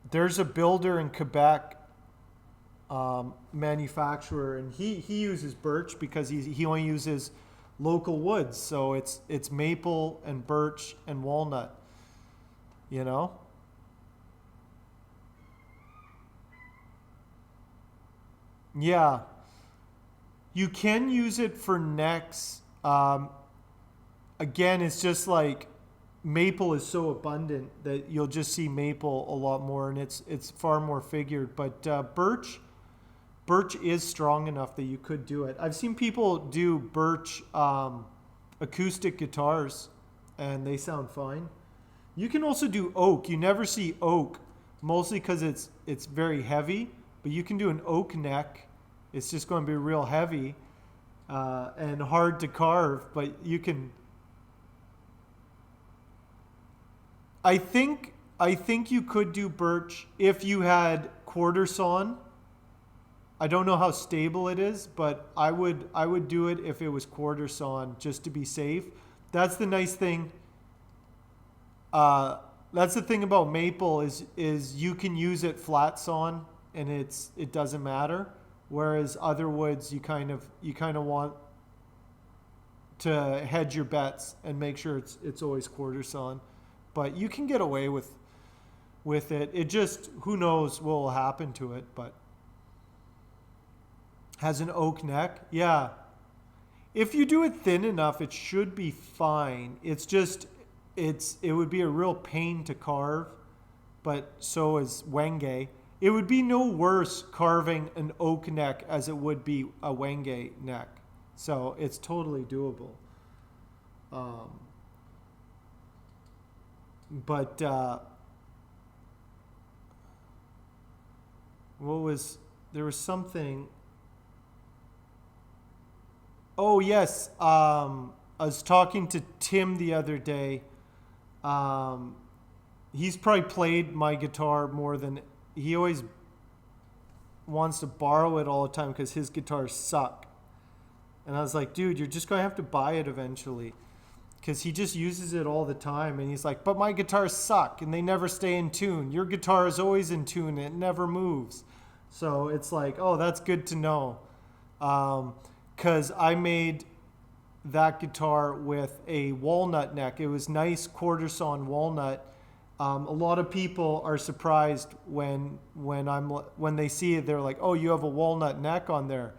There's a builder in Quebec, manufacturer, and he uses birch because he only uses local woods. So it's maple and birch and walnut, you know? Yeah. You can use it for necks. Again, it's just like maple is so abundant that you'll just see maple a lot more, and it's far more figured. But birch is strong enough that you could do it. I've seen people do birch acoustic guitars, and they sound fine. You can also do oak. You never see oak, mostly because it's very heavy. But you can do an oak neck. It's just going to be real heavy and hard to carve, but you can. I think you could do birch if you had quarter sawn. I don't know how stable it is, but I would do it if it was quarter sawn, just to be safe. That's the nice thing. That's the thing about maple is you can use it flat sawn and it doesn't matter. Whereas other woods, you kind of want to hedge your bets and make sure it's always quarter sawn. But you can get away with it. It just, who knows what will happen to it, but has an oak neck. Yeah. If you do it thin enough, it should be fine. It's just, it would be a real pain to carve, but so is wenge. It would be no worse carving an oak neck as it would be a wenge neck. So it's totally doable. But there was something. Oh yes, I was talking to Tim the other day. He's probably played my guitar more than, he always wants to borrow it all the time because his guitars suck. And I was like, dude, you're just going to have to buy it eventually. Because he just uses it all the time. And he's like, but my guitars suck and they never stay in tune. Your guitar is always in tune and it never moves. So it's like, oh, that's good to know. Because I made that guitar with a walnut neck. It was nice quarter sawn walnut. A lot of people are surprised when they see it. They're like, "Oh, you have a walnut neck on there,"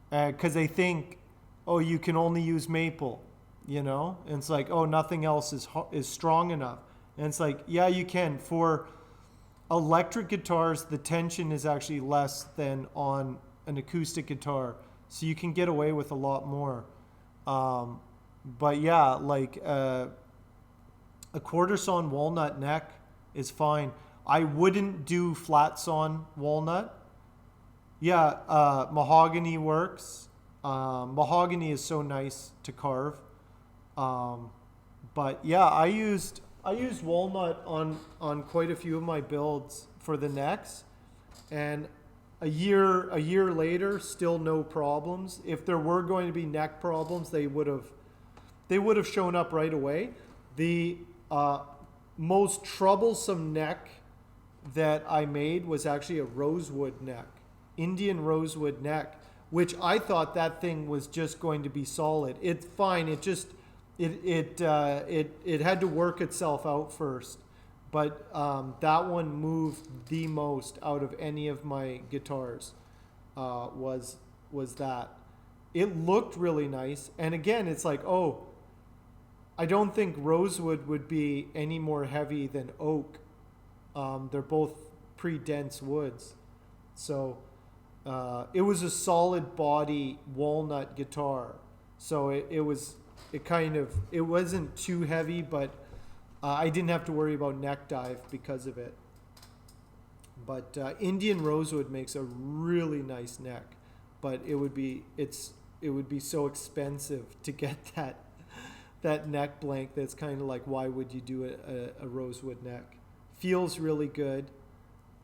because they think, "Oh, you can only use maple," you know. And it's like, "Oh, nothing else is strong enough." And it's like, "Yeah, you can for electric guitars, the tension is actually less than on an acoustic guitar, so you can get away with a lot more. But yeah, like a quarter sawn walnut neck is fine. I wouldn't do flat sawn walnut. Yeah, mahogany works. Mahogany is so nice to carve. But yeah, I used walnut on quite a few of my builds for the necks, and a year later, still no problems. If there were going to be neck problems, they would have shown up right away. The most troublesome neck that I made was actually a rosewood neck, Indian rosewood neck, which I thought that thing was just going to be solid. It's fine. It had to work itself out first, but that one moved the most out of any of my guitars. Was that? It looked really nice, and again, it's like, oh, I don't think rosewood would be any more heavy than oak. They're both pretty dense woods. So it was a solid body walnut guitar. So it wasn't too heavy, but I didn't have to worry about neck dive because of it. But Indian rosewood makes a really nice neck, but it would be so expensive to get that neck blank. That's kind of like, why would you do a rosewood neck? Feels really good.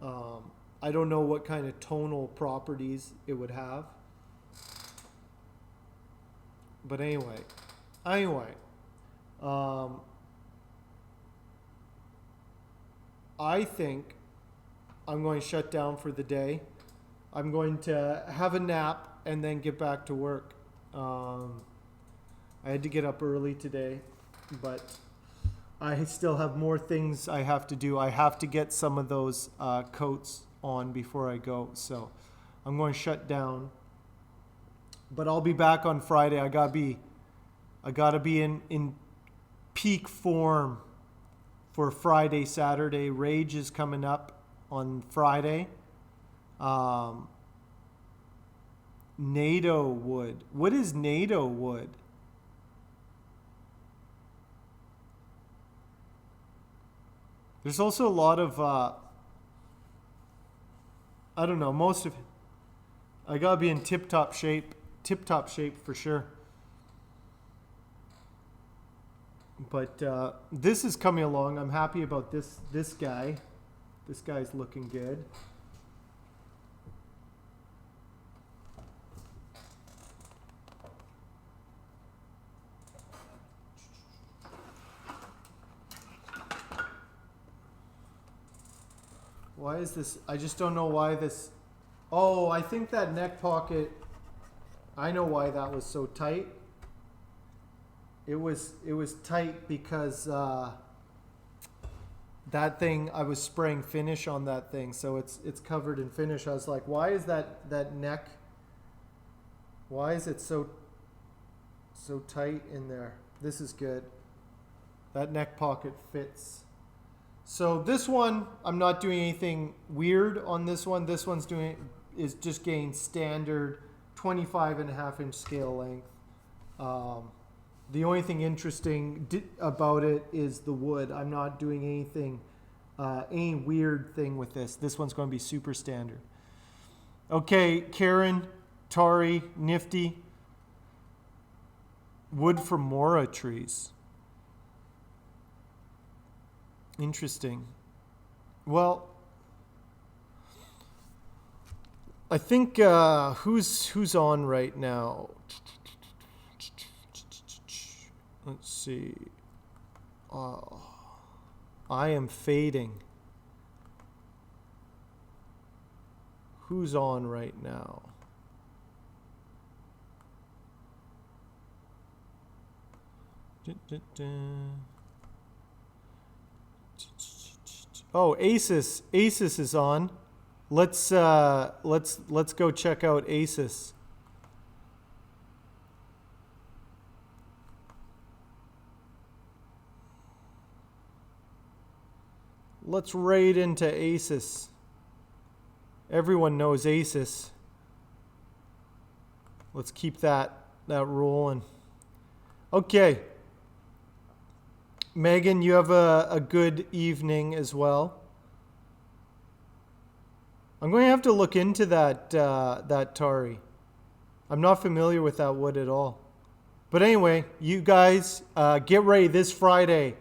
I don't know what kind of tonal properties it would have, but anyway, I think I'm going to shut down for the day. I'm going to have a nap and then get back to work. I had to get up early today, but I still have more things I have to do. I have to get some of those coats on before I go. So I'm going to shut down. But I'll be back on Friday. I gotta be in peak form for Friday, Saturday. Rage is coming up on Friday. NATO wood. What is NATO wood? There's also a lot of, I don't know, most of it. I gotta be in tip-top shape for sure. But this is coming along. I'm happy about this guy. This guy's looking good. Why is this? I just don't know why this. Oh, I think that neck pocket. I know why that was so tight. It was tight because that thing, I was spraying finish on that thing, so it's covered in finish. I was like, why is that neck? Why is it so tight in there? This is good. That neck pocket fits. So this one, I'm not doing anything weird on this one. This one's is just getting standard 25.5-inch scale length. The only thing interesting about it is the wood. I'm not doing anything, any weird thing with this. This one's going to be super standard. Okay, Karen, Tari, Nifty. Wood from Mora trees. Interesting. Well, I think who's on right now? Let's see. I am fading. Who's on right now? Oh, Asus is on. Let's go check out Asus. let's raid into Asus. Everyone knows Asus. Let's keep that rolling. Okay. Megan, you have a good evening as well. I'm going to have to look into that Tari. I'm not familiar with that wood at all. But anyway, you guys get ready this Friday.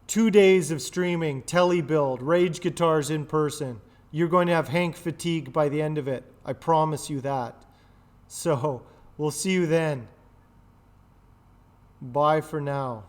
2 days of streaming, tele build, Rage Guitars in person. You're going to have Hank fatigue by the end of it. I promise you that. So we'll see you then. Bye for now.